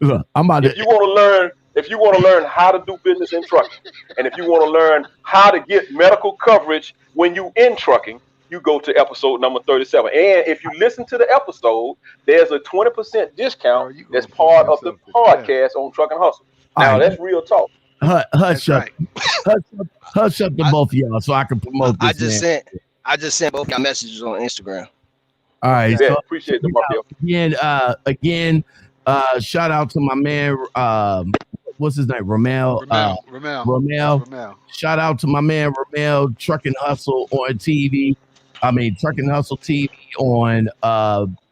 Look, if you want to learn how to do business in trucking, and if you want to learn how to get medical coverage when you in trucking, you go to episode number 37. And if you listen to the episode, there's a 20% discount that's part of the podcast on Trucking Hustle. Now that's real talk. Hush up to both of y'all so I can promote this. I just sent both y'all messages on Instagram. All right. Yeah, so, appreciate it, DeMarkio. Again, shout out to my man, what's his name? Ramel. Shout out to my man Ramel, Trucking Hustle on TV. Trucking Hustle TV on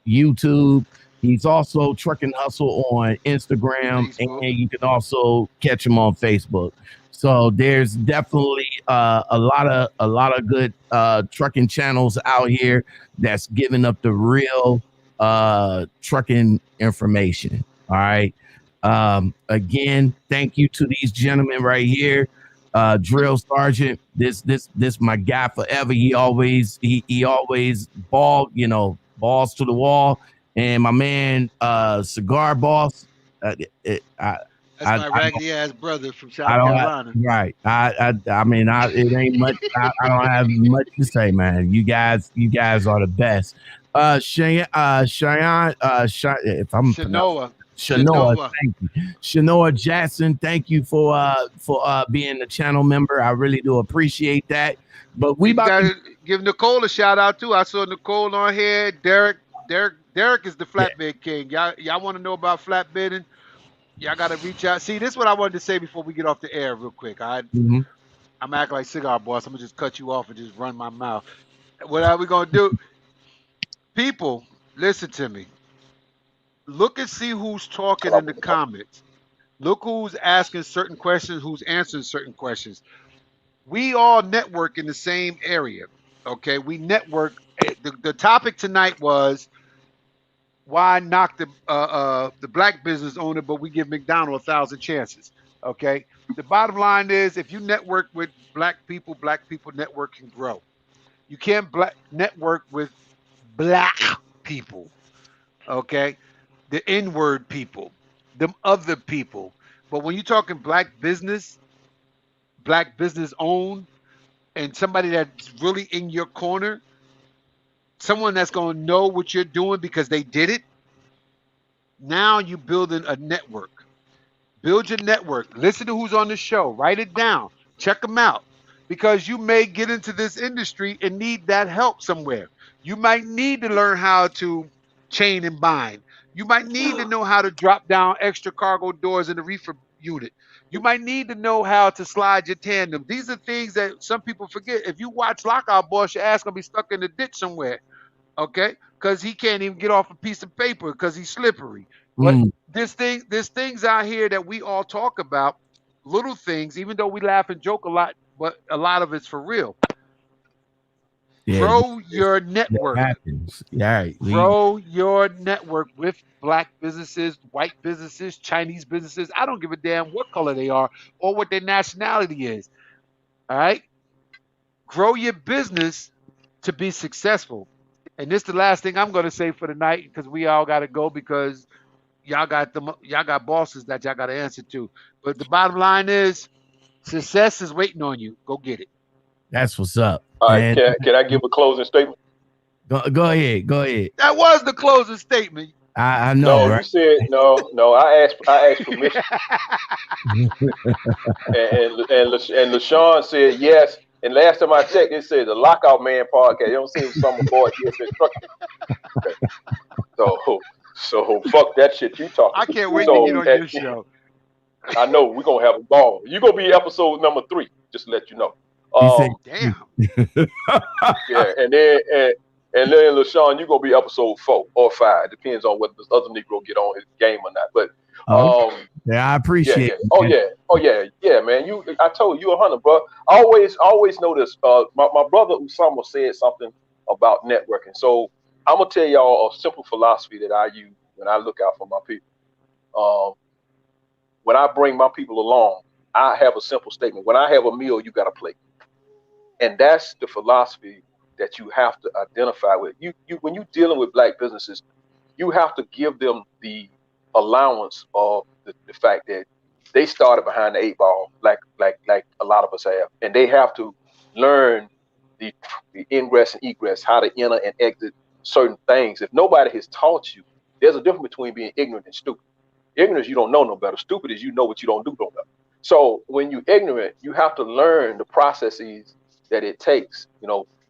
YouTube. He's also Trucking Hustle on Instagram, and you can also catch him on Facebook. So there's definitely a lot of good trucking channels out here that's giving up the real trucking information. All right. Again, thank you to these gentlemen right here. Drill Sergeant, this my guy forever. He always balls to the wall. And my man, Cigar Boss, that's my raggedy ass brother from South Carolina. Right. It ain't much. I don't have much to say, man. You guys are the best. Cheyenne, if I'm Shanoa, thank you. Shanoa Jackson, thank you for being a channel member. I really do appreciate that. But we about to give Nicole a shout out too. I saw Nicole on here. Derek is the flatbed king. Y'all want to know about flatbedding? Y'all got to reach out. See, this is what I wanted to say before we get off the air real quick. I'm acting like Cigar Boss. I'm going to just cut you off and just run my mouth. What are we going to do? People, listen to me. Look and see who's talking in the comments. Look who's asking certain questions, who's answering certain questions. We all network in the same area, okay? We network. The topic tonight was why knock the black business owner, but we give McDonald's 1,000 chances, okay? The bottom line is if you network with black people network can grow. You can't network with black people, okay? The N-word people, them other people. But when you're talking black business owned, and somebody that's really in your corner, someone that's going to know what you're doing because they did it, now you're building a network. Build your network. Listen to who's on the show. Write it down. Check them out. Because you may get into this industry and need that help somewhere. You might need to learn how to chain and bind. You might need to know how to drop down extra cargo doors in the reefer unit. You might need to know how to slide your tandem. These are things that some people forget. If you watch Lockout Boss, your ass gonna be stuck in the ditch somewhere, okay? Because he can't even get off a piece of paper because he's slippery. But there's things out here that we all talk about, little things, even though we laugh and joke a lot, but a lot of it's for real. Yeah, Grow your it network. happens. Yeah, right. Grow your network with black businesses, white businesses, Chinese businesses. I don't give a damn what color they are or what their nationality is. All right? Grow your business to be successful. And this is the last thing I'm going to say for the night because we all got to go because y'all got bosses that y'all got to answer to. But the bottom line is success is waiting on you. Go get it. That's what's up. All right, And can I give a closing statement? go ahead. That was the closing statement. I know, No, right? you said no. I asked permission, and LaShawn said yes. And last time I checked, it said the Lockout Man podcast. You don't see some aboard DSX truck. Okay. So fuck that shit you talking. I can't wait to get on your show. I know we're gonna have a ball. You're gonna be episode number 3, just to let you know. Damn. Yeah, and then LaShawn, you're gonna be episode 4 or 5. It depends on whether this other Negro get on his game or not. But yeah, I appreciate it. Oh yeah, man. I told you 100, bro. Always know this. My brother Usama said something about networking. So I'm gonna tell y'all a simple philosophy that I use when I look out for my people. When I bring my people along, I have a simple statement. When I have a meal, you got a plate. And that's the philosophy that you have to identify with. You when you're dealing with black businesses, you have to give them the allowance of the fact that they started behind the 8 ball, like a lot of us have, and they have to learn the ingress and egress, how to enter and exit certain things. If nobody has taught you, there's a difference between being ignorant and stupid. Ignorance, you don't know no better. Stupid is you know what you don't do no better. So when you're ignorant, you have to learn the processes that it takes,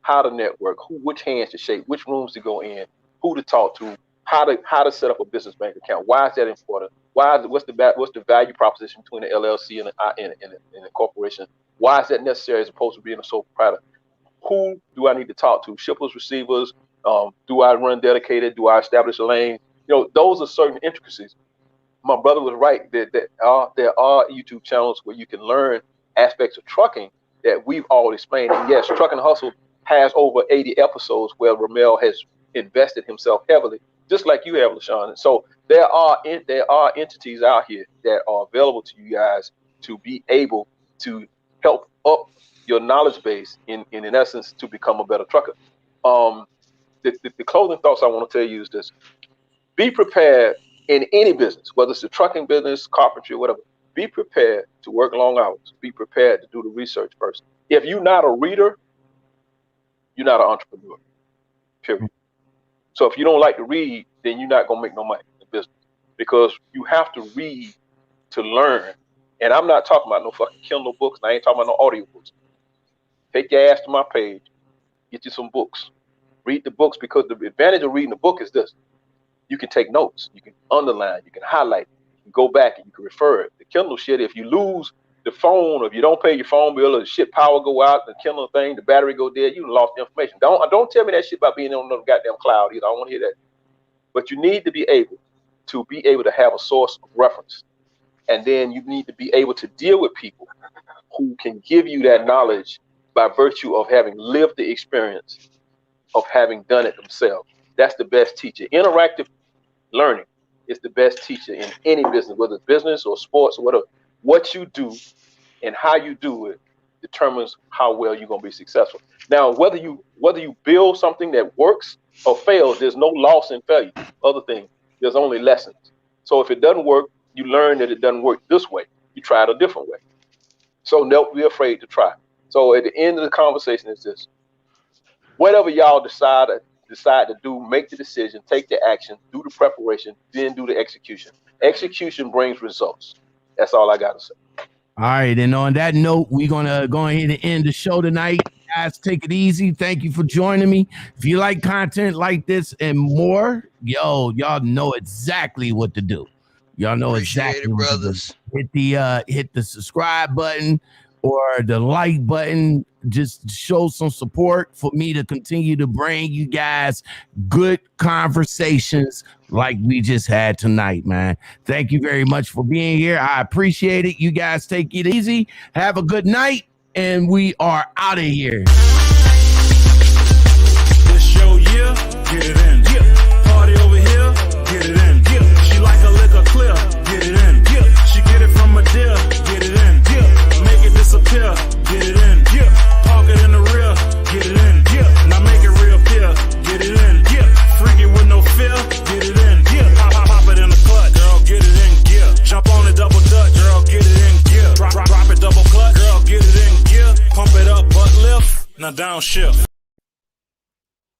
how to network, which hands to shake, which rooms to go in, who to talk to, how to set up a business bank account. Why is that important? What's the value proposition between the LLC and the corporation? Why is that necessary as opposed to being a sole proprietor? Who do I need to talk to? Shippers, receivers? Do I run dedicated? Do I establish a lane? Those are certain intricacies. My brother was right that there are YouTube channels where you can learn aspects of trucking that we've all explained. And yes, Trucking Hustle has over 80 episodes where Ramel has invested himself heavily, just like you have, LaShawn. And so there are entities out here that are available to you guys to be able to help up your knowledge base in essence to become a better trucker. The closing thoughts I want to tell you is this: be prepared in any business, whether it's the trucking business, carpentry, whatever. Be prepared to work long hours. Be prepared to do the research first. If you're not a reader, you're not an entrepreneur, period. So if you don't like to read, then you're not going to make no money in business, because you have to read to learn. And I'm not talking about no fucking Kindle books. And I ain't talking about no audio books. Take your ass to my page, get you some books. Read the books, because the advantage of reading the book is this: you can take notes, you can underline, you can highlight, you can go back and you can refer it. The Kindle shit, if you lose the phone, or if you don't pay your phone bill, or the shit power go out, the Kindle thing, the battery go dead, you lost the information. Don't tell me that shit about being on no goddamn cloud either. I don't want to hear that. But you need to be able to have a source of reference. And then you need to be able to deal with people who can give you that knowledge by virtue of having lived the experience of having done it themselves. That's the best teacher. Interactive learning is the best teacher in any business, whether it's business or sports or whatever. What you do and how you do it determines how well you're going to be successful. Now, whether you build something that works or fails, there's no loss in failure. Other thing, there's only lessons. So if it doesn't work, you learn that it doesn't work this way. You try it a different way. So don't be afraid to try. So at the end of the conversation is this: whatever y'all decide to do, make the decision, take the action, do the preparation, then do the execution. Execution brings results. That's all I got to say. All right, and on that note, we're gonna go ahead and end the show tonight. guys, take it easy. Thank you for joining me. If you like content like this and more, y'all know exactly what to do. Y'all know exactly what to do. Hit the subscribe button or the like button. Just show some support for me to continue to bring you guys good conversations like we just had tonight, man. Thank you very much for being here. I appreciate it. You guys take it easy. Have a good night, and we are out of here. This your year, get it in. Yeah. Party over here, get it in. Yeah. She like a liquor clear, get it in. Yeah. She get it from a deal, get it in. Yeah. Make it disappear, get it in. Yeah. Park it in the rear, get it in. Yeah. Now make it reappear, get it in. Yeah. Freaky with no fear, get it in. Yeah. Pop it in the clutch, girl, get it in gear. Jump on the double dutch, girl, get it in gear. Drop it double clutch, girl, get it in gear. Pump it up, butt lift, now downshift.